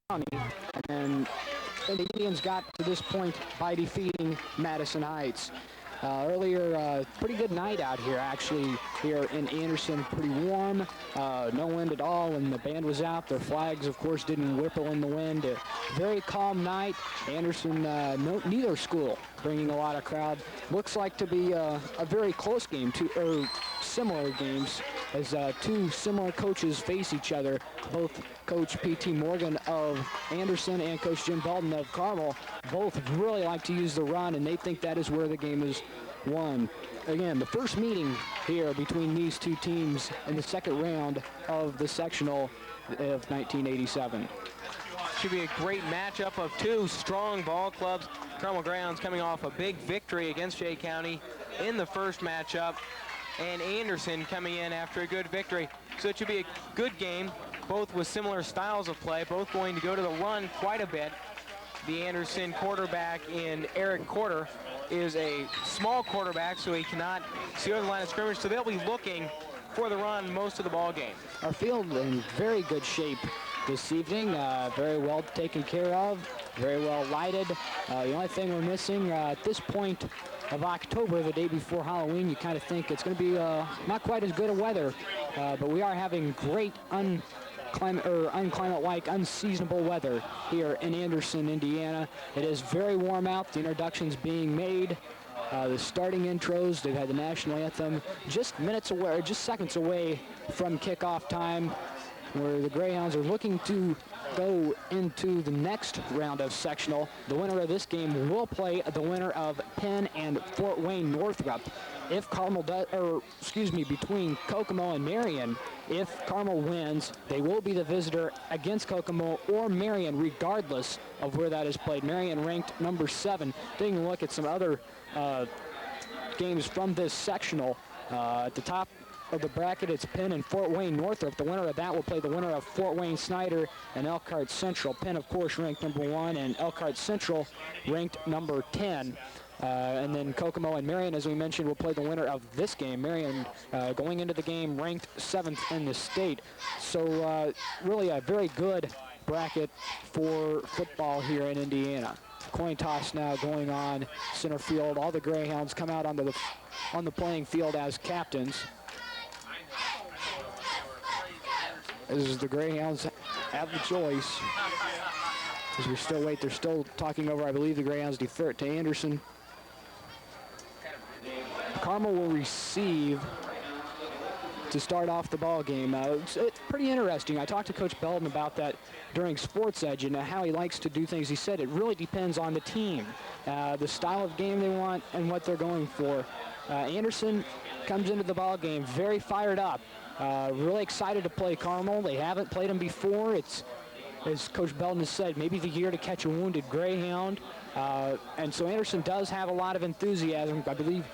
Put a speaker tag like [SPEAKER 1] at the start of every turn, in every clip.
[SPEAKER 1] County, and the Indians got to this point by defeating Madison Heights. Earlier, pretty good night out here, actually, here in Anderson. Pretty warm, no wind at all when the band was out. Their flags, of course, didn't whirple in the wind. A very calm night. Anderson, neither school bringing a lot of crowd. Looks like to be a very close game, or similar games, as two similar coaches face each other. Both Coach P.T. Morgan of Anderson and Coach Jim Belton of Carmel both really like to use the run, and they think that is where the game is won. Again, the first meeting here between these two teams in the second round of the sectional of 1987.
[SPEAKER 2] Should be a great matchup of two strong ball clubs. Carmel Greyhounds coming off a big victory against Jay County in the first matchup, and Anderson coming in after a good victory. So it should be a good game, both with similar styles of play, both going to go to the run quite a bit. The Anderson quarterback in Eric Corder is a small quarterback, so he cannot see over the line of scrimmage, so they'll be looking for the run most of the ball game.
[SPEAKER 1] Our field in very good shape this evening, very well taken care of, very well lighted. The only thing we're missing at this point of October, the day before Halloween, you kind of think it's going to be not quite as good a weather, but we are having great unclimate-like, unseasonable weather here in Anderson, Indiana. It is very warm out. The introductions being made. The starting intros, they've had the national anthem just minutes away, or just seconds away from kickoff time, where the Greyhounds are looking to go into the next round of sectional. The winner of this game will play the winner of Penn and Fort Wayne Northrop. If Carmel does, or excuse me, between Kokomo and Marion, if Carmel wins, they will be the visitor against Kokomo or Marion, regardless of where that is played. Marion ranked number 7. Taking a look at some other games from this sectional. At the top of the bracket, it's Penn and Fort Wayne Northrop. The winner of that will play the winner of Fort Wayne Snyder and Elkhart Central. Penn, of course, ranked number 1, and Elkhart Central ranked number 10. And then Kokomo and Marion, as we mentioned, will play the winner of this game. Marion going into the game ranked 7th in the state. So really a very good bracket for football here in Indiana. Coin toss now going on center field. All the Greyhounds come out on the playing field as captains. As the Greyhounds have the choice. As we still wait, they're still talking over, I believe, the Greyhounds defer it to Anderson. Carmel will receive to start off the ball game. It's pretty interesting. I talked to Coach Belton about that during Sports Edge and how he likes to do things. He said it really depends on the team, the style of game they want and what they're going for. Anderson comes into the ball game very fired up, really excited to play Carmel. They haven't played them before. It's, as Coach Belton has said, maybe the year to catch a wounded Greyhound. And so Anderson does have a lot of enthusiasm. I believe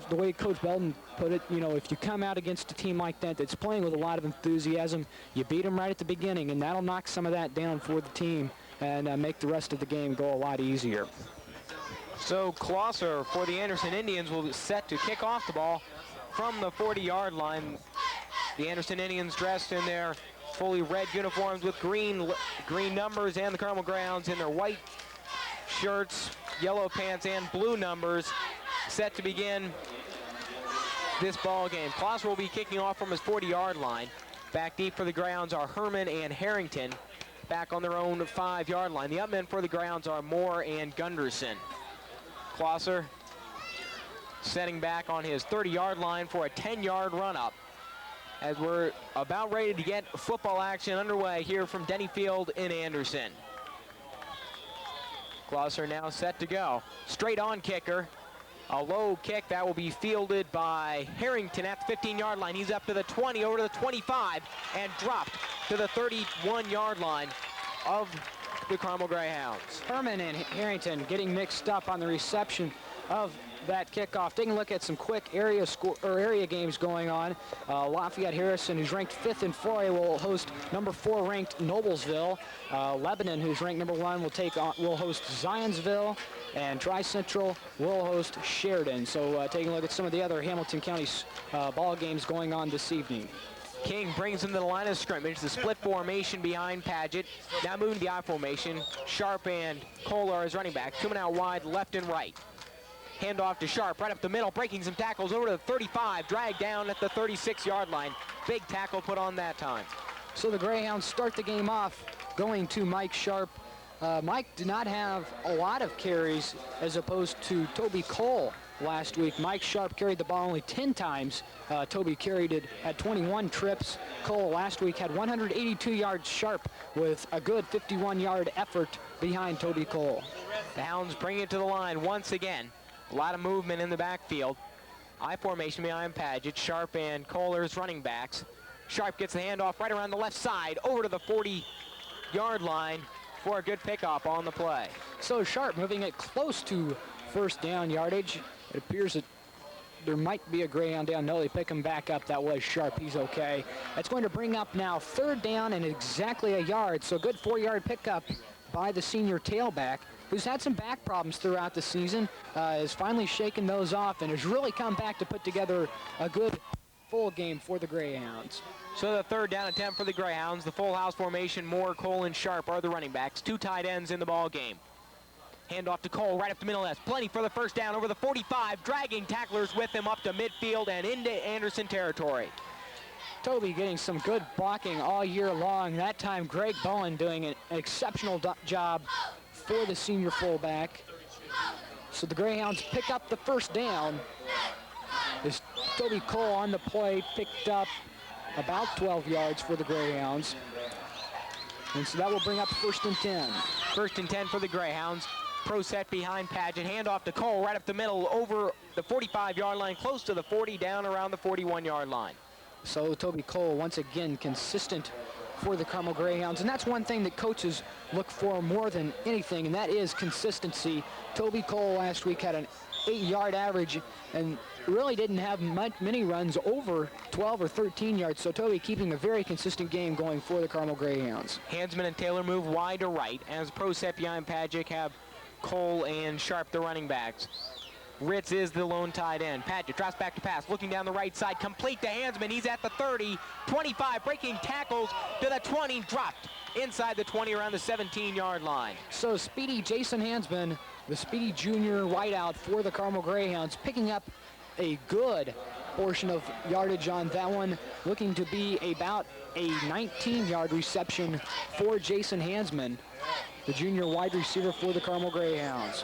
[SPEAKER 1] the way Coach Belton put it, you know, if you come out against a team like that that's playing with a lot of enthusiasm, you beat them right at the beginning, and that'll knock some of that down for the team and make the rest of the game go a lot easier.
[SPEAKER 2] So Klosser for the Anderson Indians will be set to kick off the ball from the 40-yard line. The Anderson Indians dressed in their fully red uniforms with green numbers, and the Carmel Greyhounds in their white shirts, yellow pants, and blue numbers, set to begin this ball game. Klosser will be kicking off from his 40-yard line. Back deep for the Greyhounds are Herman and Harrington, back on their own 5-yard line. The upmen for the Greyhounds are Moore and Gunderson. Klosser setting back on his 30-yard line for a 10-yard run-up, as we're about ready to get football action underway here from Denny Field in Anderson. Klosser now set to go. Straight on kicker. A low kick that will be fielded by Harrington at the 15-yard line. He's up to the 20, over to the 25, and dropped to the 31-yard line of the Carmel Greyhounds.
[SPEAKER 1] Herman and Harrington getting mixed up on the reception of that kickoff. Taking a look at some quick area games going on. Lafayette Harrison, who's ranked 5th in 4A, will host number 4 ranked Noblesville. Lebanon, who's ranked number 1, will host Zionsville, and Tri-Central will host Sheridan. So taking a look at some of the other Hamilton County ball games going on this evening.
[SPEAKER 2] King brings him to the line of scrimmage. The split formation behind Paget. Now moving to the I formation. Sharp and Cole are his running back. 2 men out wide, left and right. Handoff to Sharp, right up the middle, breaking some tackles over to the 35, dragged down at the 36-yard line. Big tackle put on that time.
[SPEAKER 1] So the Greyhounds start the game off going to Mike Sharp. Mike did not have a lot of carries as opposed to Toby Cole last week. Mike Sharp carried the ball only 10 times. Toby carried it at 21 trips. Cole last week had 182 yards. Sharp with a good 51-yard effort behind Toby Cole.
[SPEAKER 2] The Hounds bring it to the line once again. A lot of movement in the backfield. I formation behind Paget. Sharp and Kohler's running backs. Sharp gets the handoff right around the left side over to the 40-yard line for a good pickup on the play.
[SPEAKER 1] So Sharp moving it close to first down yardage. It appears that there might be a Greyhound down. No, they pick him back up. That was Sharp. He's okay. That's going to bring up now third down and exactly a yard. So a good 4-yard pickup by the senior tailback, who's had some back problems throughout the season, has finally shaken those off and has really come back to put together a good full game for the Greyhounds.
[SPEAKER 2] So the third down attempt for the Greyhounds. The full house formation, Moore, Cole, and Sharp are the running backs. 2 tight ends in the ball game. Handoff to Cole, right up the middle. That's plenty for the first down over the 45, dragging tacklers with him up to midfield and into Anderson territory.
[SPEAKER 1] Toby getting some good blocking all year long. That time, Greg Bowen doing an exceptional job for the senior fullback. So the Greyhounds pick up the first down. As Toby Cole on the play picked up about 12 yards for the Greyhounds. And so that will bring up first and 10.
[SPEAKER 2] First and 10 for the Greyhounds. Pro set behind Paget. Handoff to Cole right up the middle over the 45-yard line, close to the 40, down around the 41-yard line.
[SPEAKER 1] So Toby Cole once again consistent for the Carmel Greyhounds, and that's one thing that coaches look for more than anything, and that is consistency. Toby Cole last week had an 8-yard average and really didn't have many runs over 12 or 13 yards, so Toby keeping a very consistent game going for the Carmel Greyhounds.
[SPEAKER 2] Hansman and Taylor move wide to right as pro set behind Paget have Cole and Sharp the running backs. Ritz is the lone tight end. Paget drops back to pass, looking down the right side, complete to Hansman. He's at the 30, 25, breaking tackles to the 20, dropped inside the 20 around the 17-yard line.
[SPEAKER 1] So speedy Jason Hansman, the speedy junior wideout for the Carmel Greyhounds, picking up a good portion of yardage on that one, looking to be about a 19-yard reception for Jason Hansman, the junior wide receiver for the Carmel Greyhounds.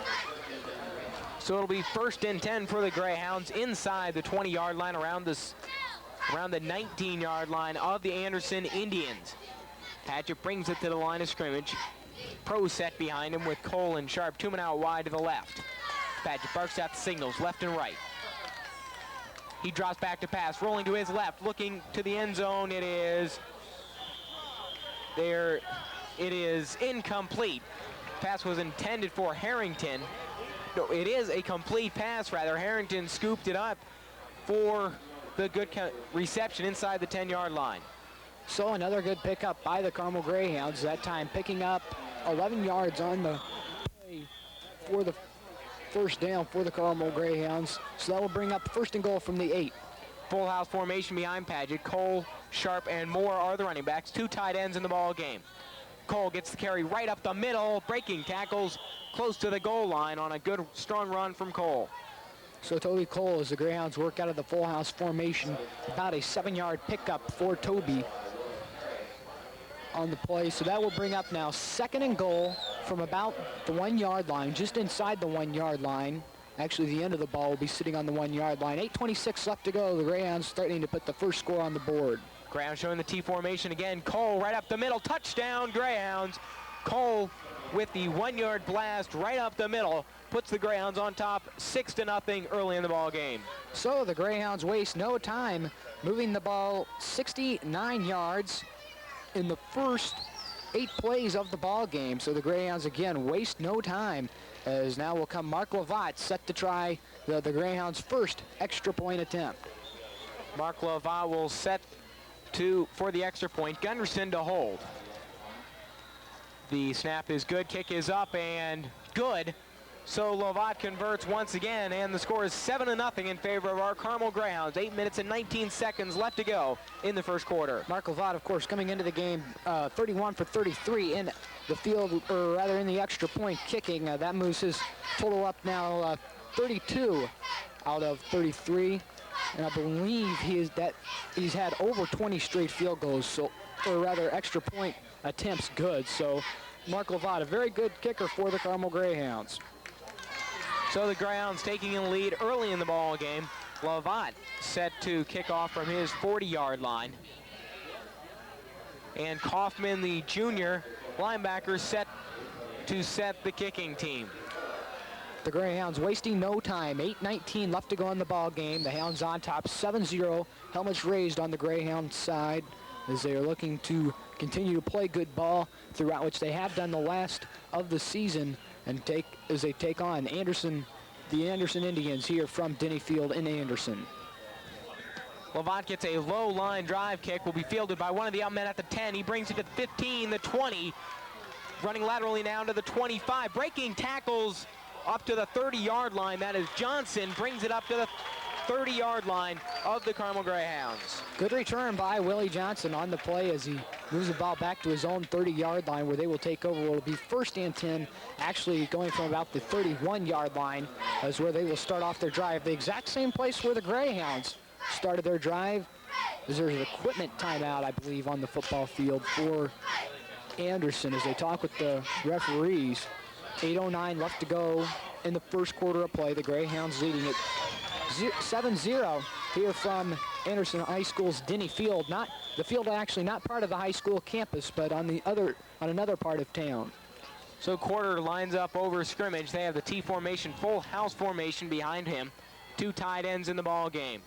[SPEAKER 2] So it'll be first and 10 for the Greyhounds inside the 20-yard line around the 19-yard line of the Anderson Indians. Paget brings it to the line of scrimmage. Pro set behind him with Cole and Sharp, 2 men out wide to the left. Paget barks out the signals left and right. He drops back to pass, rolling to his left, looking to the end zone. It is there. It is incomplete. Pass was intended for Harrington. No, it is a complete pass, rather. Harrington scooped it up for the good reception inside the 10-yard line.
[SPEAKER 1] So another good pickup by the Carmel Greyhounds, that time picking up 11 yards on the play for the first down for the Carmel Greyhounds. So that will bring up first and goal from the 8.
[SPEAKER 2] Full house formation behind Paget. Cole, Sharp, and Moore are the running backs. 2 tight ends in the ball game. Cole gets the carry right up the middle, breaking tackles close to the goal line on a good, strong run from Cole.
[SPEAKER 1] So Toby Cole, as the Greyhounds work out of the full house formation, about a 7-yard pickup for Toby on the play. So that will bring up now second and goal from about the 1-yard line, just inside the 1-yard line. Actually, the end of the ball will be sitting on the 1-yard line. 8:26 left to go. The Greyhounds starting to put the first score on the board.
[SPEAKER 2] Greyhounds showing the T formation again. Cole right up the middle. Touchdown, Greyhounds. Cole with the 1-yard blast right up the middle puts the Greyhounds on top 6-0 early in the ball game.
[SPEAKER 1] So the Greyhounds waste no time moving the ball 69 yards in the first 8 plays of the ball game. So the Greyhounds again waste no time, as now will come Mark Lavatt set to try the Greyhounds' first extra point attempt.
[SPEAKER 2] Mark Lavatt will set for the extra point. Gunderson to hold. The snap is good, kick is up and good So Lovat converts once again, and the score is 7-0 in favor of our Carmel Greyhounds. 8 minutes and 19 seconds left to go in the first quarter.
[SPEAKER 1] Mark Lovat, of course, coming into the game 31 for 33 in the field, or rather in the extra point kicking. That moves his total up now 32 out of 33. And I believe he's had over 20 straight field goals, so, or rather extra point attempts good. So Mark Lovat, a very good kicker for the Carmel Greyhounds.
[SPEAKER 2] So the Greyhounds taking in the lead early in the ball game. Lovat set to kick off from his 40-yard line. And Kaufman, the junior linebacker, set to set the kicking team.
[SPEAKER 1] The Greyhounds wasting no time. 8:19 left to go in the ball game. The Hounds on top 7-0. Helmets raised on the Greyhound side as they are looking to continue to play good ball throughout, which they have done the last of the season, and as they take on the Anderson Indians here from Denny Field in Anderson.
[SPEAKER 2] Lovat gets a low line drive kick, will be fielded by one of the out men at the 10. He brings it to the 15, the 20, running laterally now to the 25, breaking tackles up to the 30-yard line. That is Johnson, brings it up to the 30-yard line of the Carmel Greyhounds.
[SPEAKER 1] Good return by Willie Johnson on the play as he moves the ball back to his own 30-yard line where they will take over. It will be 1st and 10, actually going from about the 31-yard line as where they will start off their drive. The exact same place where the Greyhounds started their drive. There's an equipment timeout, I believe, on the football field for Anderson as they talk with the referees. 8:09 left to go in the first quarter of play. The Greyhounds leading it 7-0 here from Anderson High School's Denny Field. The field actually not part of the high school campus, but on another part of town.
[SPEAKER 2] So Quarter lines up over scrimmage. They have the T formation, full house formation behind him. 2 tight ends in the ball game.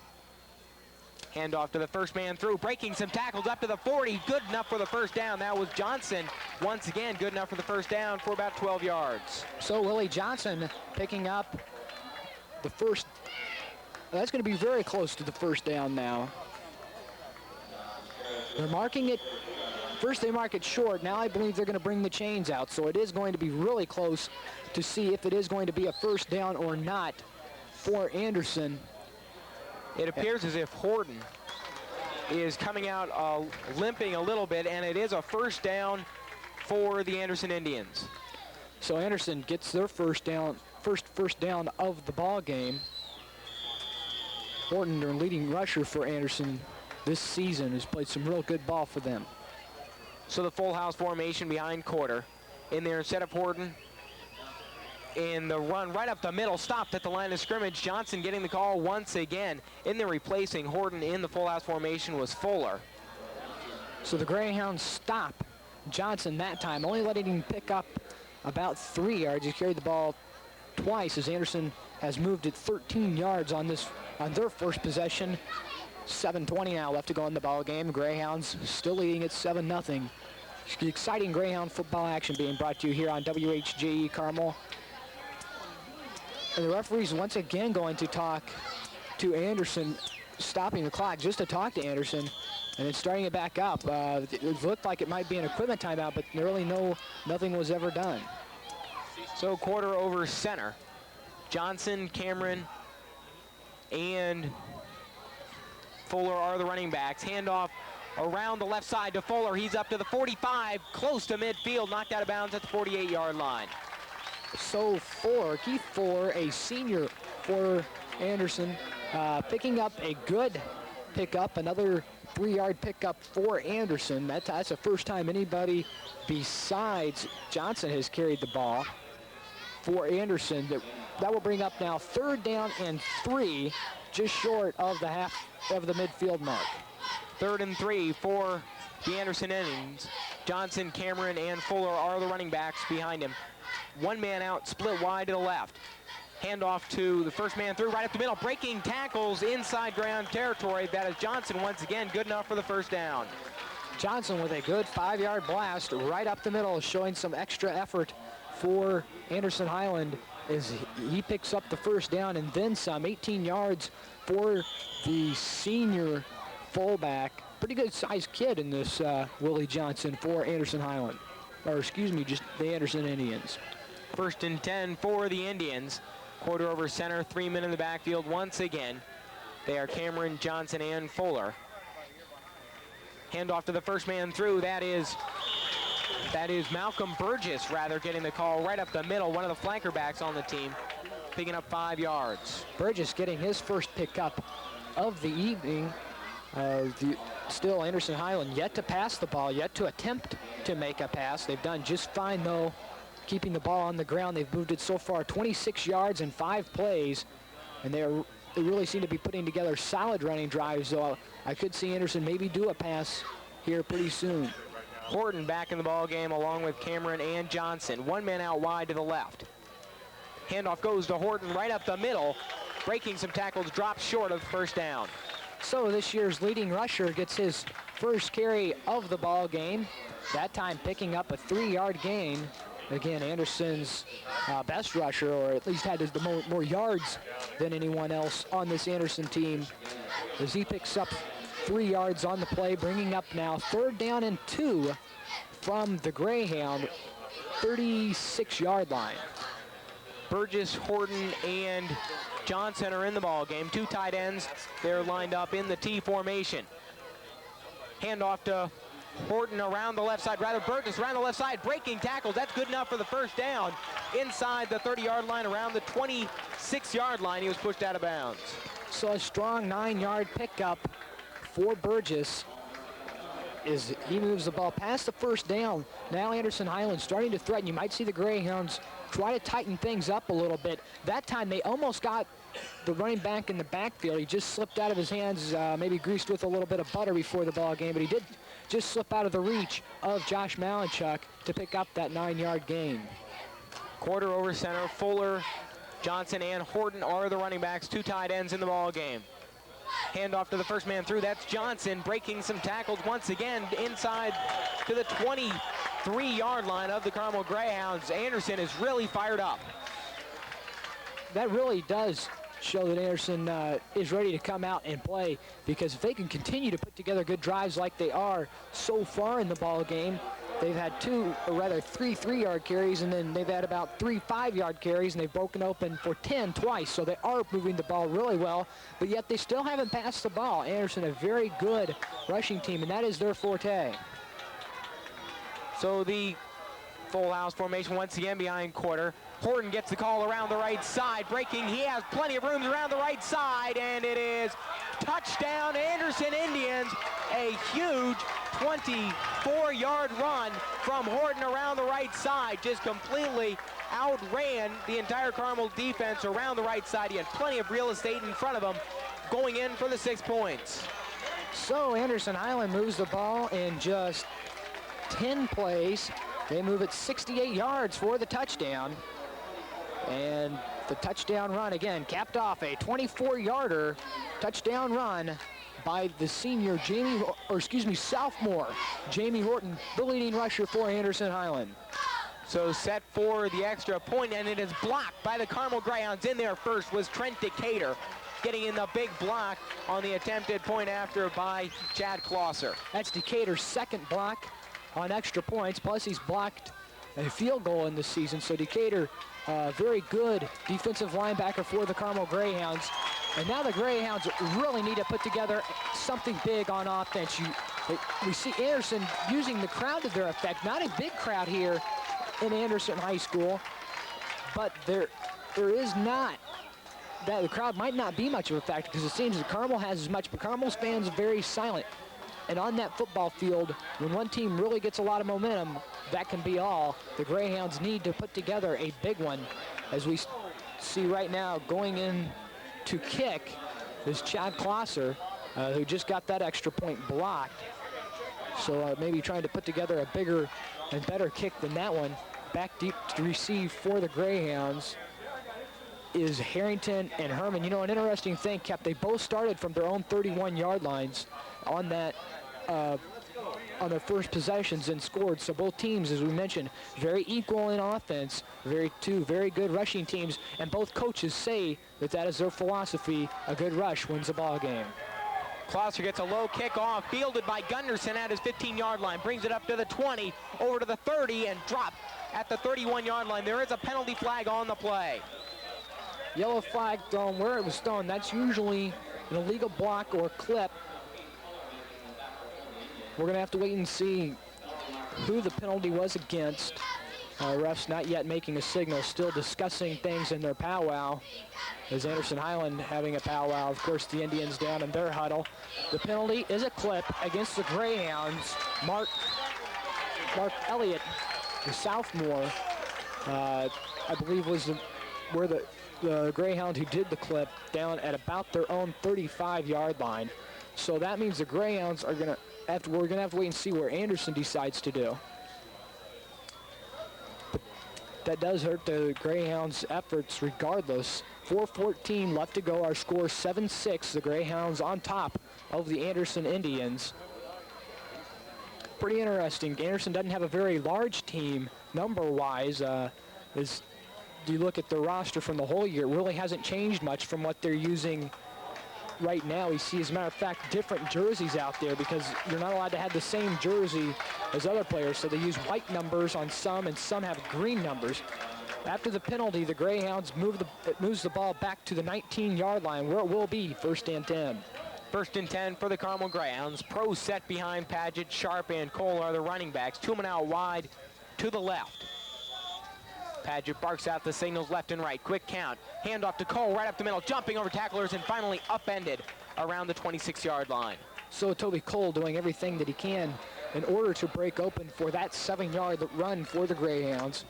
[SPEAKER 2] Handoff to the first man through, breaking some tackles up to the 40. Good enough for the first down. That was Johnson. Once again, good enough for the first down for about 12 yards.
[SPEAKER 1] So Willie Johnson picking up the first. That's going to be very close to the first down now. They're marking it. First they mark it short. Now I believe they're going to bring the chains out. So it is going to be really close to see if it is going to be a first down or not for Anderson.
[SPEAKER 2] It appears as if Horton is coming out limping a little bit, and it is a first down for the Anderson Indians.
[SPEAKER 1] So Anderson gets their first down of the ball game. Horton, their leading rusher for Anderson this season, has played some real good ball for them.
[SPEAKER 2] So the full house formation behind Quarter. In there instead of Horton. In the run right up the middle, stopped at the line of scrimmage. Johnson getting the call once again. In there replacing Horton in the full house formation was Fuller.
[SPEAKER 1] So the Greyhounds stop Johnson that time, only letting him pick up about 3 yards. He carried the ball twice as Anderson has moved it 13 yards on their first possession. 7:20 now left to go in the ball game. Greyhounds still leading at 7-0. Exciting Greyhound football action being brought to you here on WHJE Carmel. And the referee's once again going to talk to Anderson, stopping the clock just to talk to Anderson, and then starting it back up. It looked like it might be an equipment timeout, but really nothing was ever done.
[SPEAKER 2] So Quarter over center. Johnson, Cameron, and Fuller are the running backs. Handoff around the left side to Fuller. He's up to the 45, close to midfield, knocked out of bounds at the 48-yard line.
[SPEAKER 1] So Keith Fuller, a senior for Anderson, picking up a good pickup, another 3-yard pickup for Anderson. That's the first time anybody besides Johnson has carried the ball for Anderson. That will bring up now 3rd down and 3, just short of the midfield mark.
[SPEAKER 2] 3rd and 3 for the Anderson Indians. Johnson, Cameron, and Fuller are the running backs behind him. 1 man out, split wide to the left. Handoff to the first man through, right up the middle, breaking tackles inside ground territory. That is Johnson once again, good enough for the first down.
[SPEAKER 1] Johnson with a good 5-yard blast right up the middle, showing some extra effort for Anderson Highland as he picks up the first down and then some. 18 yards for the senior fullback. Pretty good sized kid in this Willie Johnson for Anderson Highland. Or excuse me, just the Anderson Indians.
[SPEAKER 2] First and 10 for the Indians. Quarter over center, 3 men in the backfield once again. They are Cameron, Johnson, and Fuller. Handoff to the first man through. That is Malcolm Burgess, rather, getting the call right up the middle. One of the flanker backs on the team, picking up 5 yards.
[SPEAKER 1] Burgess getting his first pickup of the evening. Still Anderson Highland yet to pass the ball, yet to attempt to make a pass. They've done just fine, though, keeping the ball on the ground. They've moved it so far 26 yards in 5 plays, and they really seem to be putting together solid running drives, though I could see Anderson maybe do a pass here pretty soon.
[SPEAKER 2] Horton back in the ball game along with Cameron and Johnson. 1 man out wide to the left. Handoff goes to Horton right up the middle, breaking some tackles, drops short of first down.
[SPEAKER 1] So this year's leading rusher gets his first carry of the ball game, that time picking up a 3-yard gain. Again, Anderson's best rusher, or at least had the more yards than anyone else on this Anderson team, as he picks up 3 yards on the play, bringing up now 3rd down and 2 from the Greyhound 36-yard line.
[SPEAKER 2] Burgess, Horton, and Johnson are in the ball game. 2 tight ends. They're lined up in the T formation. Handoff to Horton around the left side, rather Burgess around the left side, breaking tackles. That's good enough for the first down. Inside the 30-yard line, around the 26-yard line, he was pushed out of bounds.
[SPEAKER 1] So a strong 9-yard pickup for Burgess as he moves the ball past the first down. Now Anderson Highland starting to threaten. You might see the Greyhounds try to tighten things up a little bit. That time they almost got the running back in the backfield. He just slipped out of his hands, maybe greased with a little bit of butter before the ball game, but he did just slip out of the reach of Josh Malinchuk to pick up that 9-yard gain.
[SPEAKER 2] Quarter over center, Fuller, Johnson, and Horton are the running backs. 2 tight ends in the ball game. Handoff to the first man through. That's Johnson breaking some tackles once again inside to the 23-yard line of the Carmel Greyhounds. Anderson is really fired up.
[SPEAKER 1] That really does show that Anderson is ready to come out and play, because if they can continue to put together good drives like they are so far in the ball game, they've had 3 3-yard carries, and then they've had about 3 5-yard carries, and they've broken open for 10 twice. So they are moving the ball really well, but yet they still haven't passed the ball. Anderson, a very good rushing team, and that is their forte.
[SPEAKER 2] So the full house formation once again behind quarter. Horton gets the call around the right side, breaking. He has plenty of room around the right side, and it is touchdown Anderson Indians. A huge 24-yard run from Horton around the right side. Just completely outran the entire Carmel defense around the right side. He had plenty of real estate in front of him, going in for the 6 points.
[SPEAKER 1] So Anderson Highland moves the ball in just 10 plays. They move it 68 yards for the touchdown. And the touchdown run, again, capped off a 24-yarder touchdown run by the sophomore, Jamie Horton, the leading rusher for Anderson Highland.
[SPEAKER 2] So set for the extra point, and it is blocked by the Carmel Greyhounds. In there first was Trent Decatur, getting in the big block on the attempted point after by Chad Closser.
[SPEAKER 1] That's Decatur's 2nd block on extra points, plus he's blocked a field goal in this season. So Decatur, very good defensive linebacker for the Carmel Greyhounds. And now the Greyhounds really need to put together something big on offense. We see Anderson using the crowd to their effect. Not a big crowd here in Anderson High School, but there is not. That the crowd might not be much of a factor, because it seems that Carmel has as much, but Carmel's fans are very silent. And on that football field, when one team really gets a lot of momentum, that can be all. The Greyhounds need to put together a big one. As we see right now, going in to kick is Chad Closser, who just got that extra point blocked. So maybe trying to put together a bigger and better kick than that one. Back deep to receive for the Greyhounds is Harrington and Herman. You know, an interesting thing, Cap, they both started from their own 31-yard lines on that on their first possessions and scored. So both teams, as we mentioned, very equal in offense, two very good rushing teams, and both coaches say that is their philosophy. A good rush wins the ball game.
[SPEAKER 2] Closser gets a low kickoff, fielded by Gunderson at his 15-yard line, brings it up to the 20, over to the 30, and dropped at the 31-yard line. There is a penalty flag on the play.
[SPEAKER 1] Yellow flag thrown where it was thrown. That's usually an illegal block or clip. We're going to have to wait and see who the penalty was against. Refs not yet making a signal, still discussing things in their powwow. As Anderson Highland having a powwow, of course, the Indians down in their huddle. The penalty is a clip against the Greyhounds. Mark Elliott, the sophomore, I believe was where the Greyhound who did the clip down at about their own 35-yard line. So that means the Greyhounds are we're going to have to wait and see where Anderson decides to do. But that does hurt the Greyhounds' efforts regardless. 4:14 left to go. Our score 7-6. The Greyhounds on top of the Anderson Indians. Pretty interesting. Anderson doesn't have a very large team number-wise. As you look at the roster from the whole year, it really hasn't changed much from what they're using right now. We see, as a matter of fact, different jerseys out there because you're not allowed to have the same jersey as other players, so they use white numbers on some and some have green numbers. After the penalty, the Greyhounds moves the ball back to the 19-yard line where it will be 1st and 10.
[SPEAKER 2] 1st and 10 for the Carmel Greyhounds. Pro set behind Paget, Sharp, and Cole are the running backs. 2 men out wide to the left. Paget barks out the signals left and right. Quick count. Handoff to Cole right up the middle, jumping over tacklers and finally upended around the 26-yard line.
[SPEAKER 1] So Toby Cole doing everything that he can in order to break open for that 7-yard run for the Greyhounds.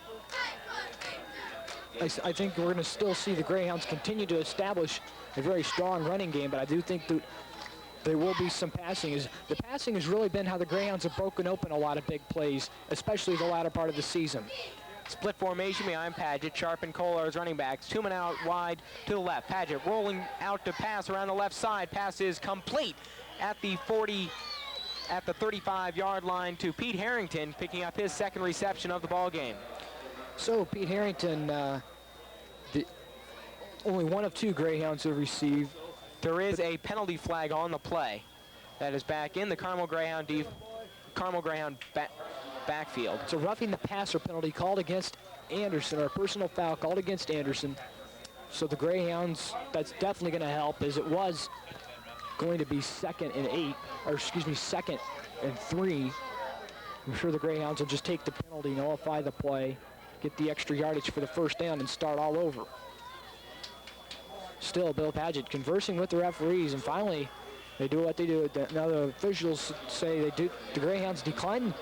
[SPEAKER 1] I think we're going to still see the Greyhounds continue to establish a very strong running game, but I do think that there will be some passing. The passing has really been how the Greyhounds have broken open a lot of big plays, especially the latter part of the season.
[SPEAKER 2] Split formation behind Paget. Sharp and Cole are his running backs. 2 men out wide to the left. Paget rolling out to pass around the left side. Pass is complete at the 35-yard line to Pete Harrington, picking up his 2nd reception of the ball game.
[SPEAKER 1] So Pete Harrington, only one of 2 Greyhounds have received.
[SPEAKER 2] There is a penalty flag on the play. That is back in the Carmel Greyhound backfield.
[SPEAKER 1] It's a roughing the passer penalty called against Anderson, or a personal foul called against Anderson. So the Greyhounds, that's definitely going to help, as it was going to be 2nd and 3. I'm sure the Greyhounds will just take the penalty, nullify the play, get the extra yardage for the 1st down, and start all over. Still, Bill Paget conversing with the referees, and finally, they do what they do. Now the officials say the Greyhounds decline,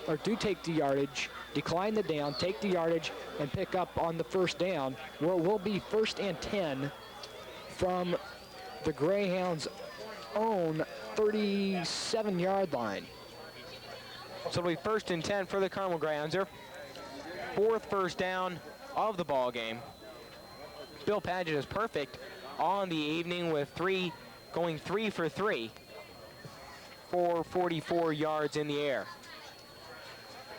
[SPEAKER 1] or do take the yardage, decline the down, take the yardage, and pick up on the 1st down, where it will be 1st and 10 from the Greyhounds' own 37-yard line.
[SPEAKER 2] So it'll be 1st and 10 for the Carmel Greyhounds. Their 4th 1st down of the ball game. Bill Paget is perfect on the evening with going 3 for 3 for 44 yards in the air.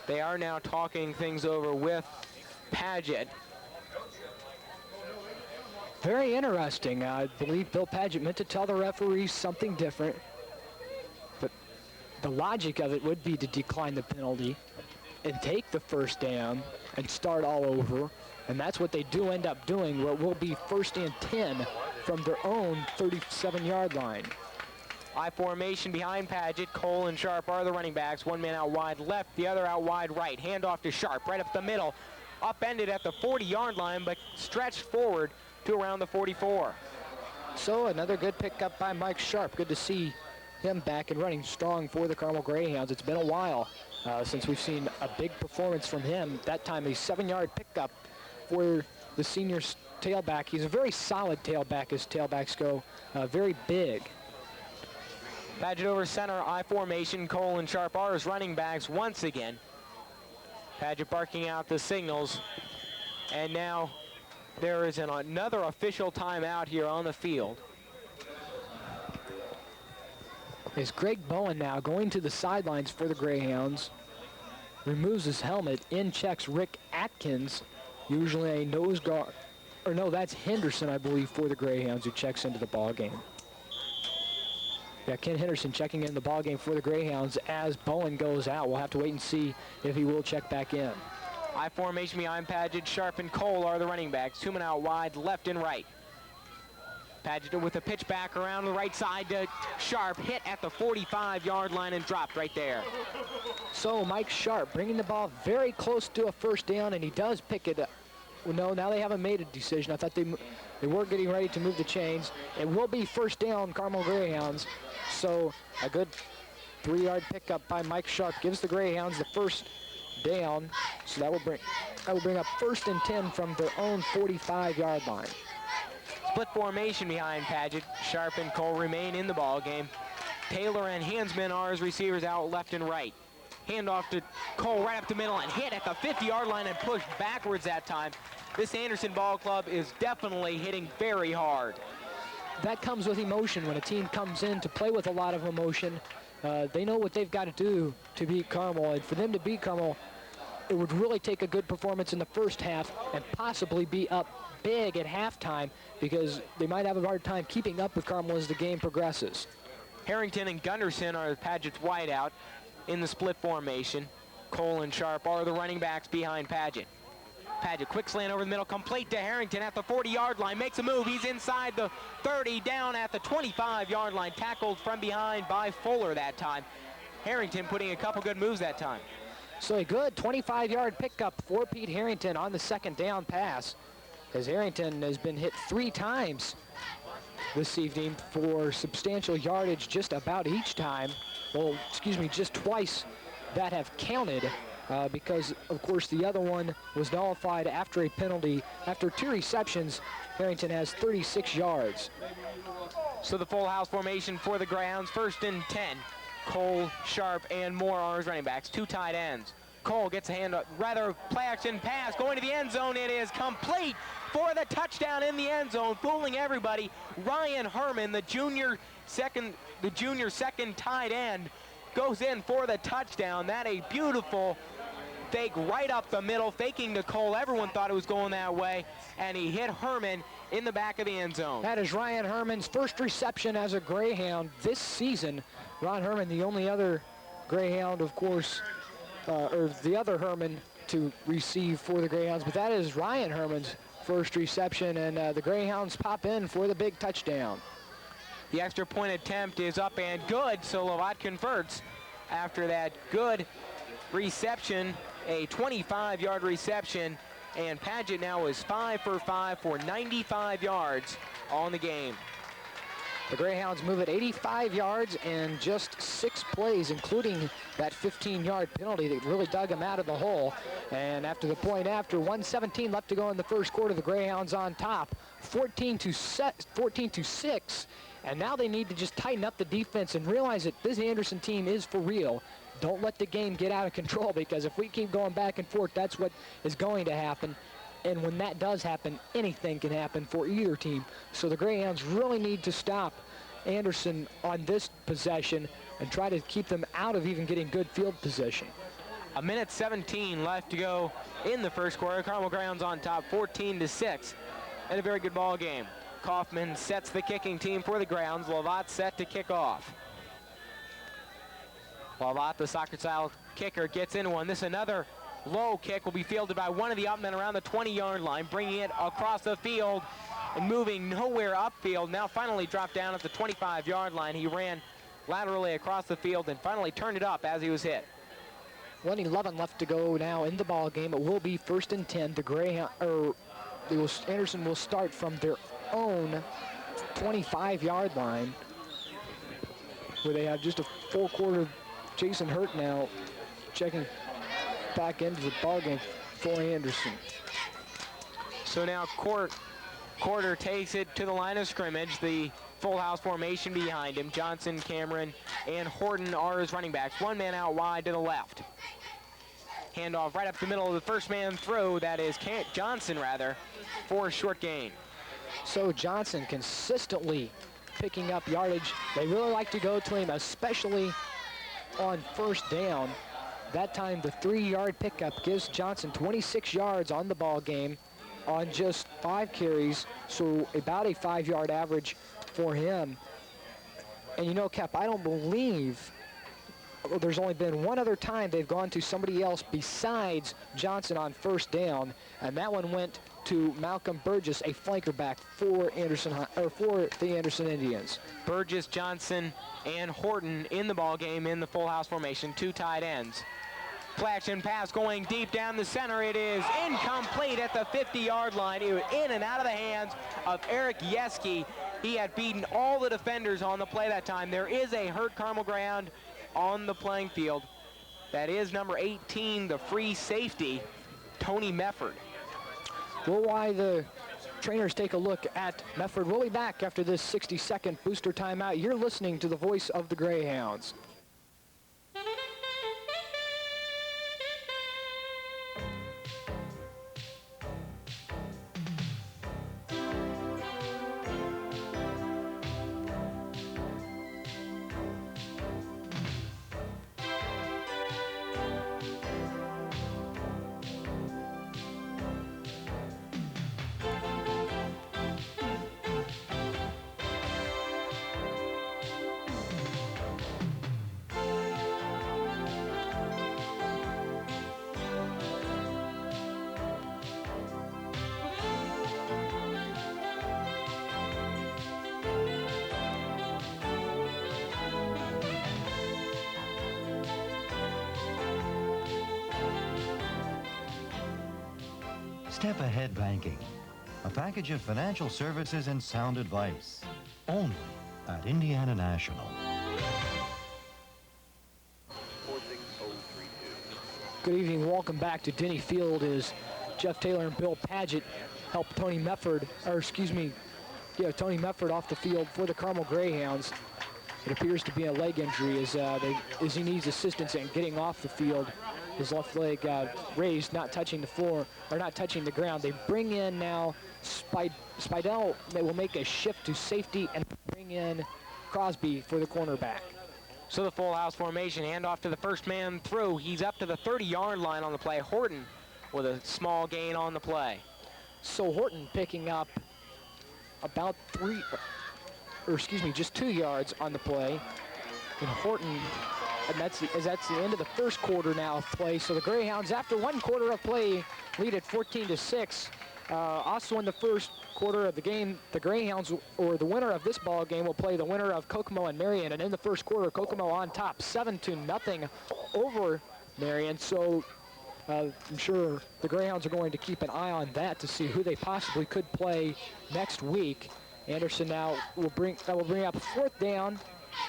[SPEAKER 2] They are now talking things over with Paget.
[SPEAKER 1] Very interesting. I believe Bill Paget meant to tell the referees something different, but the logic of it would be to decline the penalty and take the 1st down and start all over, and that's what they do end up doing, where it will be 1st and 10 from their own 37-yard line.
[SPEAKER 2] I formation behind Paget. Cole and Sharp are the running backs. 1 man out wide left, the other out wide right. Handoff to Sharp right up the middle. Upended at the 40-yard line, but stretched forward to around the 44.
[SPEAKER 1] So another good pickup by Mike Sharp. Good to see him back and running strong for the Carmel Greyhounds. It's been a while since we've seen a big performance from him. That time a 7-yard pickup for the senior tailback. He's a very solid tailback as tailbacks go, very big.
[SPEAKER 2] Paget over center, I formation. Cole and Sharp are his running backs once again. Paget barking out the signals. And now there is another official timeout here on the field.
[SPEAKER 1] Is Greg Bowen now going to the sidelines for the Greyhounds. Removes his helmet. In checks Rick Atkins. Usually a nose guard. Or no, that's Henderson, I believe, for the Greyhounds, who checks into the ball game. Yeah, Ken Henderson checking in the ball game for the Greyhounds as Bowen goes out. We'll have to wait and see if he will check back in.
[SPEAKER 2] I formation behind Paget. Sharp and Cole are the running backs. 2 men out wide, left and right. Paget with a pitch back around the right side to Sharp, hit at the 45-yard line and dropped right there.
[SPEAKER 1] So Mike Sharp bringing the ball very close to a first down, and he does pick it up. Well, no, now they haven't made a decision. I thought they were getting ready to move the chains. It will be first down, Carmel Greyhounds. So a good 3-yard pickup by Mike Sharp gives the Greyhounds the first down. So that will bring up 1st and 10 from their own 45-yard line.
[SPEAKER 2] Split formation behind Paget. Sharp and Cole remain in the ball game. Taylor and Hansman are his receivers out left and right. Handoff to Cole right up the middle and hit at the 50-yard line and pushed backwards that time. This Anderson Ball Club is definitely hitting very hard.
[SPEAKER 1] That comes with emotion. When a team comes in to play with a lot of emotion, they know what they've got to do to beat Carmel. And for them to beat Carmel, it would really take a good performance in the first half and possibly be up big at halftime, because they might have a hard time keeping up with Carmel as the game progresses.
[SPEAKER 2] Harrington and Gunderson are Paget's wideout in the split formation. Cole and Sharp are the running backs behind Paget. Paget, quick slant over the middle, complete to Harrington at the 40-yard line, makes a move. He's inside the 30, down at the 25-yard line, tackled from behind by Fuller that time. Harrington putting a couple good moves that time.
[SPEAKER 1] So a good 25-yard pickup for Pete Harrington on the second down pass, as Harrington has been hit 3 times this evening for substantial yardage just about each time. Well, excuse me, just twice that have counted, because, of course, the other one was nullified after a penalty. After 2 receptions, Harrington has 36 yards.
[SPEAKER 2] So the full house formation for the Greyhounds, 1st and 10. Cole, Sharp, and Moore are his running backs, 2 tight ends. Cole gets a hand up, rather play action pass, going to the end zone. It is complete for the touchdown in the end zone, fooling everybody. Ryan Herman, the junior second tight end, goes in for the touchdown. That a beautiful fake right up the middle, faking to Cole. Everyone thought it was going that way, and he hit Herman in the back of the end zone.
[SPEAKER 1] That is Ryan Herman's first reception as a Greyhound this season. Ron Herman, the only other Greyhound, of course, or the other Herman to receive for the Greyhounds, but that is Ryan Herman's first reception, and the Greyhounds pop in for the big touchdown.
[SPEAKER 2] The extra point attempt is up and good, so Lovat converts after that good reception, a 25-yard reception, and Paget now is 5 for 5 for 95 yards on the game.
[SPEAKER 1] The Greyhounds move it 85 yards in just 6 plays, including that 15-yard penalty that really dug them out of the hole. And after the point after, 1:17 left to go in the first quarter, the Greyhounds on top, 14-6. And now they need to just tighten up the defense and realize that this Anderson team is for real. Don't let the game get out of control, because if we keep going back and forth, that's what is going to happen. And when that does happen, anything can happen for either team. So the Greyhounds really need to stop Anderson on this possession and try to keep them out of even getting good field position.
[SPEAKER 2] 1:17 left to go in the first quarter. Carmel Greyhounds on top, 14-6, and a very good ball game. Kaufman sets the kicking team for the Greyhounds. Lovat set to kick off. Lovat, the soccer-style kicker, gets in one. This another low kick will be fielded by one of the upmen around the 20-yard line, bringing it across the field and moving nowhere upfield. Now finally dropped down at the 25-yard line. He ran laterally across the field and finally turned it up as he was hit.
[SPEAKER 1] 1:11 left to go now in the ball game. It will be 1st and 10. The Greyhound, Anderson will start from their own 25-yard line, where they have just a full quarter. Jason Hurt now checking back into the ballgame for Anderson.
[SPEAKER 2] So now Quarter takes it to the line of scrimmage. The full house formation behind him. Johnson, Cameron, and Horton are his running backs. 1 man out wide to the left. Handoff right up the middle of the first man through. That is Johnson, for a short gain.
[SPEAKER 1] So Johnson consistently picking up yardage. They really like to go to him, especially on first down. That time the 3-yard pickup gives Johnson 26 yards on the ball game on just 5 carries, so about a 5-yard average for him. And you know, Cap, I don't believe there's only been one other time they've gone to somebody else besides Johnson on first down, and that one went to Malcolm Burgess, a flanker back for for the Anderson Indians.
[SPEAKER 2] Burgess, Johnson, and Horton in the ball game in the full house formation, 2 tight ends. Play action pass going deep down the center. It is incomplete at the 50-yard line. It was in and out of the hands of Eric Yeske. He had beaten all the defenders on the play that time. There is a hurt Carmel ground on the playing field. That is number 18, the free safety, Tony Mefford.
[SPEAKER 1] Well, while the trainers take a look at Mefford, we'll be back after this 60-second booster timeout. You're listening to the voice of the Greyhounds.
[SPEAKER 3] Step Ahead Banking, a package of financial services and sound advice, only at Indiana National.
[SPEAKER 1] Good evening, welcome back to Denny Field as Jeff Taylor and Bill Paget help Tony Mefford off the field for the Carmel Greyhounds. It appears to be a leg injury as he needs assistance in getting off the field. His left leg raised, not touching the floor, or not touching the ground. They bring in now Spidell. They will make a shift to safety and bring in Crosby for the cornerback.
[SPEAKER 2] So the full house formation, handoff to the first man through. He's up to the 30-yard line on the play. Horton with a small gain on the play.
[SPEAKER 1] So Horton picking up about just 2 yards on the play. And Horton, and that's the end of the first quarter now of play. So the Greyhounds, after 1 quarter of play, lead at 14-6. Also in the first quarter of the game, the Greyhounds, or the winner of this ball game, will play the winner of Kokomo and Marion. And in the first quarter, Kokomo on top, 7-0 over Marion. So I'm sure the Greyhounds are going to keep an eye on that to see who they possibly could play next week. Anderson now will bring up 4th down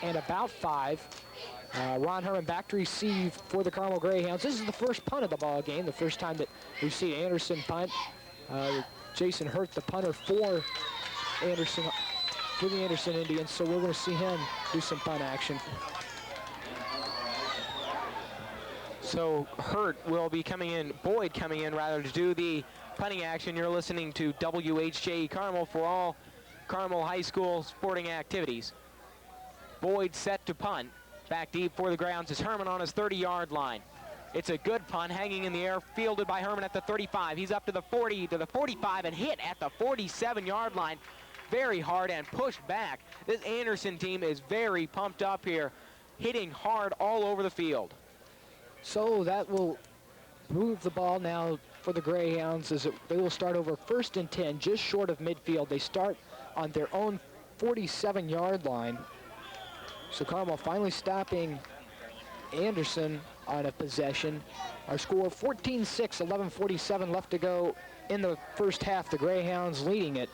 [SPEAKER 1] and about 5. Ron Herman back to receive for the Carmel Greyhounds. This is the first punt of the ball game, the first time that we've seen Anderson punt. Jason Hurt, the punter for the Anderson Indians, so we're going to see him do some punt action.
[SPEAKER 2] So Hurt will be Boyd coming in rather, to do the punting action. You're listening to WHJE Carmel for all Carmel High School sporting activities. Boyd set to punt. Back deep for the Greyhounds is Herman on his 30-yard line. It's a good punt, hanging in the air, fielded by Herman at the 35. He's up to the 40, to the 45, and hit at the 47-yard line. Very hard and pushed back. This Anderson team is very pumped up here, hitting hard all over the field.
[SPEAKER 1] So that will move the ball now for the Greyhounds as they will start over 1st and 10, just short of midfield. They start on their own 47-yard line. So Carmel finally stopping Anderson on a possession. Our score 14-6, 11:47 left to go in the first half. The Greyhounds leading it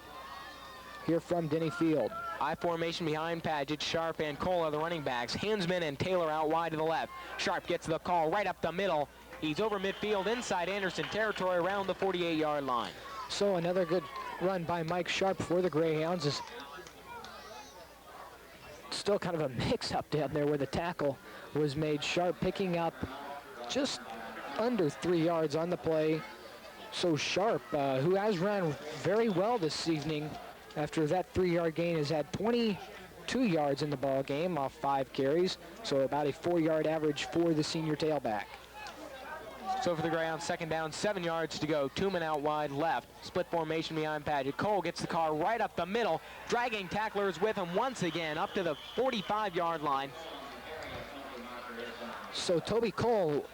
[SPEAKER 1] here from Denny Field.
[SPEAKER 2] I formation behind Paget. Sharp and Cole are the running backs. Hinsman and Taylor out wide to the left. Sharp gets the call right up the middle. He's over midfield inside Anderson territory around the 48-yard line.
[SPEAKER 1] So another good run by Mike Sharp for the Greyhounds. Is still kind of a mix-up down there where the tackle was made. Sharp picking up just under 3 yards on the play. So Sharp, who has run very well this evening after that 3-yard gain, has had 22 yards in the ball game off 5 carries. So about a 4-yard average for the senior tailback.
[SPEAKER 2] So for the Greyhounds, 2nd down, 7 yards to go. 2 men out wide left. Split formation behind Paget. Cole gets the car right up the middle, dragging tacklers with him once again up to the 45-yard line.
[SPEAKER 1] So Toby Cole,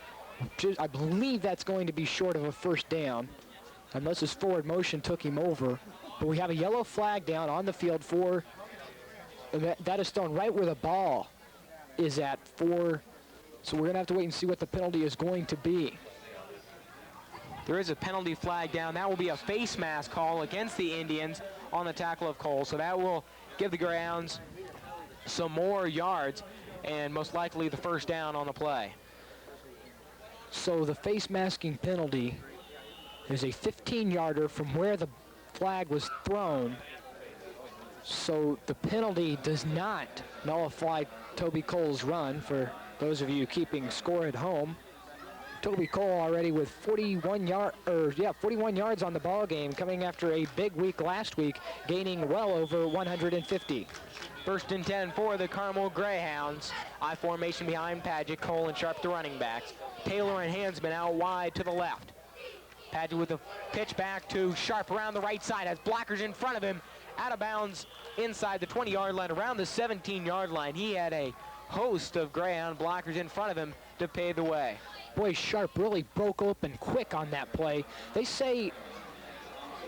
[SPEAKER 1] I believe that's going to be short of a first down, unless his forward motion took him over. But we have a yellow flag down on the field for, that is thrown right where the ball is at for, so we're going to have to wait and see what the penalty is going to be.
[SPEAKER 2] There is a penalty flag down. That will be a face mask call against the Indians on the tackle of Cole. So that will give the Greyhounds some more yards and most likely the first down on the play.
[SPEAKER 1] So the face masking penalty is a 15-yarder from where the flag was thrown. So the penalty does not nullify Toby Cole's run, for those of you keeping score at home. Toby Cole already with 41 yards on the ball game, coming after a big week last week, gaining well over 150.
[SPEAKER 2] First and 10 for the Carmel Greyhounds. I formation behind Padgett, Cole, and Sharp, the running backs. Taylor and Hansman out wide to the left. Padgett with a pitch back to Sharp around the right side, has blockers in front of him, out of bounds inside the 20-yard line, around the 17-yard line. He had a host of Greyhound blockers in front of him to pave the way.
[SPEAKER 1] Boy, Sharp really broke open quick on that play. They say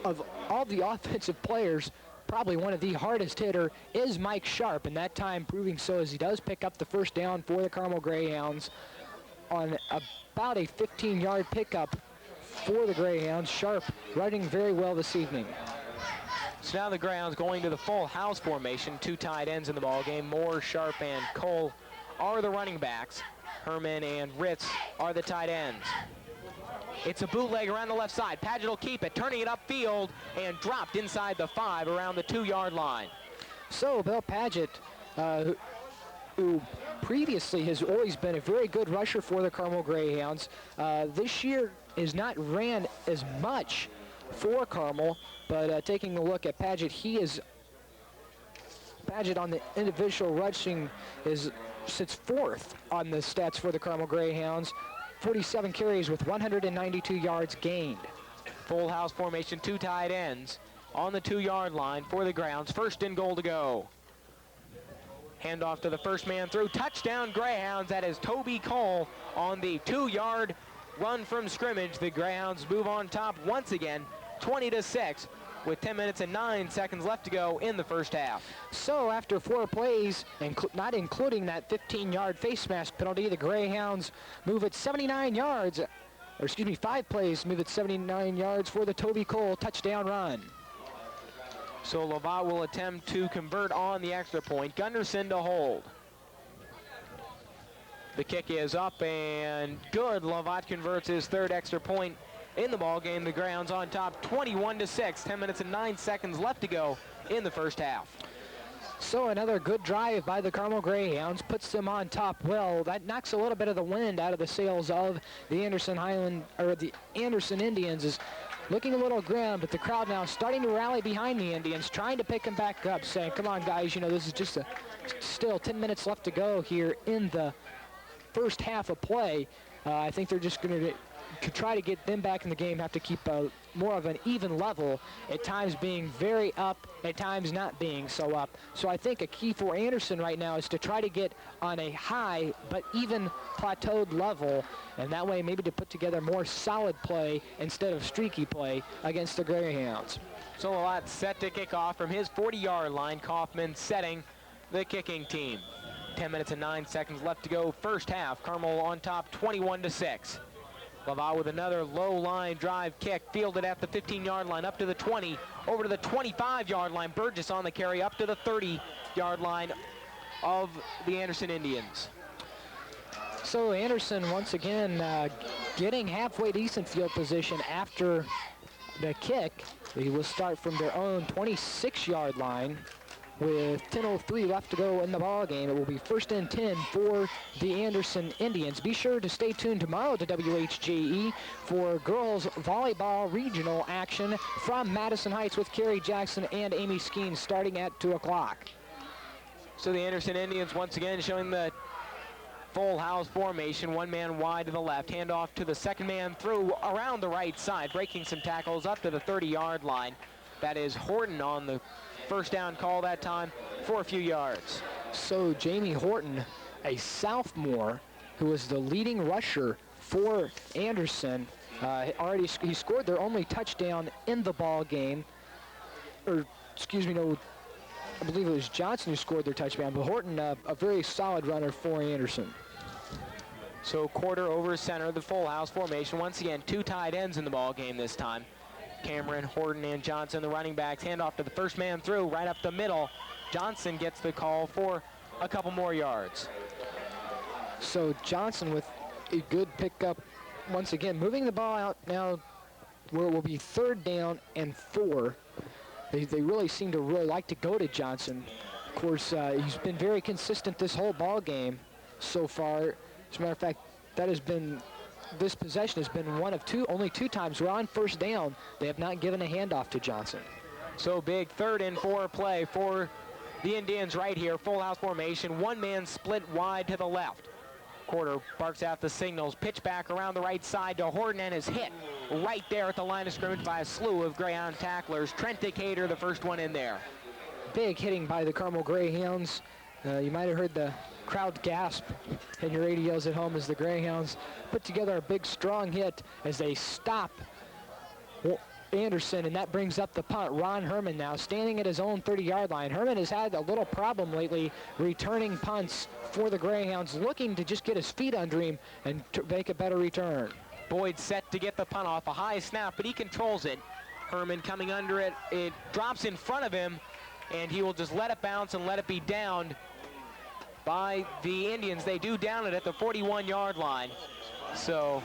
[SPEAKER 1] of all the offensive players, probably one of the hardest hitter is Mike Sharp, and that time proving so as he does pick up the first down for the Carmel Greyhounds on about a 15-yard pickup for the Greyhounds. Sharp running very well this evening.
[SPEAKER 2] So now the Greyhounds going to the full house formation. Two tight ends in the ball game. Moore, Sharp, and Cole are the running backs. Herman and Ritz are the tight ends. It's a bootleg around the left side. Padgett will keep it, turning it upfield, and dropped inside the 5 around the 2-yard line.
[SPEAKER 1] So Bill Padgett, who previously has always been a very good rusher for the Carmel Greyhounds, this year has not ran as much for Carmel, but taking a look at Padgett, Padgett on the individual rushing sits fourth on the stats for the Carmel Greyhounds. 47 carries with 192 yards gained.
[SPEAKER 2] Full house formation, two tight ends on the 2-yard line for the Greyhounds. First and goal to go. Handoff to the first man through. Touchdown Greyhounds. That is Toby Cole on the 2-yard run from scrimmage. The Greyhounds move on top once again, 20-6, with 10 minutes and 9 seconds left to go in the first half.
[SPEAKER 1] So after 4 plays, not including that 15-yard face mask penalty, the Greyhounds move at 79 yards, or excuse me, 5 plays move at 79 yards for the Toby Cole touchdown run.
[SPEAKER 2] So Lovat will attempt to convert on the extra point. Gunderson to hold. The kick is up and good. Lovat converts his third extra point in the ball game. The Greyhounds on top, 21-6. 10 minutes and 9 seconds left to go in the first half.
[SPEAKER 1] So another good drive by the Carmel Greyhounds puts them on top. Well, that knocks a little bit of the wind out of the sails of the the Anderson Indians. Is looking a little grim, but the crowd now starting to rally behind the Indians, trying to pick them back up, saying, come on, guys, this is just still 10 minutes left to go here in the first half of play. I think they're just going to try to get them back in the game, have to keep more of an even level, at times being very up, at times not being so up. So I think a key for Anderson right now is to try to get on a high but even plateaued level, and that way maybe to put together more solid play instead of streaky play against the Greyhounds.
[SPEAKER 2] So a lot set to kick off from his 40-yard line. Kaufman setting the kicking team. 10 minutes and 9 seconds left to go first half. Carmel on top, 21-6. Lovat with another low line drive kick, fielded at the 15-yard line, up to the 20, over to the 25-yard line. Burgess on the carry, up to the 30-yard line of the Anderson Indians.
[SPEAKER 1] So Anderson once again getting halfway decent field position after the kick. They will start from their own 26-yard line. With 10:03 left to go in the ball game, it will be first and 10 for the Anderson Indians. Be sure to stay tuned tomorrow to WHJE for girls volleyball regional action from Madison Heights with Carrie Jackson and Amy Skeen starting at 2 o'clock.
[SPEAKER 2] So the Anderson Indians once again showing the full house formation, one man wide to the left, handoff to the second man through around the right side, breaking some tackles up to the 30-yard line. That is Horton on the first down call that time for a few yards.
[SPEAKER 1] So Jamie Horton, a sophomore who was the leading rusher for Anderson. He scored their only touchdown in the ball game. Or, excuse me, no, I believe it was Johnson who scored their touchdown, but Horton, a very solid runner for Anderson.
[SPEAKER 2] So quarter over center, the full house formation. Once again, 2 tight ends in the ball game this time. Cameron, Horton, and Johnson, the running backs. Hand off to the first man through, right up the middle. Johnson gets the call for a couple more yards.
[SPEAKER 1] So Johnson with a good pickup. Once again, moving the ball out now where it will be 3rd down and 4. They really seem to really like to go to Johnson. Of course, he's been very consistent this whole ball game so far. As a matter of fact, this possession has been only two times where on 1st down they have not given a handoff to Johnson.
[SPEAKER 2] So big 3rd and 4 play for the Indians right here. Full house formation, 1 man split wide to the left. Quarter barks out the signals. Pitch back around the right side to Horton and is hit right there at the line of scrimmage by a slew of Greyhound tacklers. Trent Decatur, the first one in there.
[SPEAKER 1] Big hitting by the Carmel Greyhounds. You might have heard the crowd gasp in your radios at home as the Greyhounds put together a big, strong hit as they stop Anderson, and that brings up the punt. Ron Herman now standing at his own 30-yard line. Herman has had a little problem lately returning punts for the Greyhounds, looking to just get his feet under him and make a better return.
[SPEAKER 2] Boyd set to get the punt off, a high snap, but he controls it. Herman coming under it. It drops in front of him, and he will just let it bounce and let it be downed by the Indians. They do down it at the 41-yard line. So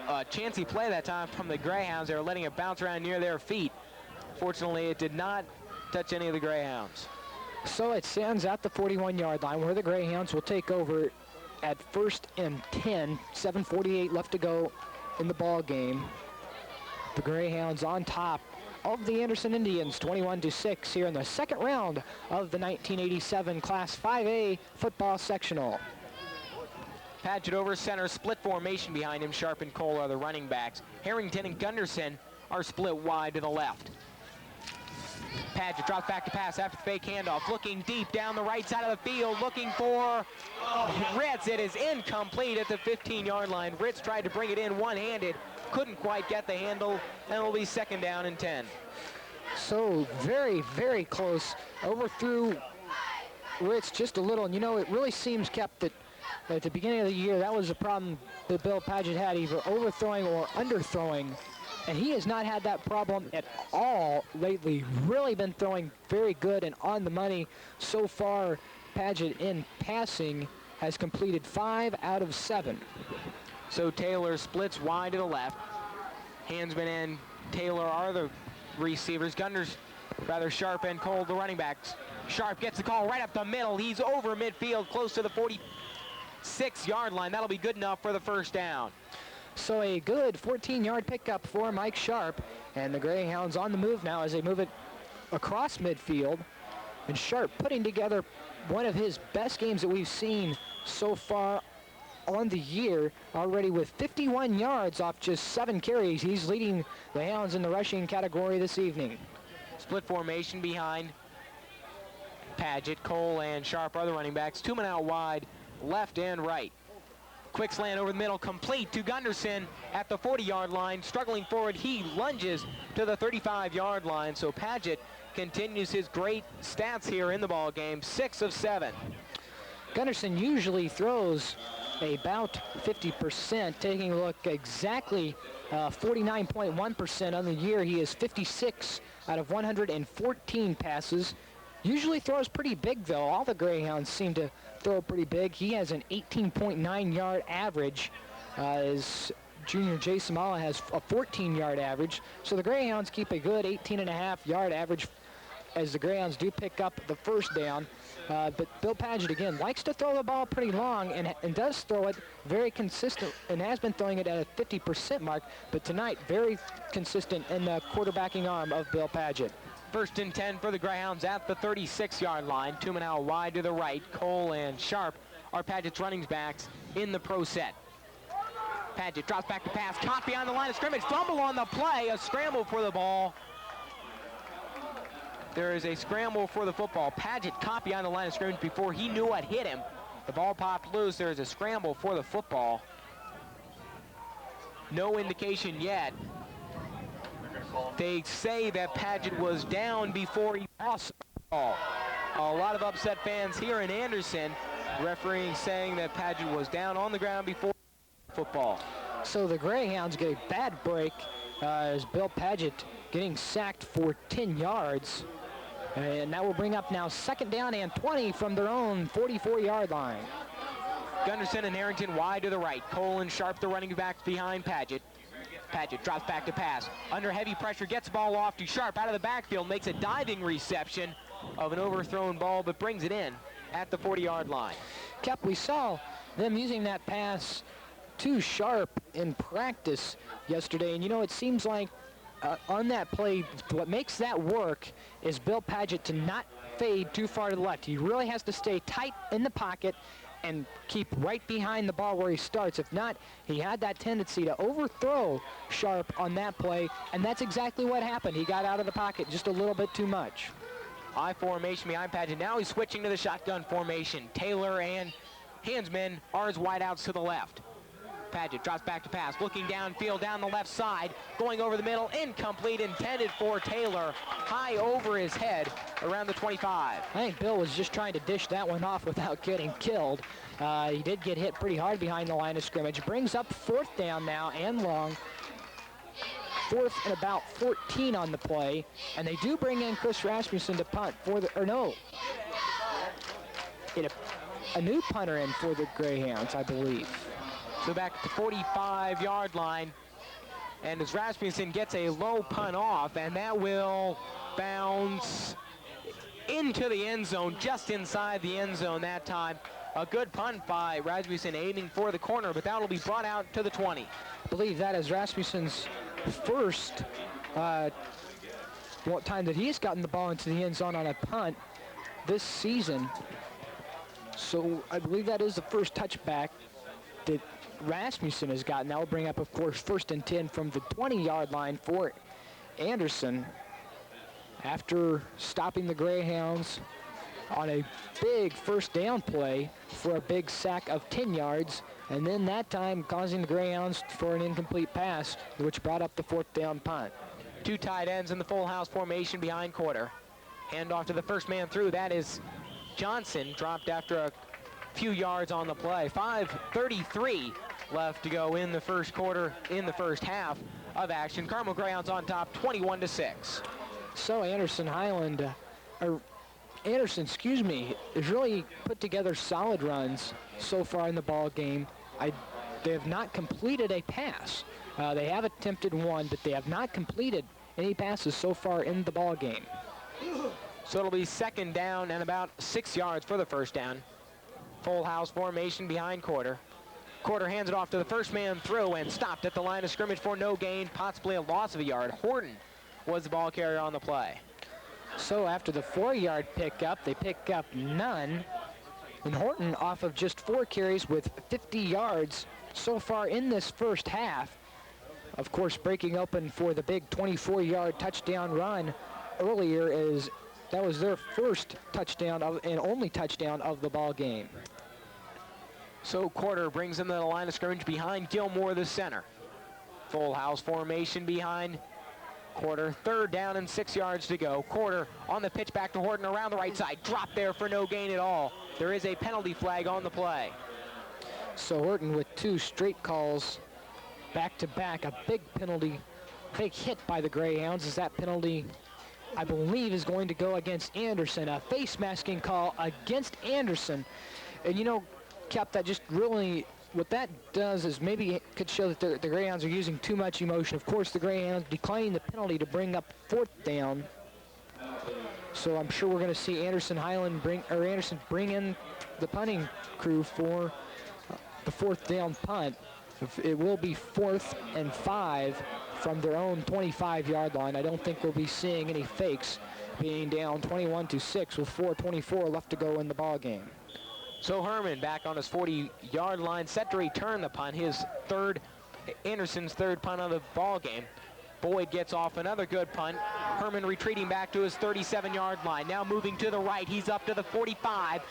[SPEAKER 2] a chancy play that time from the Greyhounds. They were letting it bounce around near their feet. Fortunately, it did not touch any of the Greyhounds.
[SPEAKER 1] So it stands at the 41-yard line where the Greyhounds will take over at 1st and 10. 7:48 left to go in the ball game. The Greyhounds on top of the Anderson Indians, 21-6 here in the 2nd round of the 1987 Class 5A football sectional.
[SPEAKER 2] Padgett over center, split formation behind him. Sharp and Cole are the running backs. Harrington and Gunderson are split wide to the left. Padgett drops back to pass after the fake handoff, looking deep down the right side of the field, looking for Ritz. It is incomplete at the 15-yard line. Ritz tried to bring it in one-handed, couldn't quite get the handle, and it'll be 2nd down and 10.
[SPEAKER 1] So very, very close. Overthrew Ritz just a little, and you know, it really seems kept that at the beginning of the year, that was a problem that Bill Padgett had, either overthrowing or underthrowing. And he has not had that problem at all lately. Really been throwing very good and on the money. So far, Padgett in passing has completed 5 out of 7.
[SPEAKER 2] So Taylor splits wide to the left. Hansman and Taylor are the receivers. Sharp and Cole, the running backs. Sharp gets the call right up the middle. He's over midfield, close to the 46-yard line. That'll be good enough for the 1st down.
[SPEAKER 1] So a good 14-yard pickup for Mike Sharp. And the Greyhounds on the move now as they move it across midfield. And Sharp putting together one of his best games that we've seen so far on the year, already with 51 yards off just 7 carries. He's leading the Hounds in the rushing category this evening.
[SPEAKER 2] Split formation behind Padgett, Cole, and Sharp are the running backs. 2 men out wide, left and right. Quick slant over the middle, complete to Gunderson at the 40-yard line. Struggling forward, he lunges to the 35-yard line. So Padgett continues his great stats here in the ball game, 6 of 7.
[SPEAKER 1] Gunderson usually throws about 50%. Taking a look, exactly 49.1% on the year. He is 56 out of 114 passes. Usually throws pretty big, though. All the Greyhounds seem to throw pretty big. He has an 18.9-yard average. As junior Jay Samala has a 14-yard average. So the Greyhounds keep a good 18.5-yard average as the Greyhounds do pick up the 1st down. But Bill Padgett, again, likes to throw the ball pretty long and does throw it very consistent and has been throwing it at a 50% mark. But tonight, very consistent in the quarterbacking arm of Bill Padgett.
[SPEAKER 2] 1st and 10 for the Greyhounds at the 36-yard line. 2 men out wide to the right. Cole and Sharp are Padgett's running backs in the pro set. Padgett drops back to pass, caught behind the line of scrimmage, fumble on the play, a scramble for the ball. There is a scramble for the football. Padgett caught behind the line of scrimmage before he knew what hit him. The ball popped loose. There's a scramble for the football. No indication yet. They say that Paget was down before he lost the ball. A lot of upset fans here in Anderson. Refereeing saying that Paget was down on the ground before football.
[SPEAKER 1] So the Greyhounds get a bad break as Bill Paget getting sacked for 10 yards. And that will bring up now 2nd down and 20 from their own 44-yard line.
[SPEAKER 2] Gunderson and Harrington wide to the right. Cole and Sharp, the running backs behind Paget. Paget drops back to pass. Under heavy pressure, gets the ball off to Sharp out of the backfield, makes a diving reception of an overthrown ball, but brings it in at the 40-yard line.
[SPEAKER 1] Kep, we saw them using that pass to Sharp in practice yesterday, and you know, it seems like on that play, what makes that work is Bill Paget to not fade too far to the left. He really has to stay tight in the pocket and keep right behind the ball where he starts. If not, he had that tendency to overthrow Sharp on that play, and that's exactly what happened. He got out of the pocket just a little bit too much.
[SPEAKER 2] I formation behind Paget. Now he's switching to the shotgun formation. Taylor and Hansman are his wideouts to the left. Paget drops back to pass, looking downfield down the left side, going over the middle, incomplete, intended for Taylor, high over his head around the 25.
[SPEAKER 1] I think Bill was just trying to dish that one off without getting killed. He did get hit pretty hard behind the line of scrimmage. Brings up 4th down now and long. 4th and about 14 on the play, and they do bring in Chris Rasmussen to punt for the, or no, a new punter in for the Greyhounds, I believe.
[SPEAKER 2] So back at the 45-yard line, and as Rasmussen gets a low punt off, and that will bounce into the end zone, just inside the end zone that time. A good punt by Rasmussen aiming for the corner, but that will be brought out to the 20.
[SPEAKER 1] I believe that is Rasmussen's first time that he's gotten the ball into the end zone on a punt this season. So I believe that is the first touchback that Rasmussen has gotten. That will bring up, of course, 1st and 10 from the 20-yard line for Anderson after stopping the Greyhounds on a big 1st down play for a big sack of 10 yards, and then that time causing the Greyhounds for an incomplete pass, which brought up the 4th down punt.
[SPEAKER 2] 2 tight ends in the full house formation behind quarter. Hand off to the first man through. That is Johnson, dropped after a few yards on the play. 5:33 left to go in the first quarter, in the first half of action. Carmel Greyhounds on top, 21-6.
[SPEAKER 1] So Anderson, excuse me, has really put together solid runs so far in the ball game. They have not completed a pass. They have attempted one, but they have not completed any passes so far in the ball game.
[SPEAKER 2] So it'll be 2nd down and about 6 yards for the 1st down. Full house formation behind quarter. Quarter hands it off to the first man through and stopped at the line of scrimmage for no gain, possibly a loss of a yard. Horton was the ball carrier on the play.
[SPEAKER 1] So after the 4-yard pickup, they pick up none. And Horton off of just 4 carries with 50 yards so far in this first half. Of course, breaking open for the big 24-yard touchdown run earlier is that was their first touchdown and only touchdown of the ball game.
[SPEAKER 2] So Quarter brings them to the line of scrimmage behind Gilmore, the center. Full house formation behind Quarter. 3rd down and 6 yards to go. Quarter on the pitch back to Horton around the right side. Drop there for no gain at all. There is a penalty flag on the play.
[SPEAKER 1] So Horton with 2 straight calls back to back. A big penalty, big hit by the Greyhounds as that penalty, I believe, is going to go against Anderson. A face masking call against Anderson. And you know, Cap, that just really, what that does is maybe it could show that the Greyhounds are using too much emotion. Of course, the Greyhounds declining the penalty to bring up 4th down. So I'm sure we're going to see Anderson bring in the punting crew for the 4th down punt. It will be 4th and 5 from their own 25-yard line. I don't think we'll be seeing any fakes, being down 21-6 with 4:24 left to go in the ball game.
[SPEAKER 2] So Herman back on his 40-yard line, set to return the punt, Anderson's 3rd punt of the ball game. Boyd gets off another good punt. Herman retreating back to his 37-yard line. Now moving to the right, he's up to the 45.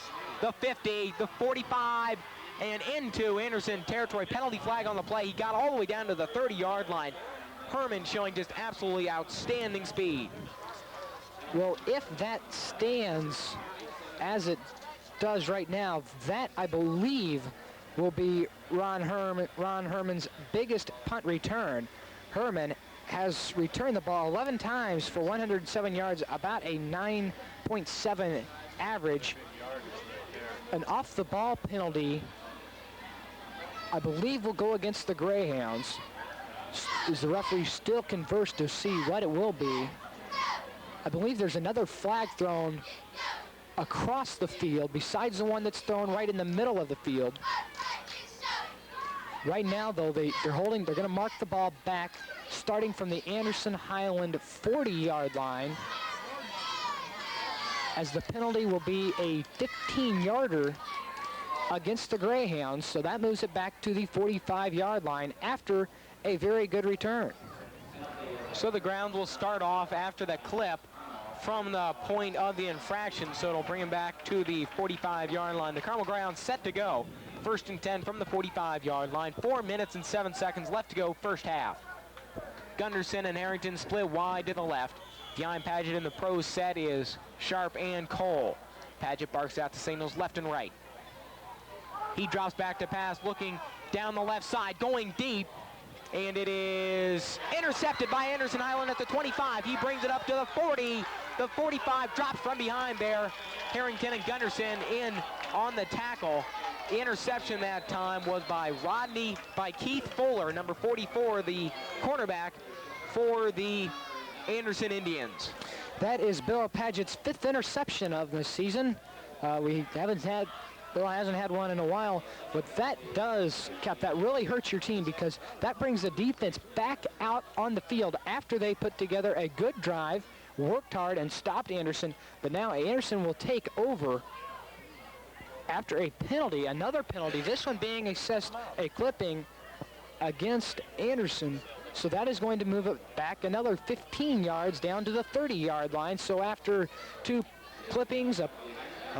[SPEAKER 2] the 50, the 45, and into Anderson territory. Penalty flag on the play. He got all the way down to the 30-yard line. Herman showing just absolutely outstanding speed.
[SPEAKER 1] Well, if that stands as it does right now, that, I believe, will be Ron Herman's biggest punt return. Herman has returned the ball 11 times for 107 yards, about a 9.7 average. An off-the-ball penalty, I believe, will go against the Greyhounds. As the referee still converse to see what it will be. I believe there's another flag thrown across the field besides the one that's thrown right in the middle of the field. Right now, though, they're going to mark the ball back starting from the Anderson Highland 40-yard line, as the penalty will be a 15-yarder against the Greyhounds. So that moves it back to the 45-yard line after a very good return.
[SPEAKER 2] So the ground will start off after the clip from the point of the infraction, so it'll bring him back to the 45-yard line. The Carmel Greyhounds set to go. 1st and 10 from the 45-yard line. 4 minutes and 7 seconds left to go first half. Gunderson and Harrington split wide to the left. Behind Paget in the pro set is Sharp and Cole. Paget barks out the signals left and right. He drops back to pass, looking down the left side, going deep. And it is intercepted by Anderson Highland at the 25. He brings it up to the 40. The 45 drops from behind there. Harrington and Gunderson in on the tackle. The interception that time was by Keith Fuller, number 44, the cornerback for the Anderson Indians.
[SPEAKER 1] That is Bill Paget's 5th interception of the season. Bill hasn't had one in a while. What that does, Cap, that really hurts your team, because that brings the defense back out on the field after they put together a good drive, worked hard, and stopped Anderson. But now Anderson will take over after a penalty, another penalty, this one being assessed a clipping against Anderson. So that is going to move it back another 15 yards down to the 30-yard line. So after 2 clippings, a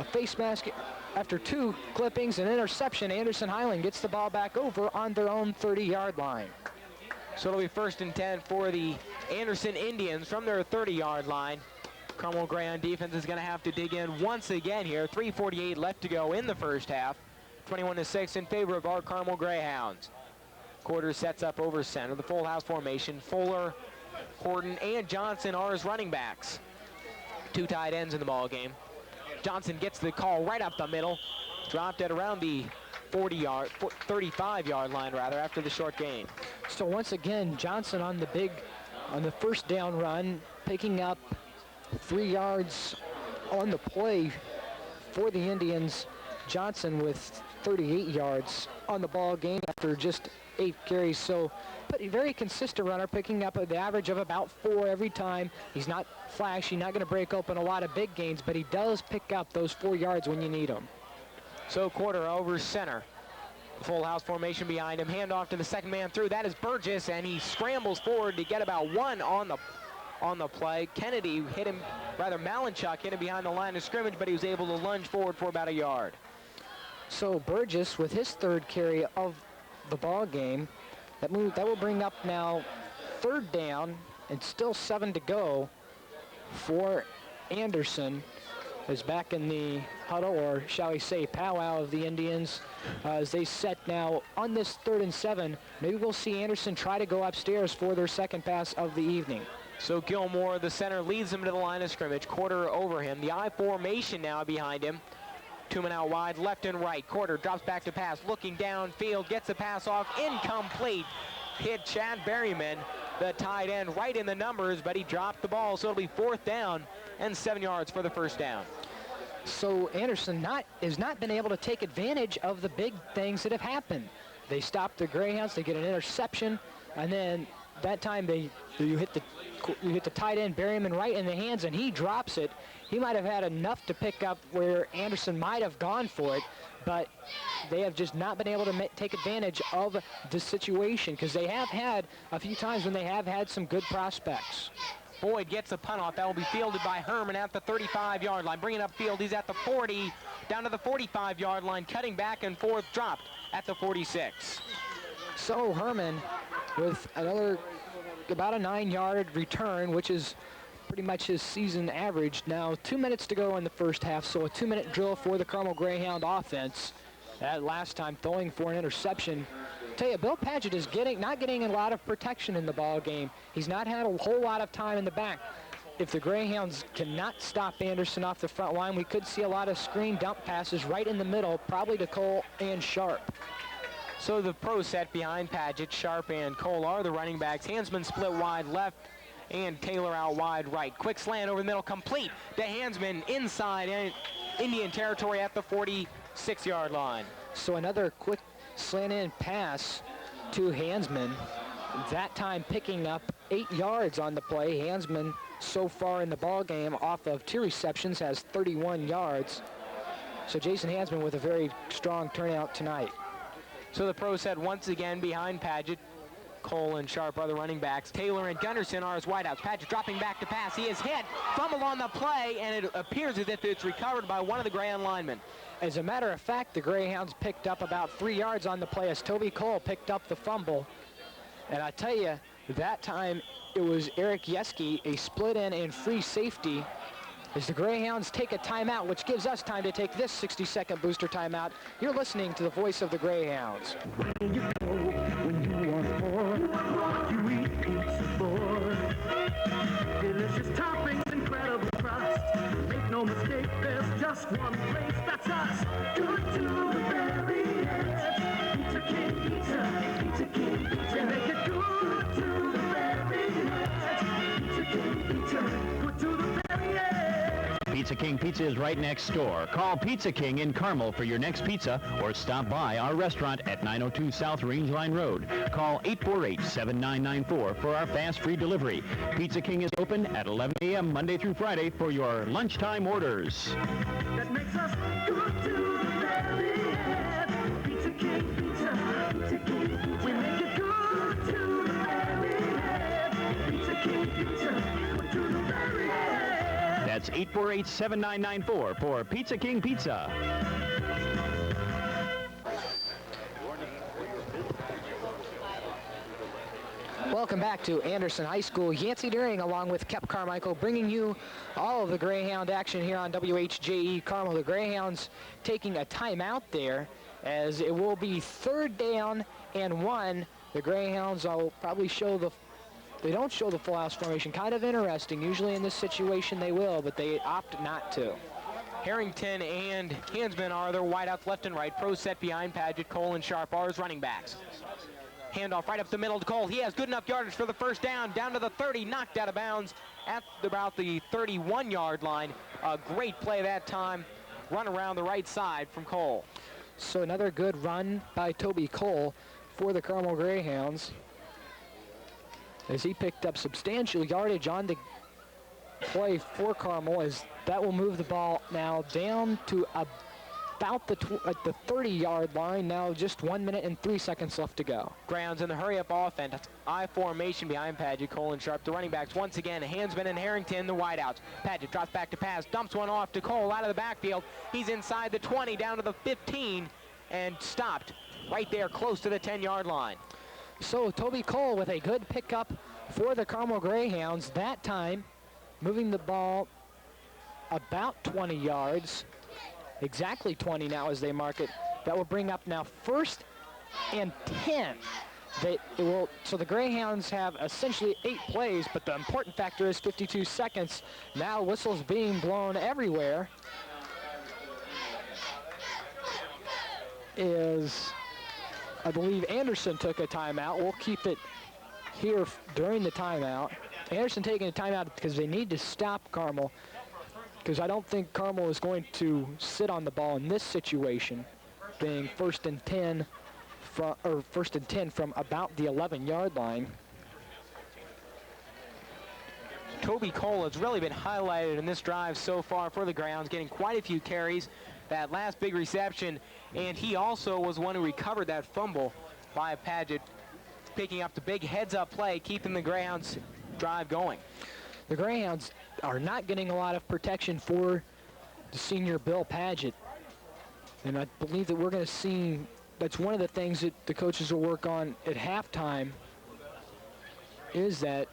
[SPEAKER 1] face mask, after 2 clippings and interception, Anderson Highland gets the ball back over on their own 30-yard line.
[SPEAKER 2] So it'll be 1st and 10 for the Anderson Indians from their 30-yard line. Carmel Greyhound defense is going to have to dig in once again here. 3:48 left to go in the first half. 21-6 in favor of our Carmel Greyhounds. Quarter sets up over center. The full house formation. Fuller, Horton, and Johnson are his running backs. 2 tight ends in the ball game. Johnson gets the call right up the middle. Dropped at around the 35-yard line rather after the short gain.
[SPEAKER 1] So once again, Johnson on the first down run, picking up 3 yards on the play for the Indians. Johnson with 38 yards on the ball game after just 8 carries. So, but a very consistent runner, picking up the average of about 4 every time. He's not flashy, not going to break open a lot of big gains, but he does pick up those 4 yards when you need them.
[SPEAKER 2] So quarter over center. Full house formation behind him. Handoff to the second man through. That is Burgess, and he scrambles forward to get about 1 on the play. Kennedy hit him, rather Malinchuk hit him behind the line of scrimmage, but he was able to lunge forward for about 1 yard.
[SPEAKER 1] So Burgess with his 3rd carry of the ball game. That will bring up now 3rd down and still 7 to go for Anderson. Is back in the huddle, or shall we say powwow, of the Indians as they set now on this 3rd and 7. Maybe we'll see Anderson try to go upstairs for their second pass of the evening.
[SPEAKER 2] So Gilmore, the center, leads him to the line of scrimmage. Quarter over him. The I formation now behind him. 2 men out wide, left and right. Quarter drops back to pass, looking downfield, gets the pass off, incomplete. Hit Chad Berryman, the tight end, right in the numbers, but he dropped the ball, so it'll be 4th down and 7 yards for the first down.
[SPEAKER 1] So Anderson has not been able to take advantage of the big things that have happened. They stop the Greyhounds, they get an interception, and then that time you hit the tight end Berryman right in the hands, and he drops it. He might have had enough to pick up where Anderson might have gone for it, but they have just not been able to take advantage of the situation, because they have had a few times when they have had some good prospects.
[SPEAKER 2] Boyd gets a punt off. That will be fielded by Herman at the 35-yard line. Bringing up field, he's at the 40. down to the 45-yard line, cutting back and forth, dropped at the 46.
[SPEAKER 1] So Herman with another about a 9-yard return, which is pretty much his season average. Now 2 minutes to go in the first half, so a 2-minute drill for the Carmel Greyhound offense. That last time throwing for an interception. Tell you, Bill Padgett is not getting a lot of protection in the ball game. He's not had a whole lot of time in the back. If the Greyhounds cannot stop Anderson off the front line, we could see a lot of screen dump passes right in the middle, probably to Cole and Sharp.
[SPEAKER 2] So the pro set behind Padgett, Sharp and Cole are the running backs. Hansman split wide left and Taylor out wide right. Quick slant over the middle, complete to Hansman inside Indian territory at the 46-yard line.
[SPEAKER 1] So another quick slant in pass to Hansman, that time picking up 8 yards on the play. Hansman so far in the ball game off of 2 receptions has 31 yards. So Jason Hansman with a very strong turnout tonight.
[SPEAKER 2] So the pro set once again behind Padgett. Cole and Sharp are the running backs. Taylor and Gunderson are his wideouts. Padgett dropping back to pass. He is hit, fumble on the play, and it appears as if it's recovered by one of the Greyhound linemen.
[SPEAKER 1] As a matter of fact, the Greyhounds picked up about 3 yards on the play as Toby Cole picked up the fumble. And I tell you, that time it was Eric Yeske, a split in and free safety, as the Greyhounds take a timeout, which gives us time to take this 60-second booster timeout. You're listening to the voice of the Greyhounds.
[SPEAKER 4] When you go, when you want more, you eat pizza for. Delicious toppings, incredible crust. Make no mistake, there's just one place, that's us. Good to the very edge. Pizza King Pizza, Pizza King Pizza. Make it good to the very edge. Pizza King Pizza, good to the very edge.
[SPEAKER 5] Pizza King Pizza is right next door. Call Pizza King in Carmel for your next pizza or stop by our restaurant at 902 South Rangeline Road. Call 848-7994 for our fast free delivery. Pizza King is open at 11 a.m. Monday through Friday for your lunchtime orders.
[SPEAKER 4] That makes us good to the very end. Pizza King Pizza, Pizza King Pizza. We make it good to the very end. Pizza King Pizza, good to the very end.
[SPEAKER 5] That's 848-7994 for Pizza King Pizza.
[SPEAKER 1] Welcome back to Anderson High School. Yancey Deering along with Kep Carmichael bringing you all of the Greyhound action here on WHJE Carmel. The Greyhounds taking a timeout there as it will be 3rd down and 1. The Greyhounds will probably they don't show the full house formation. Kind of interesting. Usually in this situation they will, but they opt not to.
[SPEAKER 2] Harrington and Hansman are their wideouts left and right. Pro set behind Padgett, Cole and Sharp are his running backs. Handoff right up the middle to Cole. He has good enough yardage for the first down. Down to the 30, knocked out of bounds at about the 31-yard line. A great play that time. Run around the right side from Cole.
[SPEAKER 1] So another good run by Toby Cole for the Carmel Greyhounds, as he picked up substantial yardage on the play for Carmel, as that will move the ball now down to about the 30-yard line. Now just 1 minute and 3 seconds left to go.
[SPEAKER 2] Greyhounds in the hurry-up offense. I formation behind Padgett, Cole and Sharp. The running backs once again. Hansman and Harrington, the wideouts. Padgett drops back to pass, dumps one off to Cole out of the backfield. He's inside the 20, down to the 15, and stopped right there close to the 10-yard line.
[SPEAKER 1] So Toby Cole with a good pickup for the Carmel Greyhounds. That time moving the ball about 20 yards. Exactly 20 now as they mark it. That will bring up now 1st and 10. So the Greyhounds have essentially 8 plays, but the important factor is 52 seconds. Now whistles being blown everywhere. I believe Anderson took a timeout. We'll keep it here during the timeout. Anderson taking a timeout because they need to stop Carmel, because I don't think Carmel is going to sit on the ball in this situation, being 1st and 10 from about the 11-yard line.
[SPEAKER 2] Toby Cole has really been highlighted in this drive so far for the Greyhounds, getting quite a few carries. That last big reception, and he also was one who recovered that fumble by Padgett, picking up the big heads-up play, keeping the Greyhounds drive going.
[SPEAKER 1] The Greyhounds are not getting a lot of protection for the senior Bill Padgett. And I believe that we're going to see, that's one of the things that the coaches will work on at halftime, is that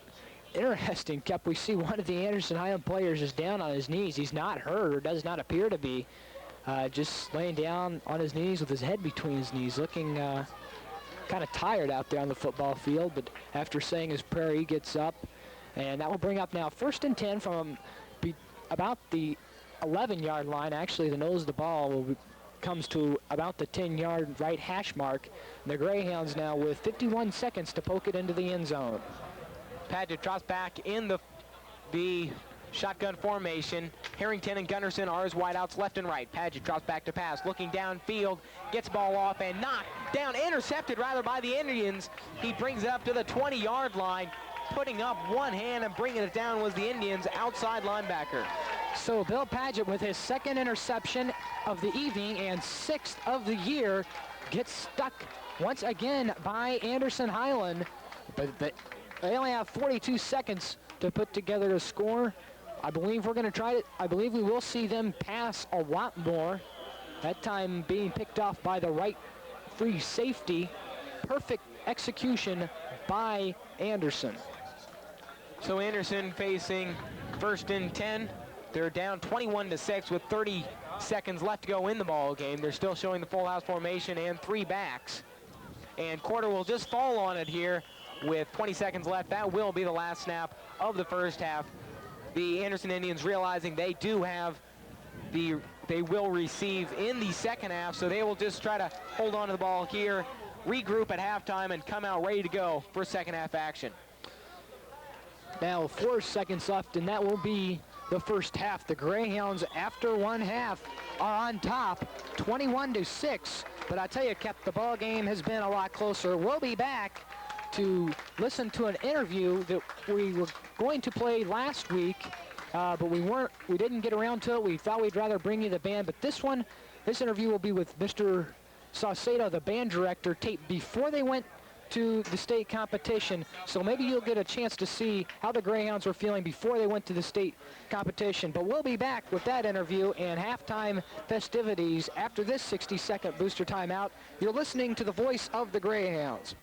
[SPEAKER 1] interesting, Kep, we see one of the Anderson Highland players is down on his knees. He's not hurt, or does not appear to be, just laying down on his knees with his head between his knees, looking kind of tired out there on the football field. But after saying his prayer, he gets up, and that will bring up now 1st and 10 from about the 11-yard line. Actually, the nose of the ball comes to about the 10-yard right hash mark. And the Greyhounds now with 51 seconds to poke it into the end zone.
[SPEAKER 2] Paget drops back in the shotgun formation. Harrington and Gunderson are his wideouts left and right. Paget drops back to pass, looking downfield, gets ball off and knocked down, intercepted rather by the Indians. He brings it up to the 20-yard line. Putting up one hand and bringing it down was the Indians' outside linebacker.
[SPEAKER 1] So Bill Paget, with his 2nd interception of the evening and 6th of the year, gets stuck once again by Anderson Highland. But they only have 42 seconds to put together a score. I believe we're going to try it. I believe we will see them pass a lot more. That time being picked off by the right free safety. Perfect execution by Anderson.
[SPEAKER 2] So Anderson facing 1st and 10. They're down 21-6 with 30 seconds left to go in the ball game. They're still showing the full house formation and 3 backs. And Quarter will just fall on it here with 20 seconds left. That will be the last snap of the first half. The Anderson Indians realizing they do have they will receive in the second half, so they will just try to hold on to the ball here, regroup at halftime, and come out ready to go for second half action.
[SPEAKER 1] Now 4 seconds left, and that will be the first half. The Greyhounds, after one half, are on top, 21-6. But I tell you, Kep, the ball game has been a lot closer. We'll be back to listen to an interview that we were going to play last week, but we didn't get around to it. We thought we'd rather bring you the band, but this interview will be with Mr. Saucedo, the band director, taped before they went to the state competition. So maybe you'll get a chance to see how the Greyhounds were feeling before they went to the state competition. But we'll be back with that interview and halftime festivities after this 60-second booster timeout. You're listening to the voice of the Greyhounds.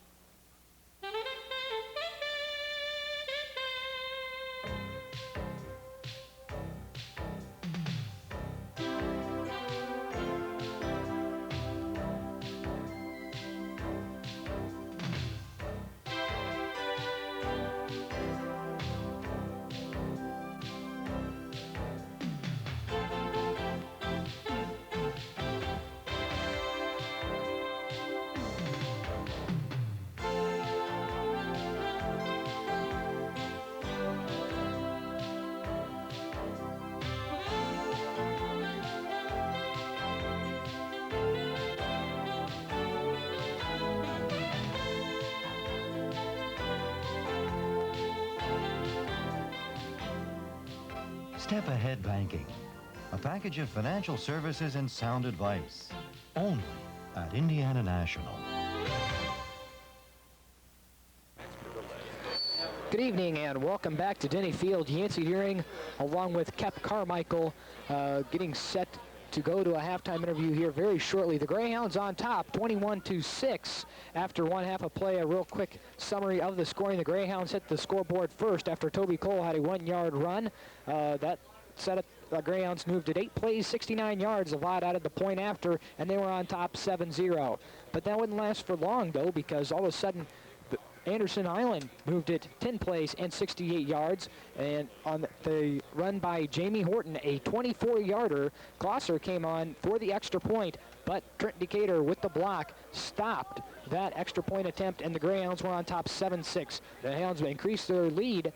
[SPEAKER 3] Step Ahead Banking, a package of financial services and sound advice, only at Indiana National.
[SPEAKER 1] Good evening and welcome back to Denny Field. Yancey Deering along with Kep Carmichael getting set to go to a halftime interview here very shortly. The Greyhounds on top, 21-6 after one half of play. A real quick summary of the scoring. The Greyhounds hit the scoreboard first after Toby Cole had a 1-yard run. That set it. The Greyhounds moved it 8 plays, 69 yards. Avad added the point after, and they were on top 7-0. But that wouldn't last for long, though, because all of a sudden Anderson Highland moved it 10 plays and 68 yards. And on the run by Jamie Horton, a 24-yarder, Glosser came on for the extra point, but Trent Decatur with the block stopped that extra point attempt, and the Greyhounds were on top 7-6. The Hounds increased their lead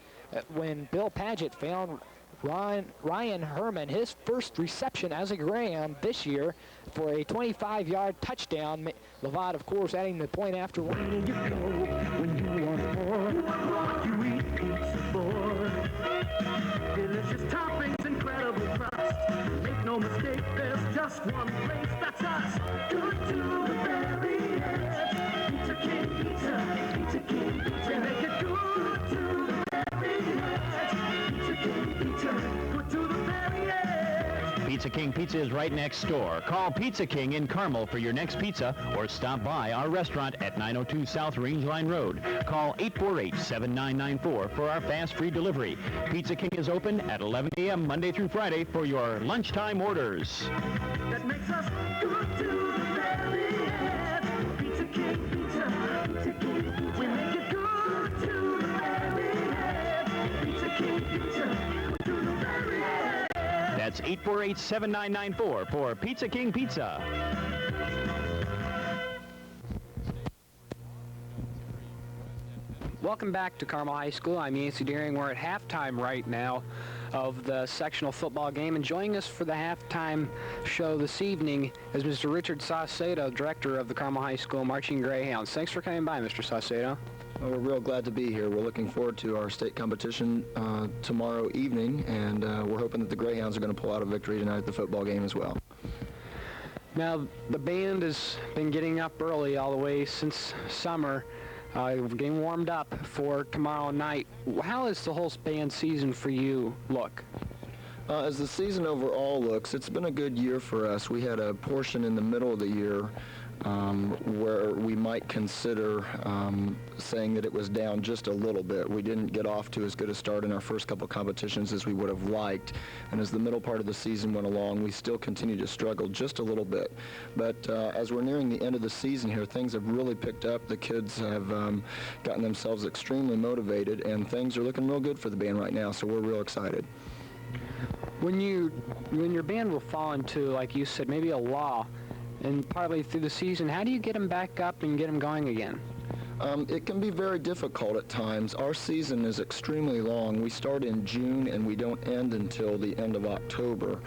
[SPEAKER 1] when Bill Paget found Ryan Herman, his first reception as a Greyhound this year, for a 25-yard touchdown. Levad, of course, adding the point after one.
[SPEAKER 4] You go when you want more. You eat pizza, boy. Delicious toppings, incredible crust. Make no mistake, there's just one place, that's us. Good to the very edge. Pizza King Pizza, Pizza King Pizza. Make it good to the very edge. Pizza King Pizza, good to the very edge.
[SPEAKER 5] Pizza Pizza King Pizza is right next door. Call Pizza King in Carmel for your next pizza or stop by our restaurant at 902 South Rangeline Road. Call 848-7994 for our fast free delivery. Pizza King is open at 11 a.m. Monday through Friday for your lunchtime orders.
[SPEAKER 4] That makes us good to the very end. Pizza King Pizza, Pizza King. We make it good to the very end. Pizza King Pizza, to the very end.
[SPEAKER 5] That's 848-7994 for Pizza King Pizza.
[SPEAKER 1] Welcome back to Carmel High School. I'm Yancey Deering. We're at halftime right now of the sectional football game, and joining us for the halftime show this evening is Mr. Richard Saucedo, director of the Carmel High School Marching Greyhounds. Thanks for coming by, Mr. Saucedo.
[SPEAKER 6] Well, we're real glad to be here. We're looking forward to our state competition tomorrow evening, and we're hoping that the Greyhounds are going to pull out a victory tonight at the football game as well.
[SPEAKER 1] Now, the band has been getting up early all the way since summer. Getting warmed up for tomorrow night. How does the whole band season for you look?
[SPEAKER 6] As the season overall looks, it's been a good year for us. We had a portion in the middle of the year where we might consider saying that it was down just a little bit. We didn't get off to as good a start in our first couple competitions as we would have liked, and as the middle part of the season went along, we still continue to struggle just a little bit. But as we're nearing the end of the season here, things have really picked up. The kids have gotten themselves extremely motivated, and things are looking real good for the band right now, so we're real excited.
[SPEAKER 1] When your band will fall into, like you said, maybe a lull, and partly through the season, how do you get them back up and get them going again?
[SPEAKER 6] It can be very difficult at times. Our season is extremely long. We start in June and we don't end until the end of October,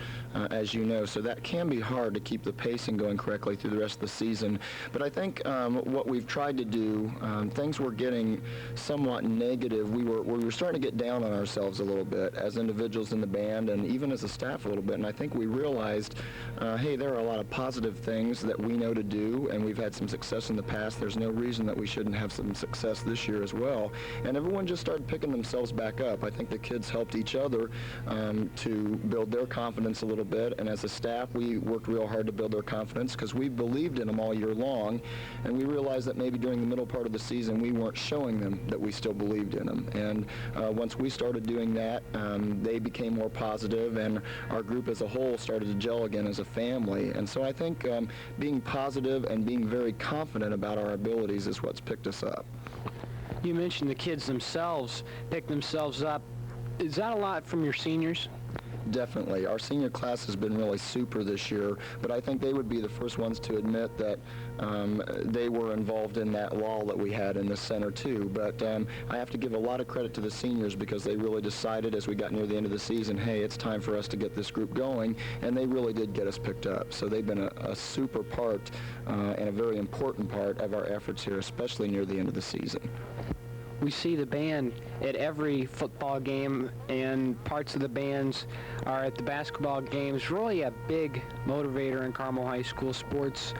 [SPEAKER 6] as you know. So that can be hard to keep the pacing going correctly through the rest of the season. But I think what we've tried to do, things were getting somewhat negative. We were starting to get down on ourselves a little bit as individuals in the band and even as a staff a little bit. And I think we realized, hey, there are a lot of positive things that we know to do, and we've had some success in the past. There's no reason that we shouldn't have some success this year as well. And everyone just started picking themselves back up. I think the kids helped each other to build their confidence a little bit, and as a staff we worked real hard to build their confidence because we believed in them all year long, and we realized that maybe during the middle part of the season we weren't showing them that we still believed in them. And once we started doing that, they became more positive, and our group as a whole started to gel again as a family. And so I think being positive and being very confident about our abilities is what's picked us up.
[SPEAKER 1] You mentioned the kids themselves pick themselves up. Is that a lot from your seniors?
[SPEAKER 6] Definitely. Our senior class has been really super this year, but I think they would be the first ones to admit that they were involved in that lull that we had in the center too. But I have to give a lot of credit to the seniors because they really decided as we got near the end of the season, hey, it's time for us to get this group going, and they really did get us picked up. So they've been a super part and a very important part of our efforts here, especially near the end of the season.
[SPEAKER 1] We see the band at every football game, and parts of the bands are at the basketball games. Really a big motivator in Carmel High School sports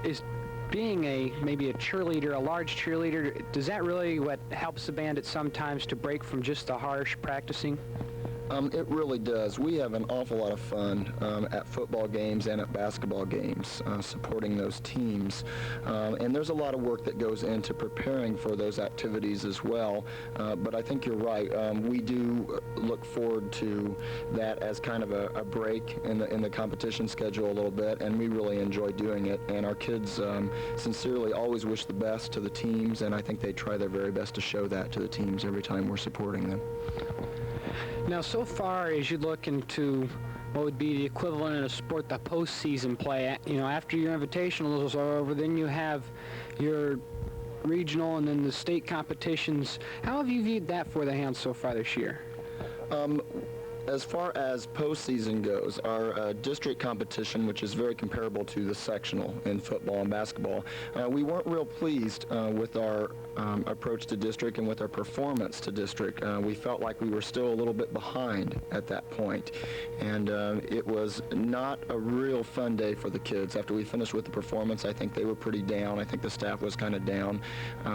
[SPEAKER 1] is being maybe a cheerleader, a large cheerleader. Does that really what helps the band at some times to break from just the harsh practicing?
[SPEAKER 6] It really does. We have an awful lot of fun at football games and at basketball games supporting those teams. And there's a lot of work that goes into preparing for those activities as well. But I think you're right. We do look forward to that as kind of a break in the competition schedule a little bit, and we really enjoy doing it. And our kids sincerely always wish the best to the teams, and I think they try their very best to show that to the teams every time we're supporting them.
[SPEAKER 1] Now, so far as you look into what would be the equivalent in a sport, the postseason play, you know, after your invitationals are over, then you have your regional and then the state competitions. How have you viewed that for the Hounds so far this year?
[SPEAKER 6] As far as postseason goes, our district competition, which is very comparable to the sectional in football and basketball, we weren't real pleased with our approach to district and with our performance to district. We felt like we were still a little bit behind at that point. And it was not a real fun day for the kids. After we finished with the performance, I think they were pretty down. I think the staff was kind of down.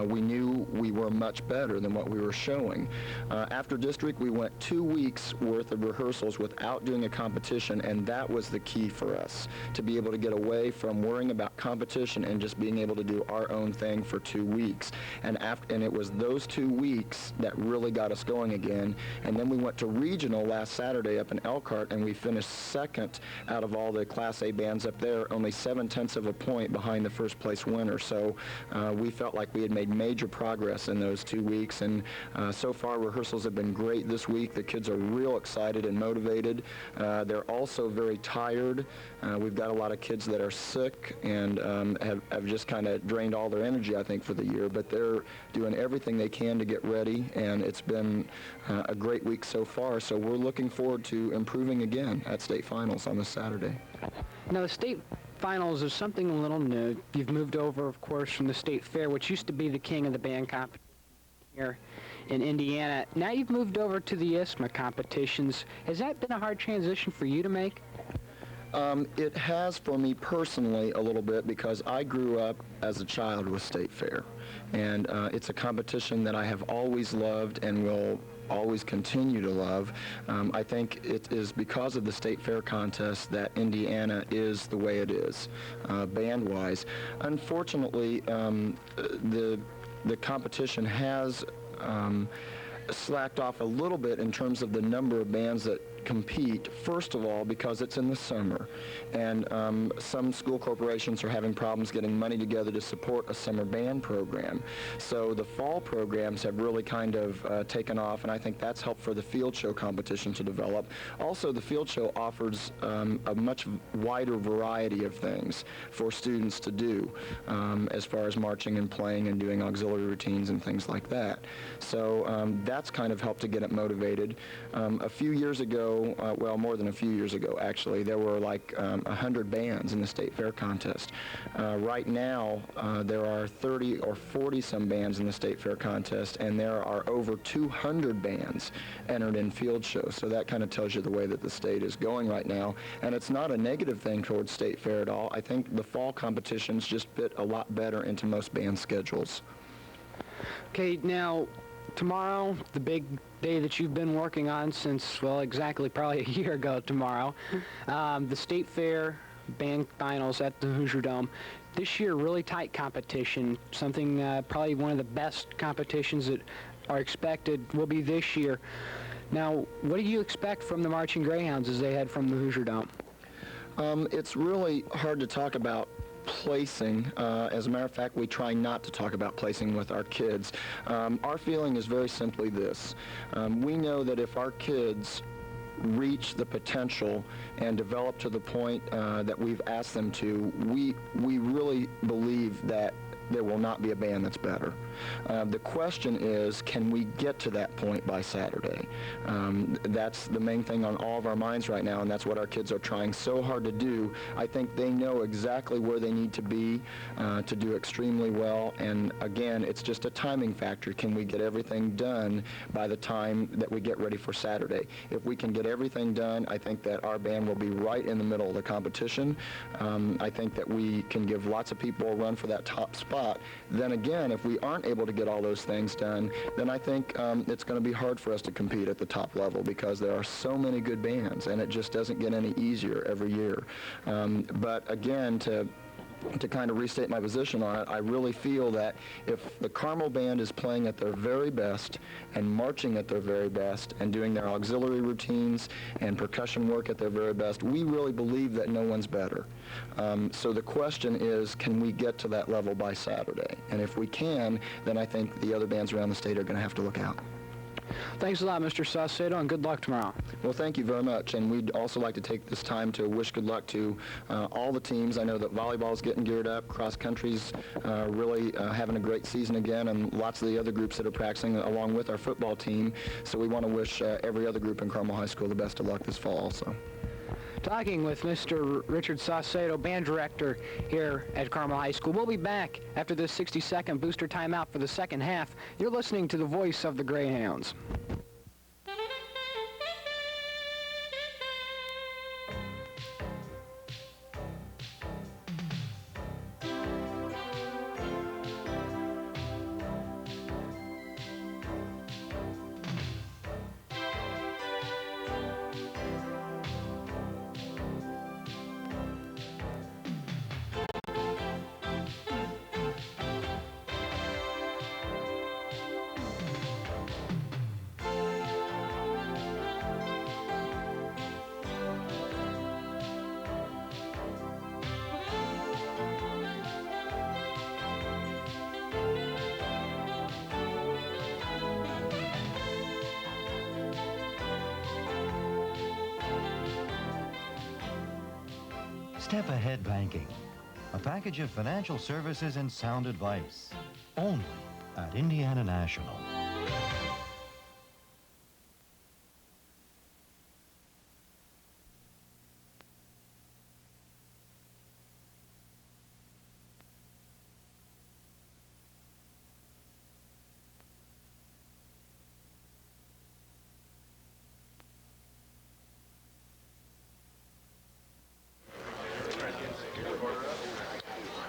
[SPEAKER 6] We knew we were much better than what we were showing. After district, we went 2 weeks worth of rehearsals without doing a competition, and that was the key for us, to be able to get away from worrying about competition and just being able to do our own thing for 2 weeks. And it was those 2 weeks that really got us going again. And then we went to regional last Saturday up in Elkhart, and we finished second out of all the Class A bands up there, only 7/10 of a point behind the first place winner. So we felt like we had made major progress in those 2 weeks, and so far rehearsals have been great this week. The kids are real excited and motivated. They're also very tired. We've got a lot of kids that are sick and have just kind of drained all their energy, I think, for the year, but they're doing everything they can to get ready, and it's been a great week so far. So we're looking forward to improving again at state finals on this Saturday.
[SPEAKER 1] Now, the state finals is something a little new. You've moved over, of course, from the state fair, which used to be the king of the band competition here in Indiana. Now you've moved over to the ISMA competitions. Has that been a hard transition for you to make?
[SPEAKER 6] It has for me personally a little bit, because I grew up as a child with state fair, and it's a competition that I have always loved and will always continue to love. I think it is because of the state fair contest that Indiana is the way it is, band-wise. Unfortunately, the competition has slacked off a little bit in terms of the number of bands that compete, first of all, because it's in the summer, and some school corporations are having problems getting money together to support a summer band program. So the fall programs have really kind of taken off, and I think that's helped for the field show competition to develop. Also, the field show offers a much wider variety of things for students to do, as far as marching and playing and doing auxiliary routines and things like that. So that's kind of helped to get it motivated. A few years ago, well, more than a few years ago, actually, there were like 100 bands in the state fair contest. Right now, there are 30 or 40 some bands in the state fair contest, and there are over 200 bands entered in field shows. So that kind of tells you the way that the state is going right now. And it's not a negative thing towards state fair at all. I think the fall competitions just fit a lot better into most band schedules.
[SPEAKER 1] Okay, now, tomorrow, the big day that you've been working on since, well, exactly probably a year ago tomorrow, the state fair band finals at the Hoosier Dome. This year, really tight competition, something probably one of the best competitions that are expected will be this year. Now, what do you expect from the Marching Greyhounds as they head from the Hoosier Dome?
[SPEAKER 6] It's really hard to talk about placing. As a matter of fact, we try not to talk about placing with our kids. Our feeling is very simply this. We know that if our kids reach the potential and develop to the point that we've asked them to, we really believe that there will not be a band that's better. The question is, can we get to that point by Saturday? That's the main thing on all of our minds right now, and that's what our kids are trying so hard to do. I think they know exactly where they need to be to do extremely well, and again, it's just a timing factor. Can we get everything done by the time that we get ready for Saturday? If we can get everything done, I think that our band will be right in the middle of the competition. I think that we can give lots of people a run for that top spot. Then again, if we aren't able to get all those things done, then I think it's going to be hard for us to compete at the top level, because there are so many good bands, and it just doesn't get any easier every year. But again, to kind of restate my position on it, I really feel that if the Carmel band is playing at their very best and marching at their very best and doing their auxiliary routines and percussion work at their very best, we really believe that no one's better. So the question is, can we get to that level by Saturday? And if we can, then I think the other bands around the state are going to have to look out.
[SPEAKER 1] Thanks a lot, Mr. Saucedo, and good luck tomorrow.
[SPEAKER 6] Well, thank you very much, and we'd also like to take this time to wish good luck to all the teams. I know that volleyball's getting geared up, cross country's really having a great season again, and lots of the other groups that are practicing along with our football team. So we want to wish every other group in Carmel High School the best of luck this fall also.
[SPEAKER 1] talking with Mr. Richard Saucedo, band director here at Carmel High School. We'll be back after this 60-second booster timeout for the second half. You're listening to the voice of the Greyhounds.
[SPEAKER 3] Step Ahead Banking, a package of financial services and sound advice, only at Indiana National.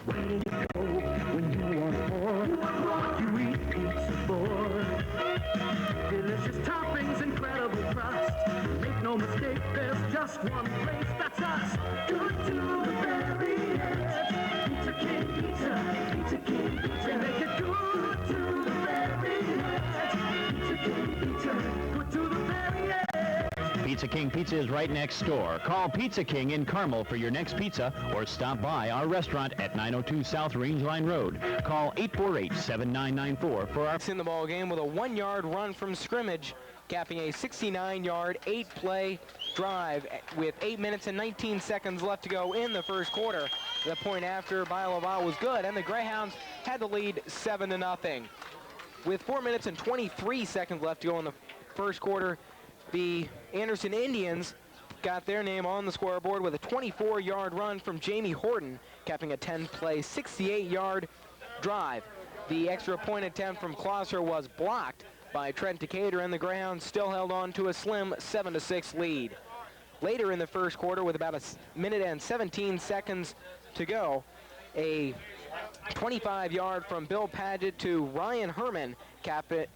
[SPEAKER 4] Where do you go when you want more? You eat pizza, boy. Delicious toppings, incredible crust. Make no mistake, there's just one place, that's us. Good to the very edge. Pizza King Pizza, Pizza King Pizza. Make it good to the very edge. Pizza King Pizza, good to the very edge.
[SPEAKER 5] Pizza King Pizza is right next door. Call Pizza King in Carmel for your next pizza or stop by our restaurant at 902 South Rangeline Road. Call 848-7994 for our...
[SPEAKER 2] In the ball game with a 1-yard run from scrimmage, capping a 69-yard, 8-play drive with 8 minutes and 19 seconds left to go in the first quarter. The point after by Laval was good, and the Greyhounds had the lead 7-0. With 4 minutes and 23 seconds left to go in the first quarter, the Anderson Indians got their name on the scoreboard with a 24-yard run from Jamie Horton, capping a 10-play, 68-yard drive. The extra point attempt from Closser was blocked by Trent Decatur, and the Greyhounds still held on to a slim 7-6 lead. Later in the first quarter, with about a minute and 17 seconds to go, a 25-yard from Bill Padgett to Ryan Herman capped an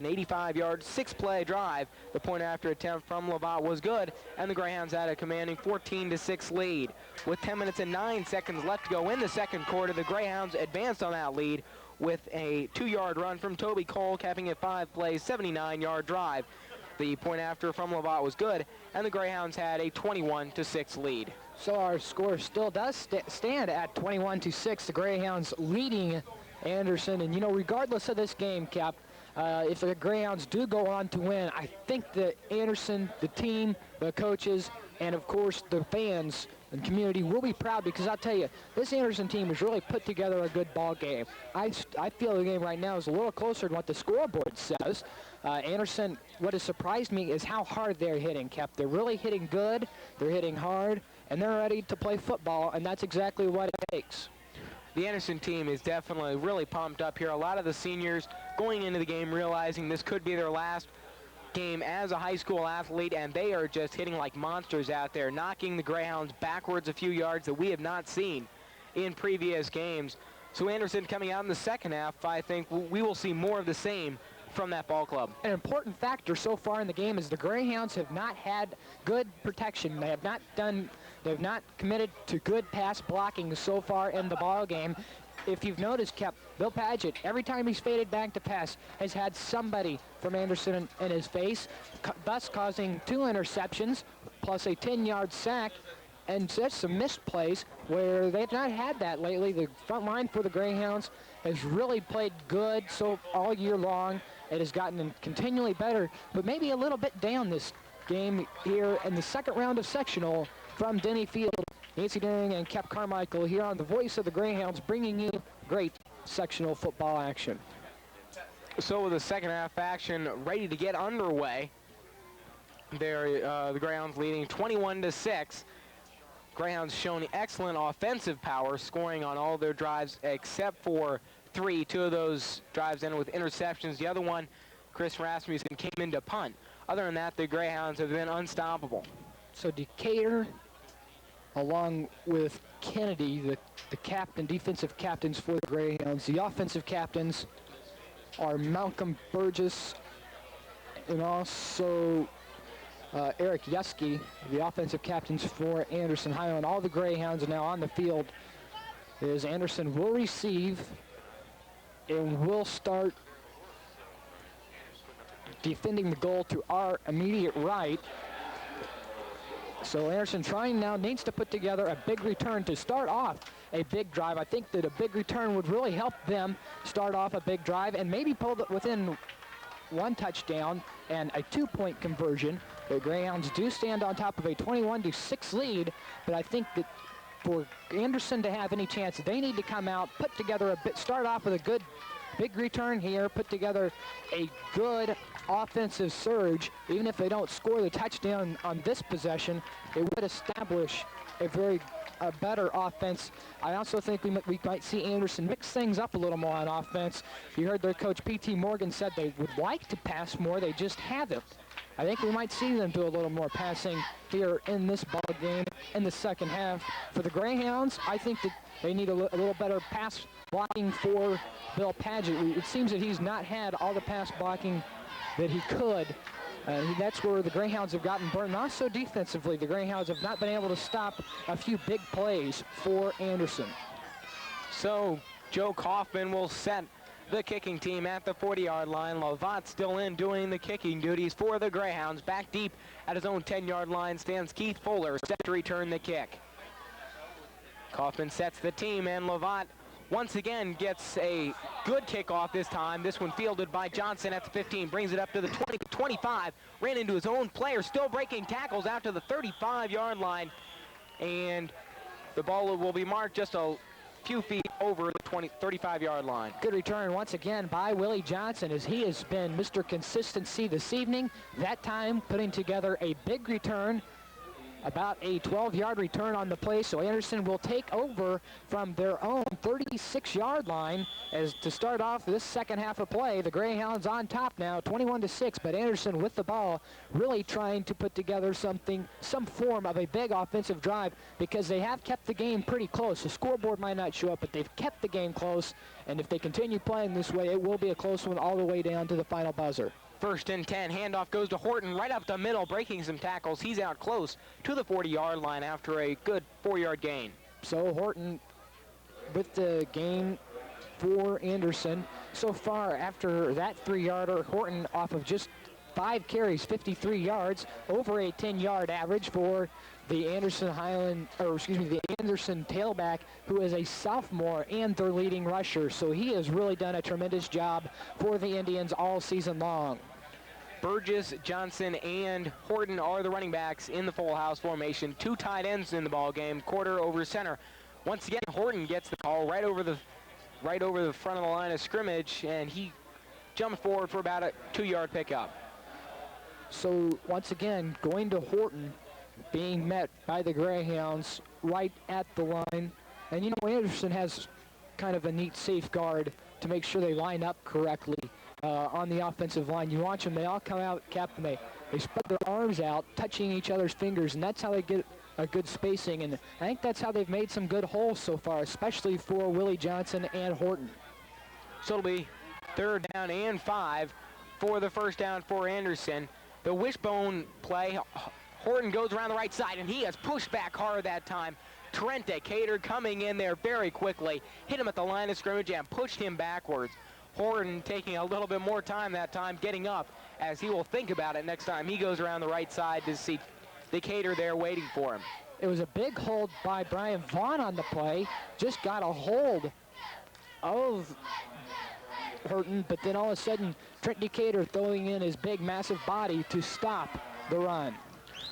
[SPEAKER 2] 85-yard, 6-play drive. The point-after attempt from Laval was good, and the Greyhounds had a commanding 14-6 lead. With 10 minutes and 9 seconds left to go in the second quarter, the Greyhounds advanced on that lead with a 2-yard run from Toby Cole, capping a 5-play, 79-yard drive. The point-after from Laval was good, and the Greyhounds had a 21-6 lead.
[SPEAKER 1] So our score still does stand at 21-6. The Greyhounds leading Anderson. And, you know, regardless of this game, Cap, if the Greyhounds do go on to win, I think that Anderson, the team, the coaches, and, of course, the fans and community will be proud, because I'll tell you, this Anderson team has really put together a good ball game. I feel the game right now is a little closer than what the scoreboard says. Anderson, what has surprised me is how hard they're hitting, Cap. They're really hitting good, they're hitting hard, and they're ready to play football, and that's exactly what it takes.
[SPEAKER 2] The Anderson team is definitely really pumped up here. A lot of the seniors going into the game realizing this could be their last game as a high school athlete, and they are just hitting like monsters out there, knocking the Greyhounds backwards a few yards that we have not seen in previous games. So Anderson coming out in the second half, I think we will see more of the same from that ball club.
[SPEAKER 1] An important factor so far in the game is the Greyhounds have not had good protection. They have not committed to good pass blocking so far in the ball game. If you've noticed, Bill Padgett, every time he's faded back to pass, has had somebody from Anderson in his face, thus causing 2 interceptions, plus a 10-yard sack, and just some missed plays where they've not had that lately. The front line for the Greyhounds has really played good all year long. It has gotten continually better, but maybe a little bit down this game here in the second round of sectional from Denny Field. Nancy Daring and Cap Carmichael here on the voice of the Greyhounds, bringing you great sectional football action.
[SPEAKER 2] So with the second half action ready to get underway, the Greyhounds leading 21-6. Greyhounds shown excellent offensive power, scoring on all their drives except for 3. 2 of those drives ended with interceptions. The other one, Chris Rasmussen, came in to punt. Other than that, the Greyhounds have been unstoppable.
[SPEAKER 1] So Decatur, along with Kennedy, the captain, defensive captains for the Greyhounds. The offensive captains are Malcolm Burgess and also Eric Yuski, the offensive captains for Anderson Highland. All the Greyhounds are now on the field. As Anderson will receive and will start defending the goal to our immediate right. So Anderson trying now, needs to put together a big return to start off a big drive. I think that a big return would really help them start off a big drive and maybe pull it within 1 touchdown and a 2-point conversion. The Greyhounds do stand on top of a 21-6 lead, but I think that for Anderson to have any chance, they need to come out, put together a bit, start off with a good big return here, put together a good offensive surge. Even if they don't score the touchdown on this possession, it would establish a better offense. I also think we might see Anderson mix things up a little more on offense. You heard their coach, P.T. Morgan, said they would like to pass more, they just haven't. I think we might see them do a little more passing here in this ball game in the second half. For the Greyhounds, I think that they need a little better pass blocking for Bill Paget. It seems that he's not had all the pass blocking that he could. That's where the Greyhounds have gotten burned. Also defensively, the Greyhounds have not been able to stop a few big plays for Anderson.
[SPEAKER 2] So Joe Kaufman will set the kicking team at the 40-yard line. Lovat still in doing the kicking duties for the Greyhounds. Back deep at his own 10-yard line stands Keith Fuller, set to return the kick. Kaufman sets the team, and Lovat once again gets a good kickoff this time. This one fielded by Johnson at the 15, brings it up to the 20, 25, ran into his own player, still breaking tackles out to the 35-yard line, and the ball will be marked just a few feet over the 35-yard line.
[SPEAKER 1] Good return once again by Willie Johnson, as he has been Mr. Consistency this evening. That time putting together a big return, about a 12-yard return on the play. So Anderson will take over from their own 36-yard line as to start off this second half of play. The Greyhounds on top now, 21-6, but Anderson with the ball, really trying to put together some form of a big offensive drive, because they have kept the game pretty close. The scoreboard might not show up, but they've kept the game close, and if they continue playing this way, it will be a close one all the way down to the final buzzer.
[SPEAKER 2] 1st and 10, handoff goes to Horton right up the middle, breaking some tackles. He's out close to the 40-yard line after a good 4-yard gain.
[SPEAKER 1] So Horton with the gain for Anderson. So far after that 3-yarder, Horton off of just 5 carries, 53 yards, over a 10-yard average for the Anderson the Anderson tailback, who is a sophomore and their leading rusher. So he has really done a tremendous job for the Indians all season long.
[SPEAKER 2] Burgess, Johnson, and Horton are the running backs in the full house formation. 2 tight ends in the ball game, quarter over center. Once again, Horton gets the call right over the front of the line of scrimmage, and he jumped forward for about a 2-yard pickup.
[SPEAKER 1] So once again, going to Horton, being met by the Greyhounds right at the line. And you know, Anderson has kind of a neat safeguard to make sure they line up correctly on the offensive line. You watch them, they all come out, Captain, they spread their arms out, touching each other's fingers, and that's how they get a good spacing. And I think that's how they've made some good holes so far, especially for Willie Johnson and Horton.
[SPEAKER 2] So it'll be 3rd down and 5 for the 1st down for Anderson. The wishbone play, Horton goes around the right side, and he has pushed back hard that time. Trent Decatur coming in there very quickly, hit him at the line of scrimmage and pushed him backwards. Horton taking a little bit more time that time, getting up, as he will think about it next time he goes around the right side to see Decatur there waiting for him.
[SPEAKER 1] It was a big hold by Brian Vaughn on the play, just got a hold of Horton, but then all of a sudden Trent Decatur throwing in his big massive body to stop the run.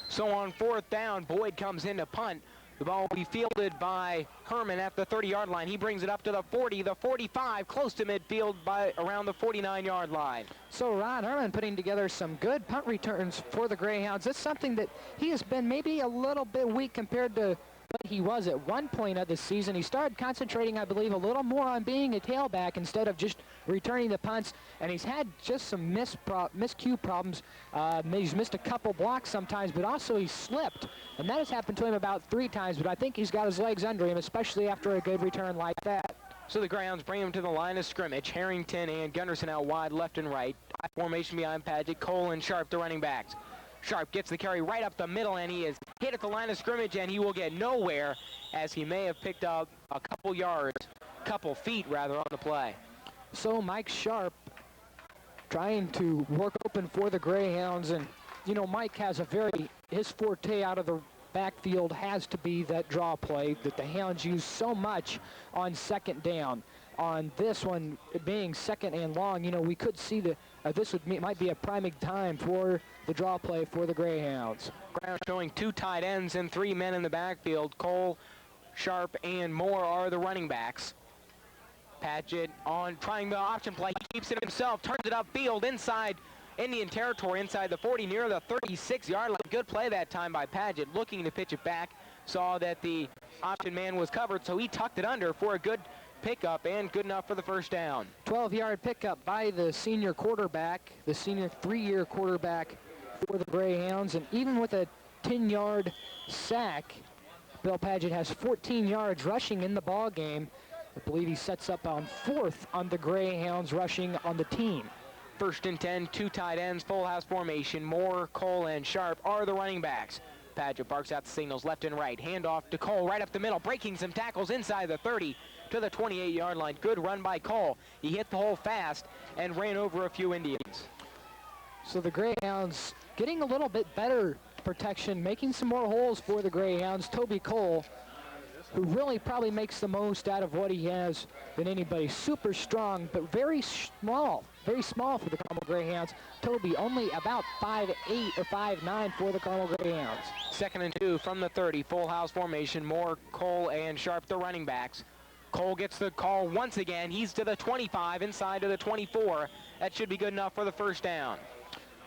[SPEAKER 2] So on 4th down, Boyd comes in to punt. The ball will be fielded by Herman at the 30-yard line. He brings it up to the 40, the 45, close to midfield by around the 49-yard line.
[SPEAKER 1] So Ron Herman putting together some good punt returns for the Greyhounds. That's something that he has been maybe a little bit weak compared to what he was at one point of the season. He started concentrating, I believe, a little more on being a tailback instead of just returning the punts, and he's had just some miscue problems. He's missed a couple blocks sometimes, but also he's slipped, and that has happened to him about 3 times, but I think he's got his legs under him, especially after a good return like that.
[SPEAKER 2] So the Greyhounds bring him to the line of scrimmage. Harrington and Gunderson out wide, left and right. Formation behind Paget. Cole and Sharp, the running backs. Sharp gets the carry right up the middle, and he is hit at the line of scrimmage, and he will get nowhere, as he may have picked up a couple feet rather, on the play.
[SPEAKER 1] So Mike Sharp trying to work open for the Greyhounds, and you know, Mike has his forte out of the backfield has to be that draw play that the Hounds use so much on second down. On this one, it being second and long, you know, we could see that this might be a prime time for the draw play for the Greyhounds.
[SPEAKER 2] Greyhounds showing 2 tight ends and 3 men in the backfield. Cole, Sharp, and Moore are the running backs. Paget on trying the option play. He keeps it himself, turns it upfield inside Indian territory, inside the 40, near the 36-yard line. Good play that time by Paget, looking to pitch it back. Saw that the option man was covered, so he tucked it under for a good pickup and good enough for the first down.
[SPEAKER 1] 12-yard pickup by the senior quarterback, the senior 3-year quarterback for the Greyhounds, and even with a 10-yard sack, Bill Paget has 14 yards rushing in the ball game. I believe he sets up on 4th on the Greyhounds rushing on the team.
[SPEAKER 2] 1st and 10, 2 tight ends, full house formation. Moore, Cole, and Sharp are the running backs. Paget barks out the signals left and right. Handoff to Cole right up the middle, breaking some tackles inside the 30 to the 28-yard line. Good run by Cole. He hit the hole fast and ran over a few Indians.
[SPEAKER 1] So the Greyhounds getting a little bit better protection, making some more holes for the Greyhounds. Toby Cole, who really probably makes the most out of what he has than anybody. Super strong, but very small for the Carmel Greyhounds. Toby only about 5'8" or 5'9" for the Carmel Greyhounds.
[SPEAKER 2] 2nd and 2 from the 30, full house formation. Moore, Cole, and Sharp, the running backs. Cole gets the call once again. He's to the 25, inside to the 24. That should be good enough for the first down.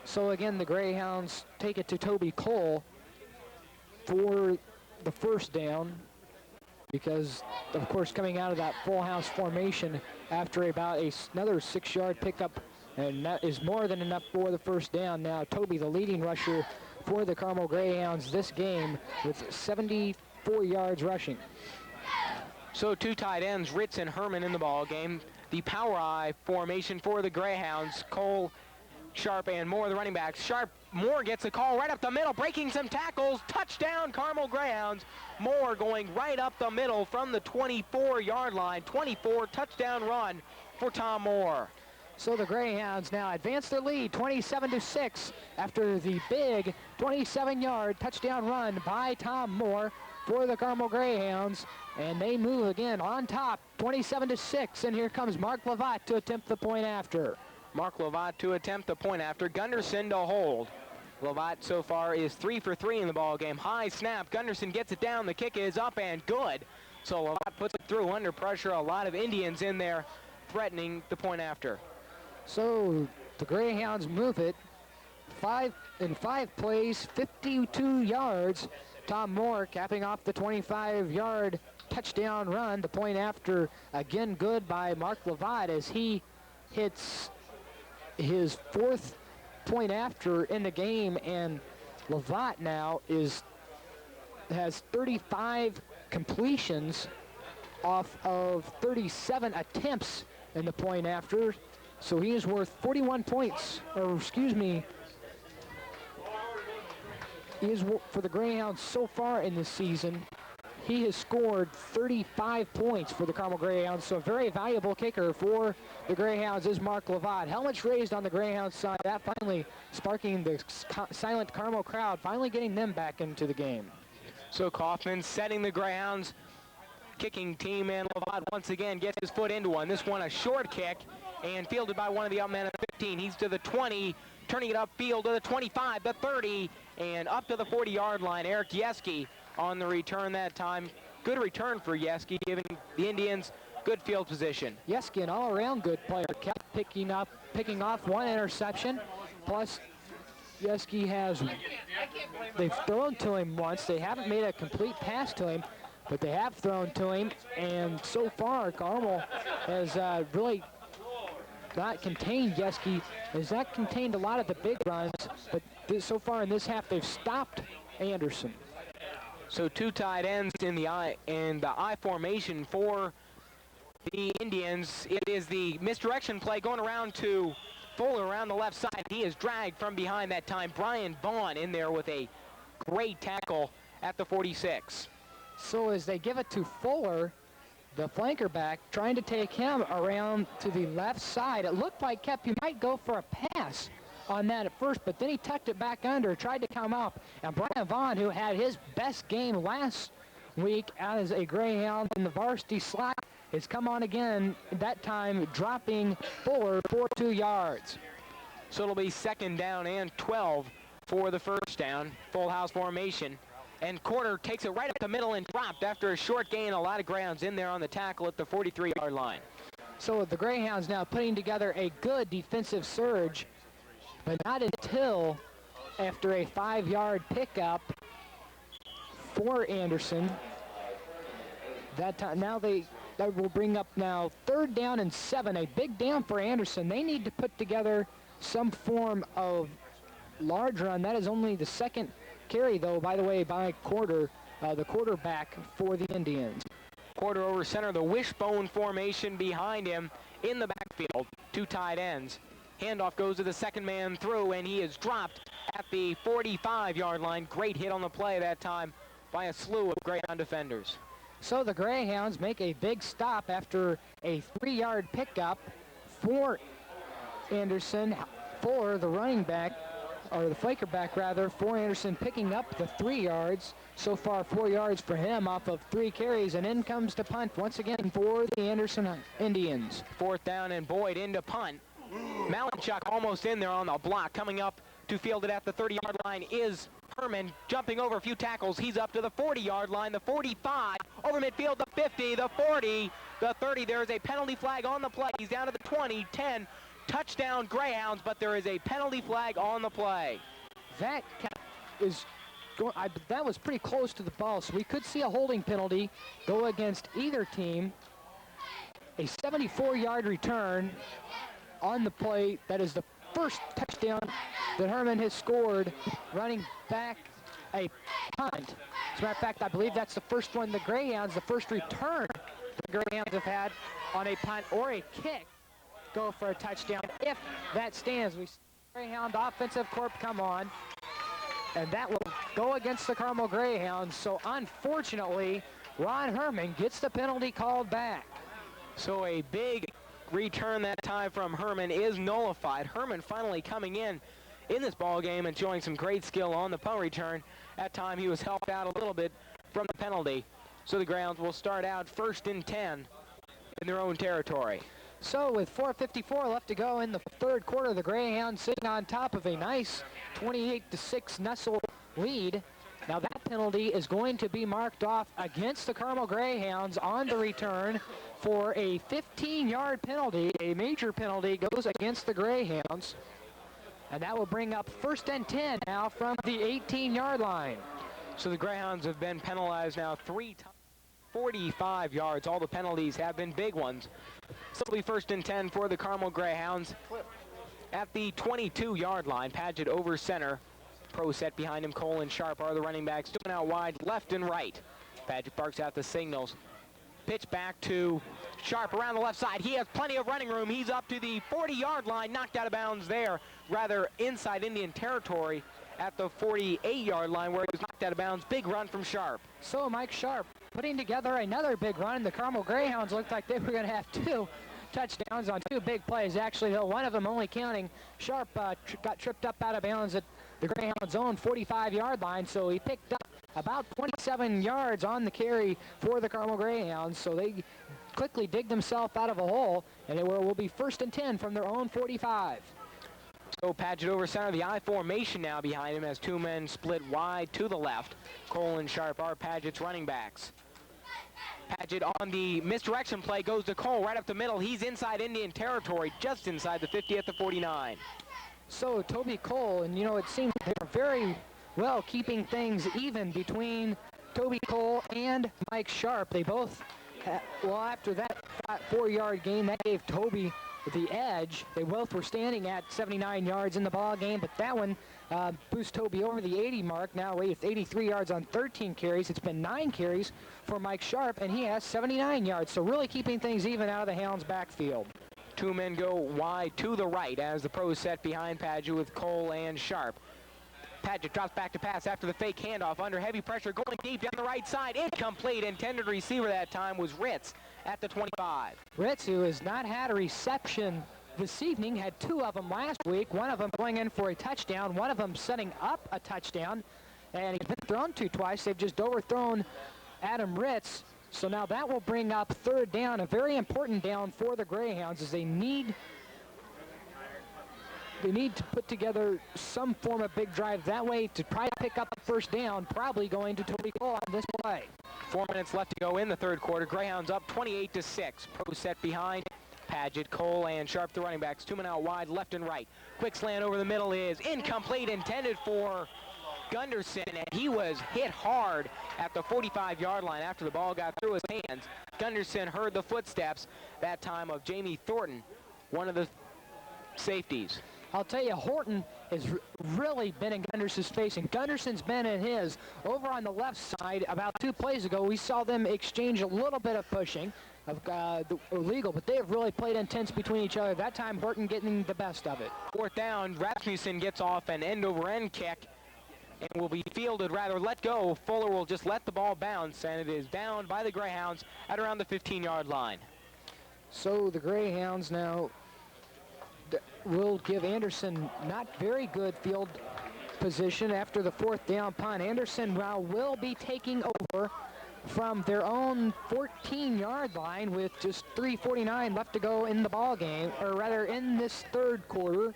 [SPEAKER 1] So again, the Greyhounds take it to Toby Cole for the first down, because, of course, coming out of that full house formation after about another 6-yard pickup, and that is more than enough for the first down. Now Toby, the leading rusher for the Carmel Greyhounds this game, with 74 yards rushing.
[SPEAKER 2] So 2 tight ends, Ritz and Herman, in the ball game. The power eye formation for the Greyhounds. Cole, Sharp, and Moore, the running backs. Moore gets a call right up the middle, breaking some tackles. Touchdown, Carmel Greyhounds. Moore going right up the middle from the 24-yard line. 24 touchdown run for Tom Moore.
[SPEAKER 1] So the Greyhounds now advance their lead 27-6 after the big 27-yard touchdown run by Tom Moore for the Carmel Greyhounds, and they move again on top 27-6, and here comes Mark Lavatt to attempt the point after.
[SPEAKER 2] Mark Lavatt to attempt the point after. Gunderson to hold. Lavatt so far is 3 for 3 in the ball game. High snap. Gunderson gets it down. The kick is up and good. So Lavatt puts it through under pressure. A lot of Indians in there threatening the point after.
[SPEAKER 1] So the Greyhounds move it. 5 plays, 52 yards. Tom Moore capping off the 25-yard touchdown run. The point after, again, good by Mark Lavatt as he hits his 4th point after in the game, and Lavatt now has 35 completions off of 37 attempts in the point after. So he is worth 41 points, or excuse me, he is, for the Greyhounds so far in this season, he has scored 35 points for the Carmel Greyhounds, so a very valuable kicker for the Greyhounds is Mark Lavatt. Helmets raised on the Greyhounds side, that finally sparking the silent Carmel crowd, finally getting them back into the game.
[SPEAKER 2] So Kaufman setting the Greyhounds kicking team, and Lavatt once again gets his foot into one. This one a short kick and fielded by one of the up men at 15. He's to the 20, turning it upfield to the 25, the 30, and up to the 40-yard line. Eric Yeski on the return that time. Good return for Yeski, giving the Indians good field position.
[SPEAKER 1] Yeski, an all-around good player, kept picking off one interception, plus Yeski they've thrown to him once. They haven't made a complete pass to him, but they have thrown to him. And so far, Carmel has really not contained Yeski. Has not contained a lot of the big runs, but so far in this half, they've stopped Anderson.
[SPEAKER 2] So two tight ends in the I formation for the Indians. It is the misdirection play going around to Fuller around the left side. He is dragged from behind that time. Brian Vaughn in there with a great tackle at the 46.
[SPEAKER 1] So as they give it to Fuller, the flanker back, trying to take him around to the left side. It looked like he might go for a pass on that at first, but then he tucked it back under, tried to come up, and Brian Vaughn, who had his best game last week as a Greyhound in the varsity slot, has come on again, that time dropping Fuller for 2 yards.
[SPEAKER 2] So it'll be 2nd down and 12 for the first down, full house formation. And Quarter takes it right up the middle and dropped after a short gain. A lot of Greyhounds in there on the tackle at the 43-yard line.
[SPEAKER 1] So the Greyhounds now putting together a good defensive surge, but not until after a 5-yard pickup for Anderson. That time, that will bring up now 3rd down and 7, a big down for Anderson. They need to put together some form of large run. That is only the 2nd carry, though, by the way, by Quarter, the quarterback for the Indians.
[SPEAKER 2] Quarter over center, the wishbone formation behind him in the backfield. 2 tight ends. Handoff goes to the 2nd man through, and he is dropped at the 45-yard line. Great hit on the play that time by a slew of Greyhound defenders.
[SPEAKER 1] So the Greyhounds make a big stop after a 3-yard pickup for Anderson. For the running back, or the flanker back rather, for Anderson picking up the 3 yards. So far 4 yards for him off of 3 carries, and in comes the punt once again for the Anderson Indians.
[SPEAKER 2] 4th down and Boyd into punt. Malinchuk almost in there on the block. Coming up to field it at the 30-yard line is Herman, jumping over a few tackles. He's up to the 40-yard line, the 45, over midfield, the 50, the 40, the 30. There is a penalty flag on the play. He's down to the 20, 10. Touchdown Greyhounds, but there is a penalty flag on the play.
[SPEAKER 1] That was pretty close to the ball, so we could see a holding penalty go against either team. A 74-yard return on the play. That is the first touchdown that Herman has scored, running back a punt. As a matter of fact, I believe that's the first one the Greyhounds, the first return the Greyhounds have had on a punt or a kick go for a touchdown. If that stands, we see the Greyhound offensive corps come on, and that will go against the Carmel Greyhounds. So unfortunately, Ron Herman gets the penalty called back.
[SPEAKER 2] So a big return that time from Herman is nullified. Herman finally coming in this ball game and showing some great skill on the punt return. That time he was helped out a little bit from the penalty. So the Greyhounds will start out 1st and 10 in their own territory.
[SPEAKER 1] So with 4:54 left to go in the 3rd quarter, the Greyhounds sitting on top of a nice 28-6 Nestle lead. Now that penalty is going to be marked off against the Carmel Greyhounds on the return for a 15-yard penalty. A major penalty goes against the Greyhounds. And that will bring up 1st and 10 now from the 18-yard line.
[SPEAKER 2] So the Greyhounds have been penalized now 3 times, 45 yards. All the penalties have been big ones. So it'll be 1st and 10 for the Carmel Greyhounds at the 22-yard line. Paget over center. Pro set behind him. Cole and Sharp are the running backs, doing out wide left and right. Paget barks out the signals. Pitch back to Sharp around the left side. He has plenty of running room. He's up to the 40-yard line, knocked out of bounds there, rather inside Indian territory at the 48-yard line where he was knocked out of bounds. Big run from Sharp.
[SPEAKER 1] So Mike Sharp putting together another big run. The Carmel Greyhounds looked like they were going to have 2 touchdowns on 2 big plays. Actually, though, one of them only counting. Sharp got tripped up out of bounds at the Greyhounds' own 45-yard line, so he picked up about 27 yards on the carry for the Carmel Greyhounds. So they quickly dig themselves out of a hole, and it will be 1st and 10 from their own 45.
[SPEAKER 2] So Paget over center, the I formation now behind him as 2 men split wide to the left. Cole and Sharp are Paget's running backs. Paget on the misdirection play goes to Cole right up the middle. He's inside Indian territory, just inside the 50 at the 49.
[SPEAKER 1] So Toby Cole, and it seems they're very well keeping things even between Toby Cole and Mike Sharp. They both, after that 4-yard gain, that gave Toby the edge. They both were standing at 79 yards in the ball game, but that one boosts Toby over the 80 mark. Now with 83 yards on 13 carries. It's been 9 carries for Mike Sharp, and he has 79 yards. So really keeping things even out of the Hounds' backfield.
[SPEAKER 2] 2 men go wide to the right as the pros set behind Padgett with Cole and Sharp. Padgett drops back to pass after the fake handoff under heavy pressure, going deep down the right side. Incomplete. Intended receiver that time was Ritz at the 25.
[SPEAKER 1] Ritz, who has not had a reception this evening, had 2 of them last week. One of them going in for a touchdown, one of them setting up a touchdown, and he's been thrown to twice. They've just overthrown Adam Ritz. So now that will bring up 3rd down, a very important down for the Greyhounds, as they need to put together some form of big drive that way to try to pick up the 1st down, probably going to Toby Cole on this play.
[SPEAKER 2] 4 minutes left to go in the 3rd quarter. Greyhounds up 28-6. Pros set behind Padgett, Cole, and Sharp, the running backs. 2 men out wide, left and right. Quick slant over the middle is incomplete, intended for Gunderson, and he was hit hard at the 45-yard line after the ball got through his hands. Gunderson heard the footsteps, that time of Jamie Thornton, one of the safeties.
[SPEAKER 1] I'll tell you, Horton has really been in Gunderson's face, and Gunderson's been in his. Over on the left side, about 2 plays ago, we saw them exchange a little bit of pushing, illegal, but they have really played intense between each other. That time, Horton getting the best of it.
[SPEAKER 2] 4th down, Rasmussen gets off an end-over-end kick and will be fielded, rather let go. Fuller will just let the ball bounce, and it is down by the Greyhounds at around the 15-yard line.
[SPEAKER 1] So the Greyhounds now will give Anderson not very good field position after the 4th down punt. Anderson now will be taking over from their own 14-yard line with just 3:49 left to go in the ball game, or rather in this 3rd quarter.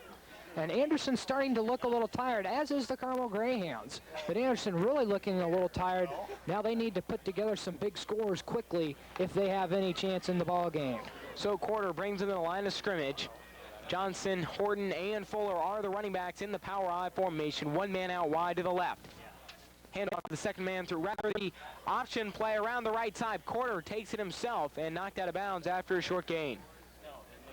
[SPEAKER 1] And Anderson's starting to look a little tired, as is the Carmel Greyhounds. But Anderson really looking a little tired. Now they need to put together some big scores quickly if they have any chance in the ball game.
[SPEAKER 2] So Quarter brings them to the line of scrimmage. Johnson, Horton, and Fuller are the running backs in the power I formation. 1 man out wide to the left. Handoff to the 2nd man through rather the option play around the right side. Quarter takes it himself and knocked out of bounds after a short gain.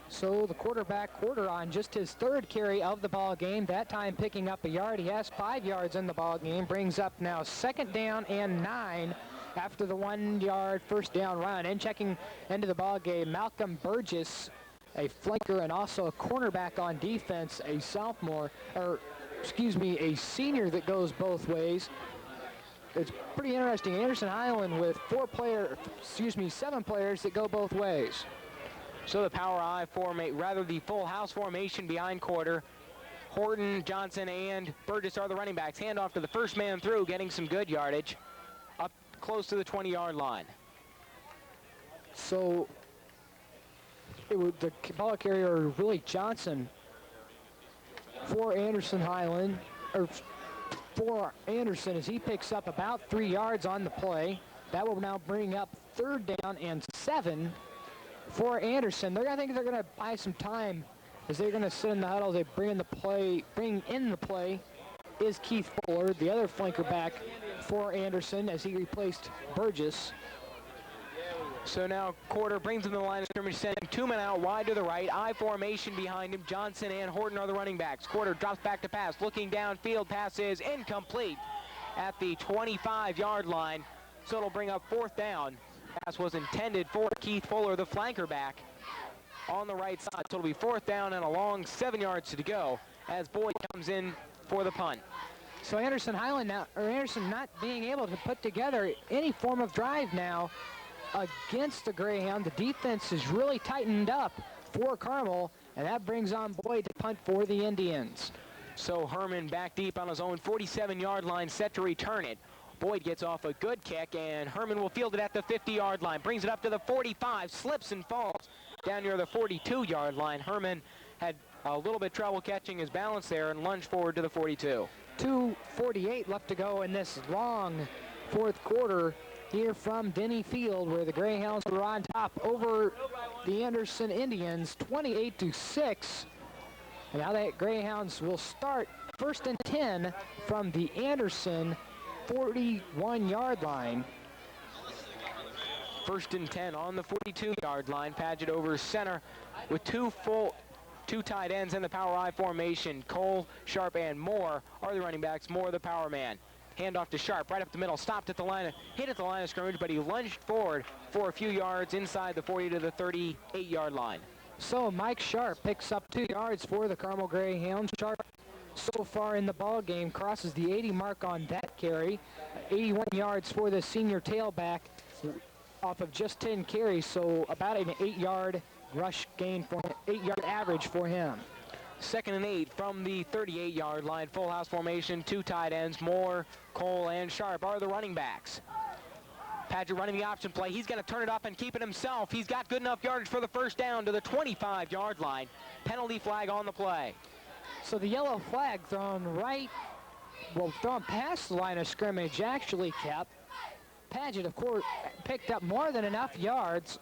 [SPEAKER 1] So the quarterback, Quarter, on just his 3rd carry of the ball game, that time picking up a yard. He has 5 yards in the ball game, brings up now 2nd down and 9 after the 1-yard 1st down run. And checking into the ball game, Malcolm Burgess, a flanker and also a cornerback on defense, a senior that goes both ways. It's pretty interesting. Anderson Highland with 7 players that go both ways.
[SPEAKER 2] So the power I the full house formation behind Quarter. Horton, Johnson, and Burgess are the running backs. Handoff to the 1st man through, getting some good yardage up close to the 20-yard line.
[SPEAKER 1] So the ball carrier, Willie Johnson, for Anderson Highland, or for Anderson, as he picks up about 3 yards on the play. That will now bring up 3rd down and 7 for Anderson. I think they're going to buy some time as they're going to sit in the huddle. They bring in the play is Keith Fuller, the other flanker back for Anderson, as he replaced Burgess.
[SPEAKER 2] So now Quarter brings him to the line of scrimmage, sending 2 men out wide to the right. I formation behind him. Johnson and Horton are the running backs. Quarter drops back to pass, looking downfield. Pass is incomplete at the 25-yard line. So it'll bring up 4th down. Pass was intended for Keith Fuller, the flanker back on the right side. So it'll be 4th down and a long 7 yards to go as Boyd comes in for the punt.
[SPEAKER 1] So Anderson not being able to put together any form of drive now against the Greyhound. The defense is really tightened up for Carmel, and that brings on Boyd to punt for the Indians.
[SPEAKER 2] So Herman back deep on his own 47-yard line, set to return it. Boyd gets off a good kick, and Herman will field it at the 50-yard line. Brings it up to the 45, slips and falls down near the 42-yard line. Herman had a little bit trouble catching his balance there and lunged forward to the 42.
[SPEAKER 1] 2:48 left to go in this long 4th quarter here from Denny Field, where the Greyhounds were on top over the Anderson Indians, 28-6. And now the Greyhounds will start 1st and 10 from the Anderson 41-yard line.
[SPEAKER 2] 1st and 10 on the 42-yard line. Paget over center with two tight ends in the power I formation. Cole, Sharp, and Moore are the running backs. Moore, the power man. Handoff to Sharp, right up the middle, stopped at the line, hit at the line of scrimmage, but he lunged forward for a few yards inside the 40 to the 38-yard line.
[SPEAKER 1] So Mike Sharp picks up 2 yards for the Carmel Greyhounds. Sharp, so far in the ball game, crosses the 80 mark on that carry. 81 yards for the senior tailback off of just 10 carries, so about an 8-yard rush gain for 8-yard average for him.
[SPEAKER 2] 2nd and 8 from the 38-yard line. Full house formation, 2 tight ends. Moore, Cole, and Sharp are the running backs. Paget running the option play. He's going to turn it up and keep it himself. He's got good enough yardage for the first down to the 25-yard line. Penalty flag on the play.
[SPEAKER 1] So the yellow flag thrown thrown past the line of scrimmage actually kept. Paget, of course, picked up more than enough yards,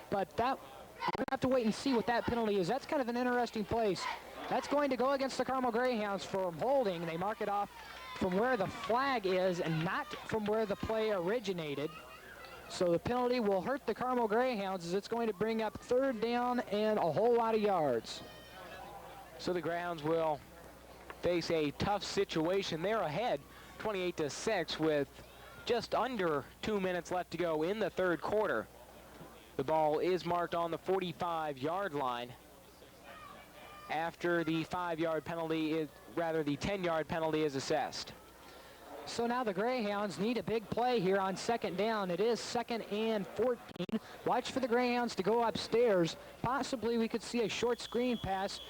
[SPEAKER 1] but we're going to have to wait and see what that penalty is. That's kind of an interesting place. That's going to go against the Carmel Greyhounds for holding. They mark it off from where the flag is and not from where the play originated. So the penalty will hurt the Carmel Greyhounds as it's going to bring up 3rd down and a whole lot of yards.
[SPEAKER 2] So the Greyhounds will face a tough situation. They're ahead 28-6 with just under 2 minutes left to go in the 3rd quarter. The ball is marked on the 45-yard line after the 5-yard penalty the 10-yard penalty is assessed.
[SPEAKER 1] So now the Greyhounds need a big play here on 2nd down. It is 2nd and 14. Watch for the Greyhounds to go upstairs. Possibly we could see a short screen pass,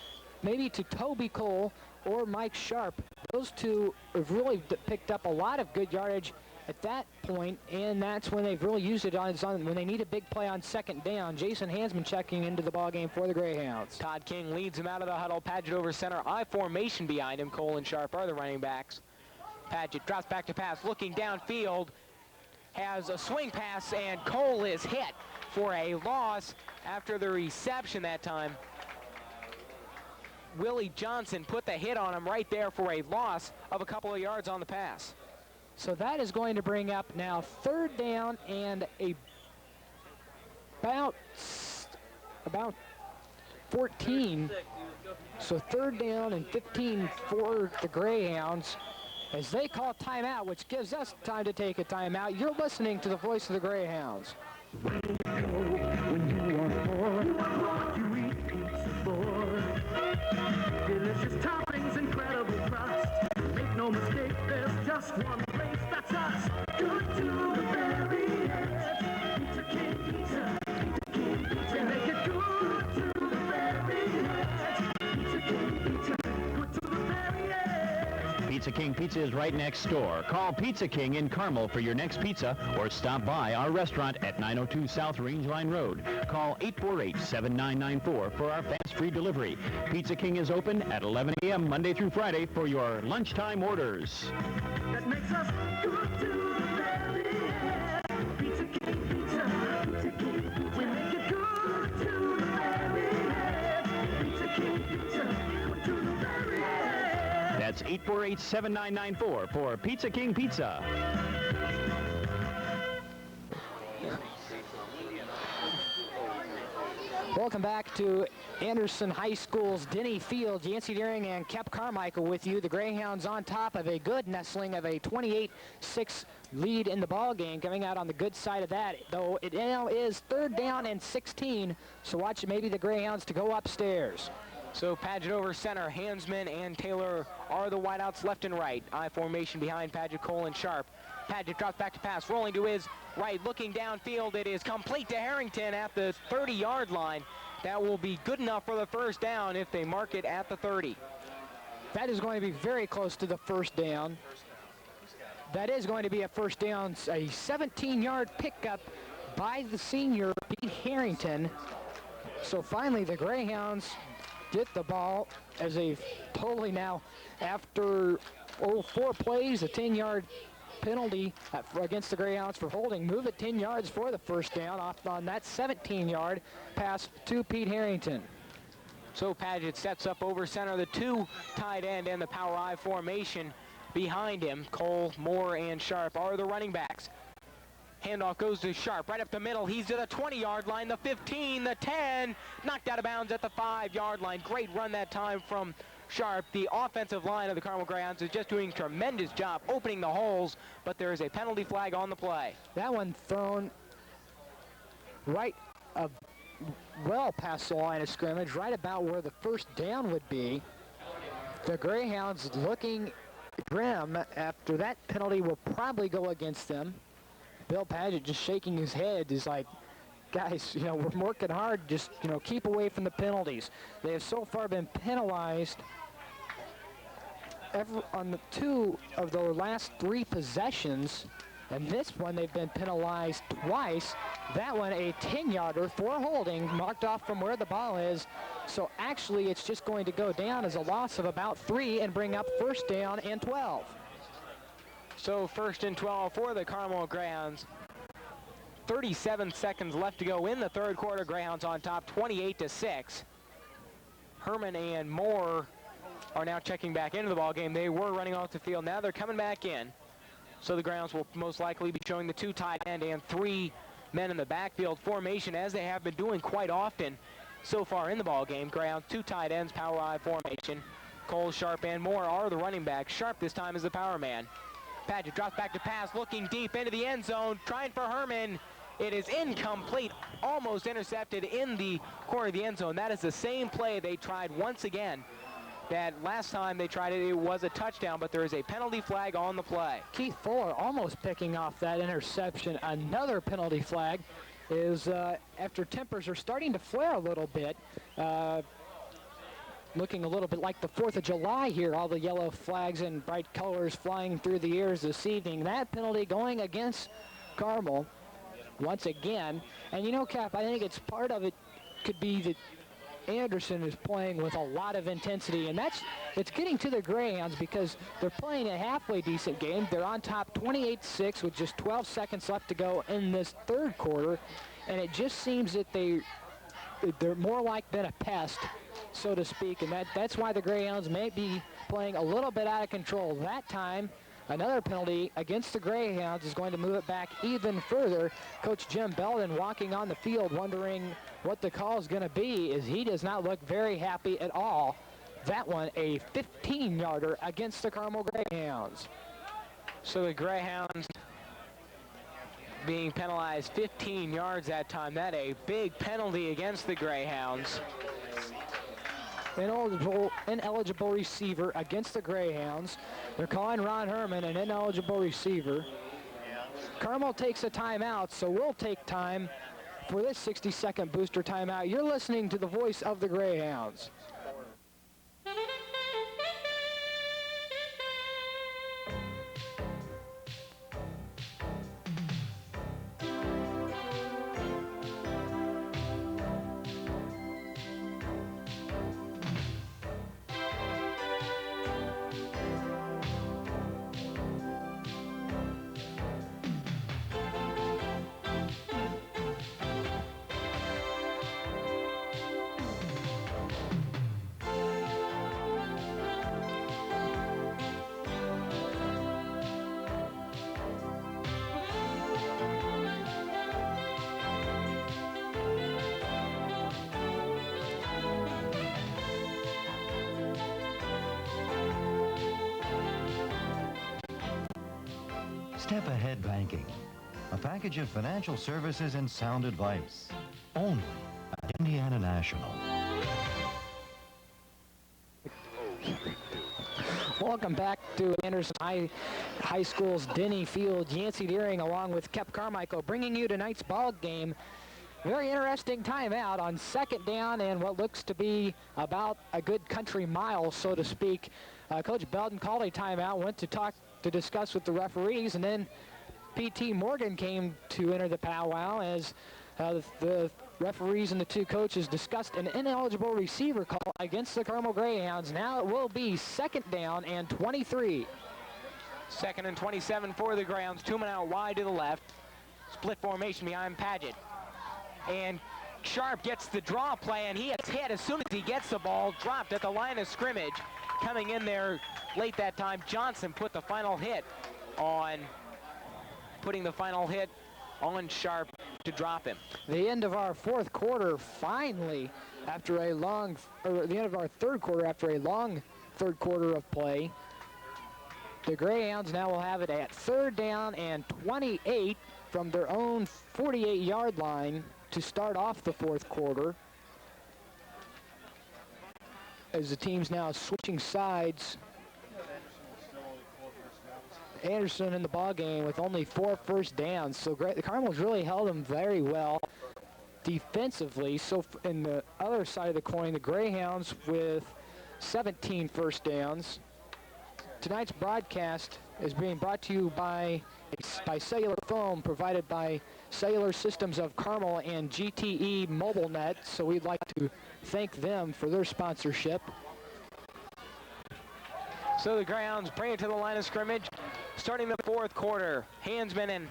[SPEAKER 1] maybe to Toby Cole or Mike Sharp. Those two have really picked up a lot of good yardage at that point, and that's when they've really used it when they need a big play on 2nd down. Jason Hansman checking into the ballgame for the Greyhounds.
[SPEAKER 2] Todd King leads him out of the huddle. Paget over center. I formation behind him. Cole and Sharp are the running backs. Paget drops back to pass, looking downfield, has a swing pass, and Cole is hit for a loss after the reception that time. Willie Johnson put the hit on him right there for a loss of a couple of yards on the pass.
[SPEAKER 1] So that is going to bring up now 3rd down and about 14. So 3rd down and 15 for the Greyhounds as they call timeout, which gives us time to take a timeout. You're listening to the voice of the Greyhounds.
[SPEAKER 4] When you want more, you eat pizza, boy. Delicious toppings, incredible crust. Make no mistake, there's just one place that's us. Good to the very edge. Pizza King Pizza. Pizza King Pizza. They make it good to the very edge. Pizza King Pizza. Good to the very edge.
[SPEAKER 5] Pizza King Pizza is right next door. Call Pizza King in Carmel for your next pizza or stop by our restaurant at 902 South Rangeline Road. Call 848-7994 for our fast free delivery. Pizza King is open at 11 a.m. Monday through Friday for your lunchtime orders.
[SPEAKER 4] That makes us good to the very edge. Pizza King Pizza. Pizza King Pizza. We make it good to the very edge. Pizza King Pizza. Good to the very edge.
[SPEAKER 5] That's 848-7994 for Pizza King Pizza.
[SPEAKER 1] Welcome back to Anderson High School's Denny Field. Yancey Deering and Kep Carmichael with you. The Greyhounds on top of a good nestling of a 28-6 lead in the ball game, coming out on the good side of that, though it now is 3rd down and 16, so watch maybe the Greyhounds to go upstairs.
[SPEAKER 2] So Paget over center. Hansman and Taylor are the wideouts left and right. I formation behind Paget, Cole, and Sharp. Paget drops back to pass, rolling to his right, looking downfield. It is complete to Harrington at the 30-yard line. That will be good enough for the first down if they mark it at the 30.
[SPEAKER 1] That is going to be very close to the first down. That is going to be a first down, a 17-yard pickup by the senior, Pete Harrington. So finally the Greyhounds get the ball as they totally now, after 4 plays, a 10-yard penalty against the Greyhounds for holding, move it 10 yards for the first down off on that 17-yard pass to Pete Harrington.
[SPEAKER 2] So Paget steps up over center, the two tight end and the power I formation behind him. Cole, Moore, and Sharp are the running backs. Handoff goes to Sharp, right up the middle. He's to the 20-yard line, the 15, the 10, knocked out of bounds at the 5-yard line. Great run that time from Sharp. The offensive line of the Carmel Greyhounds is just doing a tremendous job opening the holes, but there is a penalty flag on the play.
[SPEAKER 1] That one thrown right well past the line of scrimmage, right about where the first down would be. The Greyhounds looking grim after that penalty will probably go against them. Bill Paget just shaking his head is like, guys, you know, we're working hard, just, you know, keep away from the penalties. They have so far been penalized on the 2 of their last 3 possessions, and this one they've been penalized twice. That one a 10-yarder for holding, marked off from where the ball is. So actually it's just going to go down as a loss of about 3 and bring up first down and 12.
[SPEAKER 2] So first and 12 for the Carmel Greyhounds. 37 seconds left to go in the third quarter. Greyhounds on top, 28-6. Herman and Moore are now checking back into the ball game. They were running off the field. Now they're coming back in. So the Greyhounds will most likely be showing the 2 tight end and 3 men in the backfield formation, as they have been doing quite often so far in the ball game. Greyhounds 2 tight ends, power I formation. Cole, Sharp, and Moore are the running backs. Sharp this time is the power man. Paget drops back to pass, looking deep into the end zone, trying for Herman. It is incomplete, almost intercepted in the corner of the end zone. That is the same play they tried once again. That last time they tried it, it was a touchdown, but there is a penalty flag on the play.
[SPEAKER 1] Keith Fuller almost picking off that interception. Another penalty flag is after tempers are starting to flare a little bit. Looking a little bit like the 4th of July here, all the yellow flags and bright colors flying through the airs this evening. That penalty going against Carmel once again. And you know, Cap, I think it's part of it could be that Anderson is playing with a lot of intensity, and it's getting to the Greyhounds because they're playing a halfway decent game. They're on top 28-6 with just 12 seconds left to go in this third quarter, and it just seems that they're more like than a pest, so to speak, and that's why the Greyhounds may be playing a little bit out of control. That time, another penalty against the Greyhounds is going to move it back even further. Coach Jim Belden walking on the field wondering what the call is going to be, as he does not look very happy at all. That one a 15-yarder against the Carmel Greyhounds.
[SPEAKER 2] So the Greyhounds being penalized 15 yards that time. That a big penalty against the Greyhounds.
[SPEAKER 1] Ineligible receiver against the Greyhounds. They're calling Ron Herman an ineligible receiver. Carmel takes a timeout, so we'll take time for this 60-second booster timeout. You're listening to the voice of the Greyhounds.
[SPEAKER 3] Step Ahead Banking, a package of financial services and sound advice, only at Indiana National.
[SPEAKER 1] Welcome back to Anderson High School's Denny Field. Yancey Deering along with Kep Carmichael bringing you tonight's ball game. Very interesting timeout on second down and what looks to be about a good country mile, so to speak. Coach Belden called a timeout, went to discuss with the referees, and then P.T. Morgan came to enter the powwow as the referees and the 2 coaches discussed an ineligible receiver call against the Carmel Greyhounds. Now it will be second down and 23.
[SPEAKER 2] Second and 27 for the Greyhounds. 2 men out wide to the left. Split formation behind Paget. And Sharp gets the draw play, and he is hit as soon as he gets the ball, dropped at the line of scrimmage. Coming in there late that time, Johnson put the final hit on, Sharp to drop him.
[SPEAKER 1] The end of our fourth quarter, finally, after a long, or the end of our third quarter, after a long third quarter of play. The Greyhounds now will have it at 3rd down and 28 from their own 48-yard line to start off the fourth quarter. As the team's now switching sides. Anderson in the ball game with only 4 first downs. So the Carmel's really held them very well defensively. So in the other side of the coin, the Greyhounds with 17 first downs. Tonight's broadcast is being brought to you by Cellular Foam, provided by Cellular Systems of Carmel and GTE MobileNet. So we'd like to thank them for their sponsorship.
[SPEAKER 2] So the Greyhounds bring it to the line of scrimmage. Starting the fourth quarter, Hansman and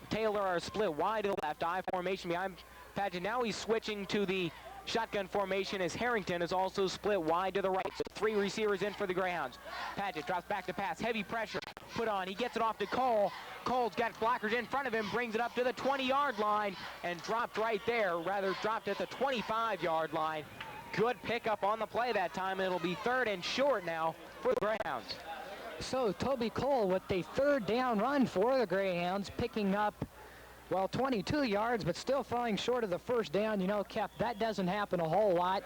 [SPEAKER 2] Taylor are split wide to the left, I formation behind Padgett. Now he's switching to the shotgun formation as Harrington is also split wide to the right. So 3 receivers in for the Greyhounds. Padgett drops back to pass. Heavy pressure put on. He gets it off to Cole. Cole's got blockers in front of him, brings it up to the 20-yard line and dropped right there. Rather, dropped at the 25-yard line. Good pickup on the play that time. It'll be 3rd and short now for the Greyhounds.
[SPEAKER 1] So Toby Cole with the 3rd down run for the Greyhounds, picking up, well, 22 yards, but still falling short of the 1st down. You know, Kep, that doesn't happen a whole lot.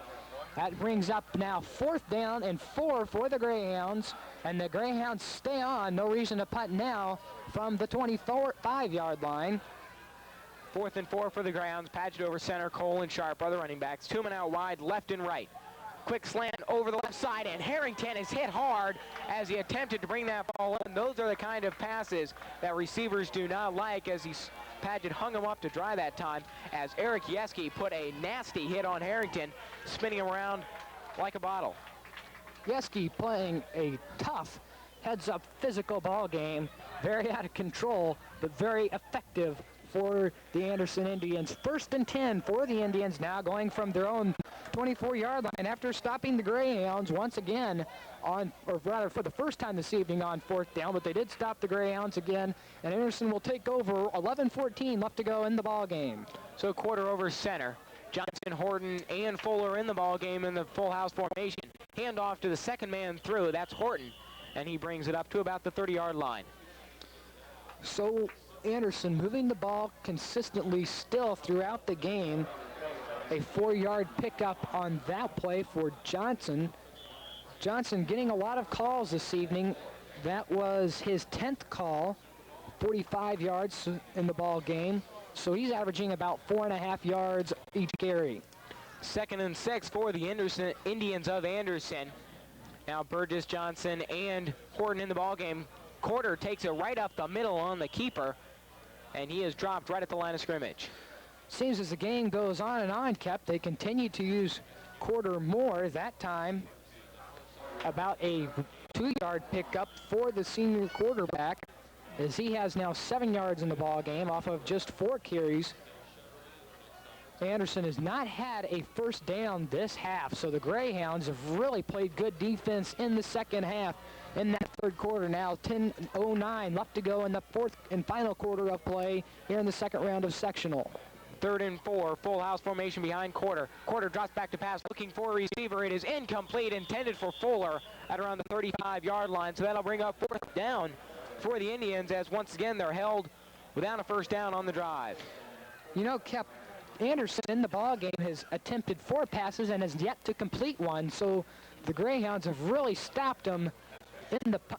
[SPEAKER 1] That brings up now 4th down and 4 for the Greyhounds, and the Greyhounds stay on. No reason to punt now from the 25-yard line.
[SPEAKER 2] 4th and 4 for the Greyhounds. Padgett over center, Cole and Sharp are the running backs. 2 men out wide, left and right. Quick slant over the left side, and Harrington is hit hard as he attempted to bring that ball in. Those are the kind of passes that receivers do not like, as Padgett hung him up to dry that time, as Eric Yeske put a nasty hit on Harrington, spinning him around like a bottle.
[SPEAKER 1] Yeske playing a tough heads-up physical ball game, very out of control, but very effective for the Anderson Indians. 1st and 10 for the Indians, now going from their own 24-yard line after stopping the Greyhounds once again on, or rather for the first time this evening on 4th down, but they did stop the Greyhounds again, and Anderson will take over. 11:14 left to go in the ball game.
[SPEAKER 2] So quarter over center. Johnson, Horton, and Fuller in the ball game in the full house formation. Hand off to the second man through. That's Horton, and he brings it up to about the 30-yard line.
[SPEAKER 1] So Anderson moving the ball consistently still throughout the game. A 4-yard pickup on that play for Johnson. Johnson getting a lot of calls this evening. That was his 10th call, 45 yards in the ball game. So he's averaging about 4.5 yards each carry.
[SPEAKER 2] 2nd and 6 for the Indians of Anderson. Now Burgess, Johnson, and Horton in the ball game. Quarter takes it right up the middle on the keeper, and he is dropped right at the line of scrimmage.
[SPEAKER 1] Seems as the game goes on and on, Kep, they continue to use Quarter more. That time, about a 2-yard pickup for the senior quarterback, as he has now 7 yards in the ball game off of just 4 carries. Anderson has not had a 1st down this half, so the Greyhounds have really played good defense in the second half. In that 3rd quarter now, 10:09 left to go in the 4th and final quarter of play here in the 2nd round of sectional.
[SPEAKER 2] 3rd and 4, full house formation behind Quarter. Quarter drops back to pass, looking for a receiver. It is incomplete, intended for Fuller at around the 35-yard line. So that'll bring up 4th down for the Indians, as once again they're held without a 1st down on the drive.
[SPEAKER 1] You know, Kep, Anderson in the ball game has attempted 4 passes and has yet to complete one. So the Greyhounds have really stopped him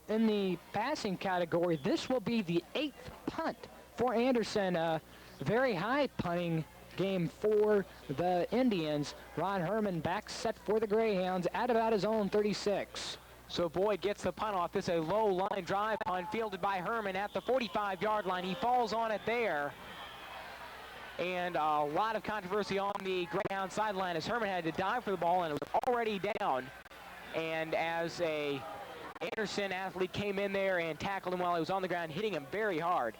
[SPEAKER 1] in the passing category. This will be the 8th punt for Anderson. Very high punting game for the Indians. Ron Herman back set for the Greyhounds at about his own 36.
[SPEAKER 2] So Boyd gets the punt off. This is a low line drive punt fielded by Herman at the 45-yard line. He falls on it there. And a lot of controversy on the Greyhound sideline as Herman had to dive for the ball, and it was already down. And as a Anderson athlete came in there and tackled him while he was on the ground, hitting him very hard.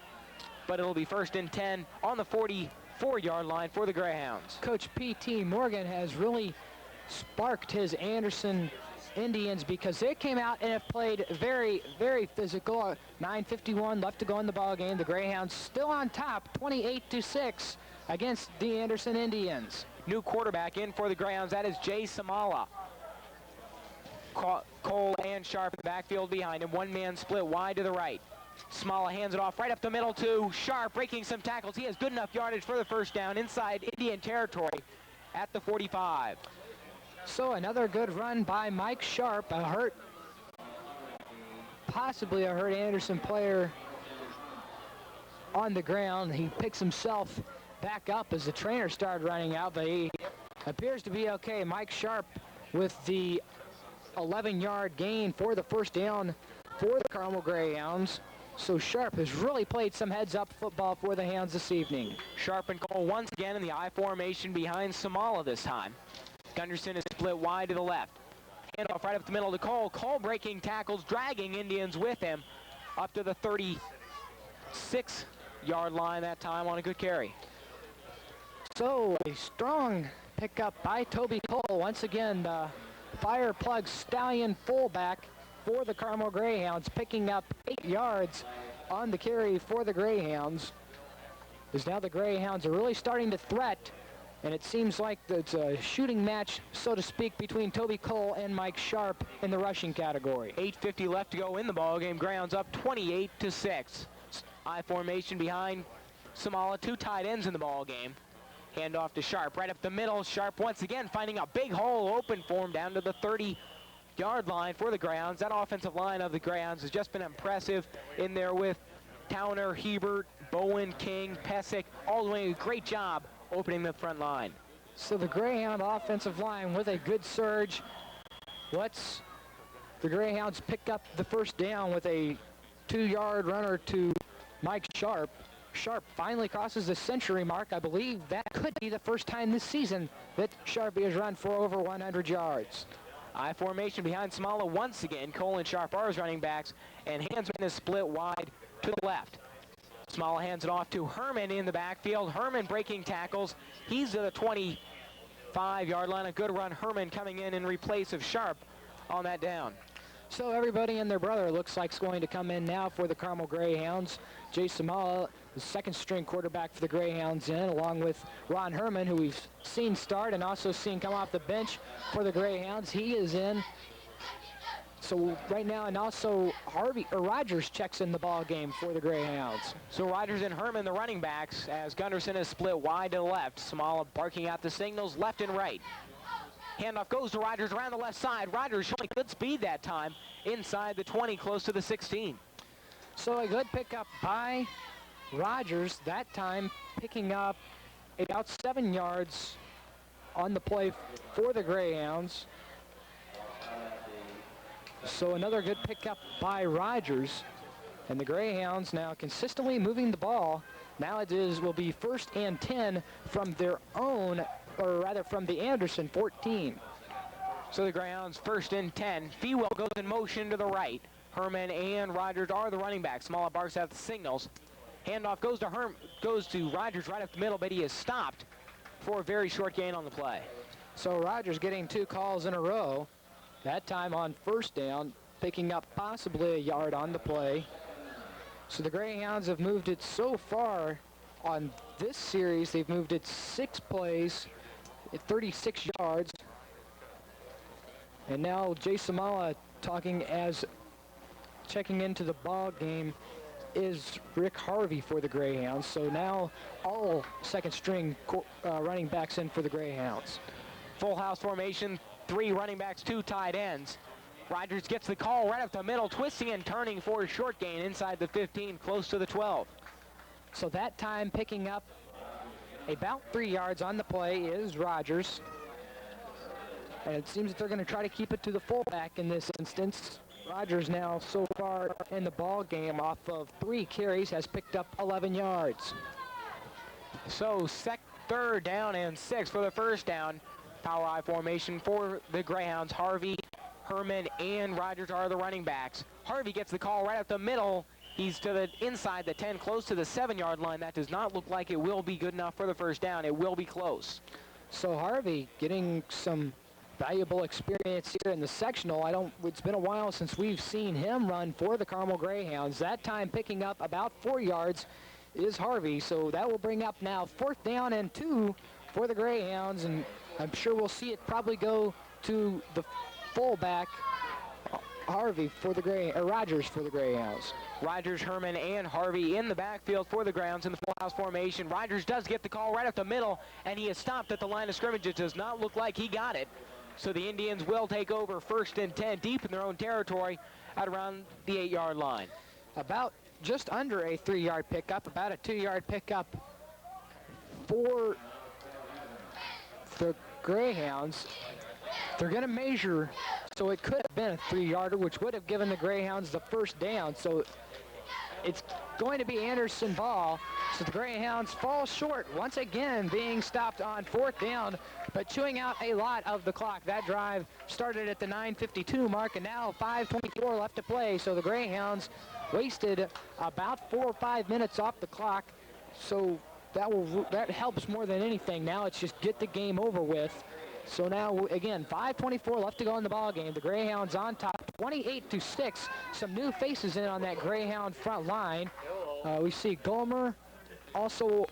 [SPEAKER 2] But it'll be 1st and 10 on the 45 4-yard line for the Greyhounds.
[SPEAKER 1] Coach P.T. Morgan has really sparked his Anderson Indians because they came out and have played very, very physical. 9:51 left to go in the ball game. The Greyhounds still on top, 28-6 against the Anderson Indians.
[SPEAKER 2] New quarterback in for the Greyhounds. That is Jay Samala. Cole and Sharp in the backfield behind him. One-man split wide to the right. Samala hands it off right up the middle to Sharp, breaking some tackles. He has good enough yardage for the first down inside Indian territory at the 45.
[SPEAKER 1] So another good run by Mike Sharp, possibly a hurt Anderson player on the ground. He picks himself back up as the trainer started running out, but he appears to be okay. Mike Sharp with the 11-yard gain for the first down for the Carmel Greyhounds. So Sharp has really played some heads-up football for the Hounds this evening.
[SPEAKER 2] Sharp and Cole once again in the I formation behind Samala this time. Gunderson is split wide to the left. Handoff right up the middle to Cole. Cole breaking tackles, dragging Indians with him up to the 36-yard line that time on a good carry.
[SPEAKER 1] So a strong pickup by Toby Cole. Once again, the fire plug stallion fullback for the Carmel Greyhounds, picking up 8 yards on the carry for the Greyhounds. As now the Greyhounds are really starting to threat, and it seems like it's a shooting match, so to speak, between Toby Cole and Mike Sharp in the rushing category.
[SPEAKER 2] 8:50 left to go in the ball game. Greyhounds up 28-6. I formation behind Samala. 2 tight ends in the ball game. Handoff to Sharp right up the middle. Sharp once again finding a big hole open for him down to the 30-yard line for the Greyhounds. That offensive line of the Greyhounds has just been impressive in there with Towner, Hebert, Bowen, King, Pesic, all doing a great job opening the front line.
[SPEAKER 1] So the Greyhound offensive line with a good surge. Let's the Greyhounds pick up the first down with a 2-yard runner to Mike Sharp. Sharp finally crosses the century mark. I believe that could be the first time this season that Sharp has run for over 100 yards.
[SPEAKER 2] I formation behind Samala once again. Cole and Sharp are his running backs, and Hansman is split wide to the left. Samala hands it off to Herman in the backfield. Herman breaking tackles. He's at the 25-yard line. A good run. Herman coming in replace of Sharp on that down.
[SPEAKER 1] So everybody and their brother looks like is going to come in now for the Carmel Greyhounds. Jay Samala, the second-string quarterback for the Greyhounds, in, along with Ron Herman, who we've seen start and also seen come off the bench for the Greyhounds. He is in. So right now, and also Rogers checks in the ball game for the Greyhounds.
[SPEAKER 2] So Rogers and Herman, the running backs, as Gunderson is split wide to the left. Samala barking out the signals left and right. Handoff goes to Rogers around the left side. Rogers showing good speed that time inside the 20, close to the 16.
[SPEAKER 1] So a good pickup by Rogers, that time picking up about 7 yards on the play for the Greyhounds. So another good pickup by Rogers. And the Greyhounds now consistently moving the ball. Now will be 1st and 10 from their own, or rather from the Anderson 14.
[SPEAKER 2] So the Greyhounds 1st and 10. Fewell goes in motion to the right. Herman and Rogers are the running backs. Smalla barks out the signals. Handoff goes to Rogers right up the middle, but he is stopped for a very short gain on the play.
[SPEAKER 1] So Rogers getting 2 calls in a row. That time on first down, picking up possibly a yard on the play. So the Greyhounds have moved it so far on this series. They've moved it 6 plays at 36 yards. And now Jay Samala talking as checking into the ball game is Rick Harvey for the Greyhounds. So now all second string running backs in for the Greyhounds.
[SPEAKER 2] Full house formation, 3 running backs, 2 tight ends. Rogers gets the call right up the middle, twisting and turning for a short gain inside the 15, close to the 12.
[SPEAKER 1] So that time picking up about 3 yards on the play is Rogers. And it seems that they're going to try to keep it to the fullback in this instance. Rogers now so far in the ball game off of 3 carries has picked up 11 yards.
[SPEAKER 2] So 3rd down and 6 for the first down. Power I formation for the Greyhounds. Harvey, Herman, and Rogers are the running backs. Harvey gets the call right up the middle, He's to the inside the 10, close to the 7-yard line. That does not look like it will be good enough for the first down. It will be close.
[SPEAKER 1] So Harvey getting some valuable experience here in the sectional. It's been a while since we've seen him run for the Carmel Greyhounds. That time picking up about 4 yards is Harvey. So that will bring up now 4th down and 2 for the Greyhounds. And I'm sure we'll see it probably go to the fullback, Rogers for the Greyhounds.
[SPEAKER 2] Rogers, Herman, and Harvey in the backfield for the Grounds in the full house formation. Rogers does get the call right up the middle, and he is stopped at the line of scrimmage. It does not look like he got it. So the Indians will take over 1st and 10 deep in their own territory at around the 8-yard line.
[SPEAKER 1] About just under a 3-yard pickup, about a 2-yard pickup for the Greyhounds. They're going to measure, so it could have been a 3-yarder, which would have given the Greyhounds the first down. So it's going to be Anderson ball. So the Greyhounds fall short once again, being stopped on 4th down, but chewing out a lot of the clock. That drive started at the 9:52 mark, and now 5:24 left to play. So the Greyhounds wasted about 4 or 5 minutes off the clock. So that helps more than anything. Now it's just get the game over with. So now, again, 5:24 left to go in the ball game. The Greyhounds on top, 28-6. Some new faces in on that Greyhound front line. We see Gomer, also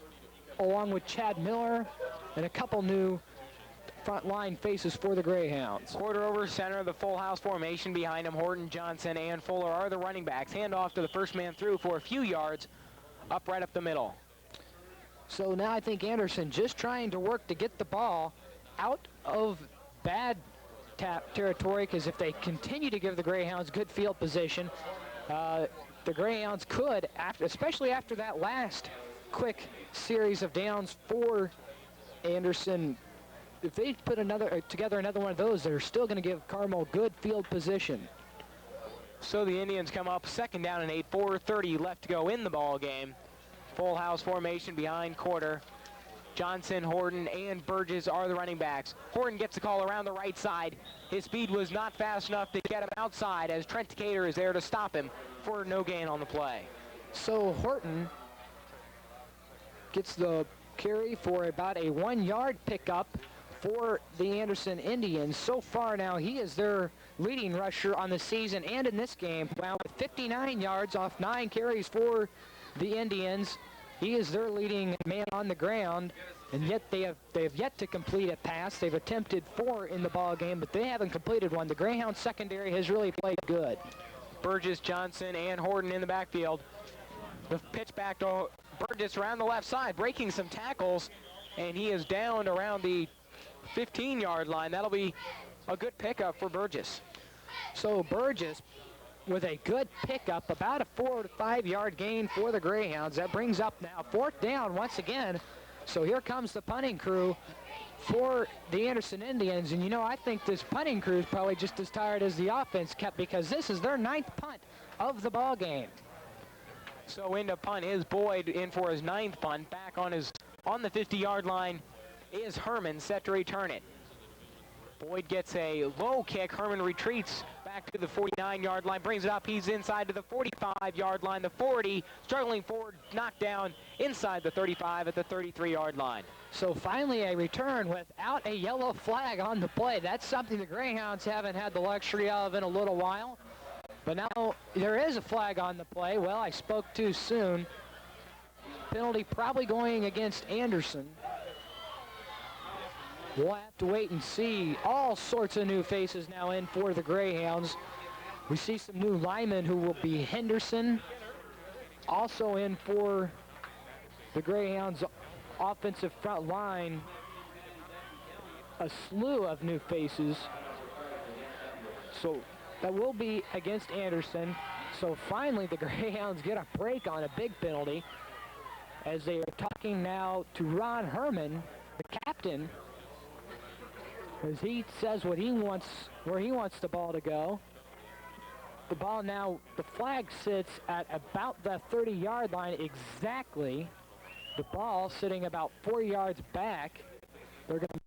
[SPEAKER 1] along with Chad Miller, and a couple new front line faces for the Greyhounds.
[SPEAKER 2] Quarter over center of the full house formation. Behind him, Horton, Johnson, and Fuller are the running backs. Hand off to the first man through for a few yards, right up the middle.
[SPEAKER 1] So now I think Anderson just trying to work to get the ball out of bad tap territory, because if they continue to give the Greyhounds good field position, the Greyhounds could, especially after that last quick series of downs for Anderson, if they put together another one of those, they're still going to give Carmel good field position.
[SPEAKER 2] So the Indians come up 2nd down and 8, 4:30 left to go in the ball game. Full house formation behind quarter. Johnson, Horton, and Burgess are the running backs. Horton gets the call around the right side. His speed was not fast enough to get him outside, as Trent Decatur is there to stop him for no gain on the play.
[SPEAKER 1] So Horton gets the carry for about a 1-yard pickup for the Anderson Indians. So far now, he is their leading rusher on the season and in this game. Wow, with 59 yards off 9 carries for the Indians. He is their leading man on the ground, and yet they have yet to complete a pass. They've attempted 4 in the ball game, but they haven't completed one. The Greyhound secondary has really played good.
[SPEAKER 2] Burgess, Johnson, and Horton in the backfield. The pitch back to Burgess around the left side, breaking some tackles, and he is down around the 15-yard line. That'll be a good pickup for Burgess.
[SPEAKER 1] So Burgess with a good pickup, about a 4 to 5 yard gain for the Greyhounds. That brings up now 4th down once again. So here comes the punting crew for the Anderson Indians. And I think this punting crew is probably just as tired as the offense kept, because this is their 9th punt of the ball game.
[SPEAKER 2] So into punt is Boyd, in for his 9th punt. Back on the 50-yard line is Herman, set to return it. Boyd gets a low kick. Herman retreats back to the 49-yard line, brings it up. He's inside to the 45-yard line, the 40, struggling forward, knocked down inside the 35 at the 33-yard line.
[SPEAKER 1] So finally a return without a yellow flag on the play. That's something the Greyhounds haven't had the luxury of in a little while. But now there is a flag on the play. Well, I spoke too soon. Penalty probably going against Anderson. We'll have to wait and see. All sorts of new faces now in for the Greyhounds. We see some new linemen who will be Henderson. Also in for the Greyhounds offensive front line. A slew of new faces. So that will be against Anderson. So finally the Greyhounds get a break on a big penalty, as they are talking now to Ron Herman, the captain, as he says what he wants, where he wants the ball to go. The ball now, the flag sits at about the 30-yard line exactly. The ball sitting about 4 yards back. They're going to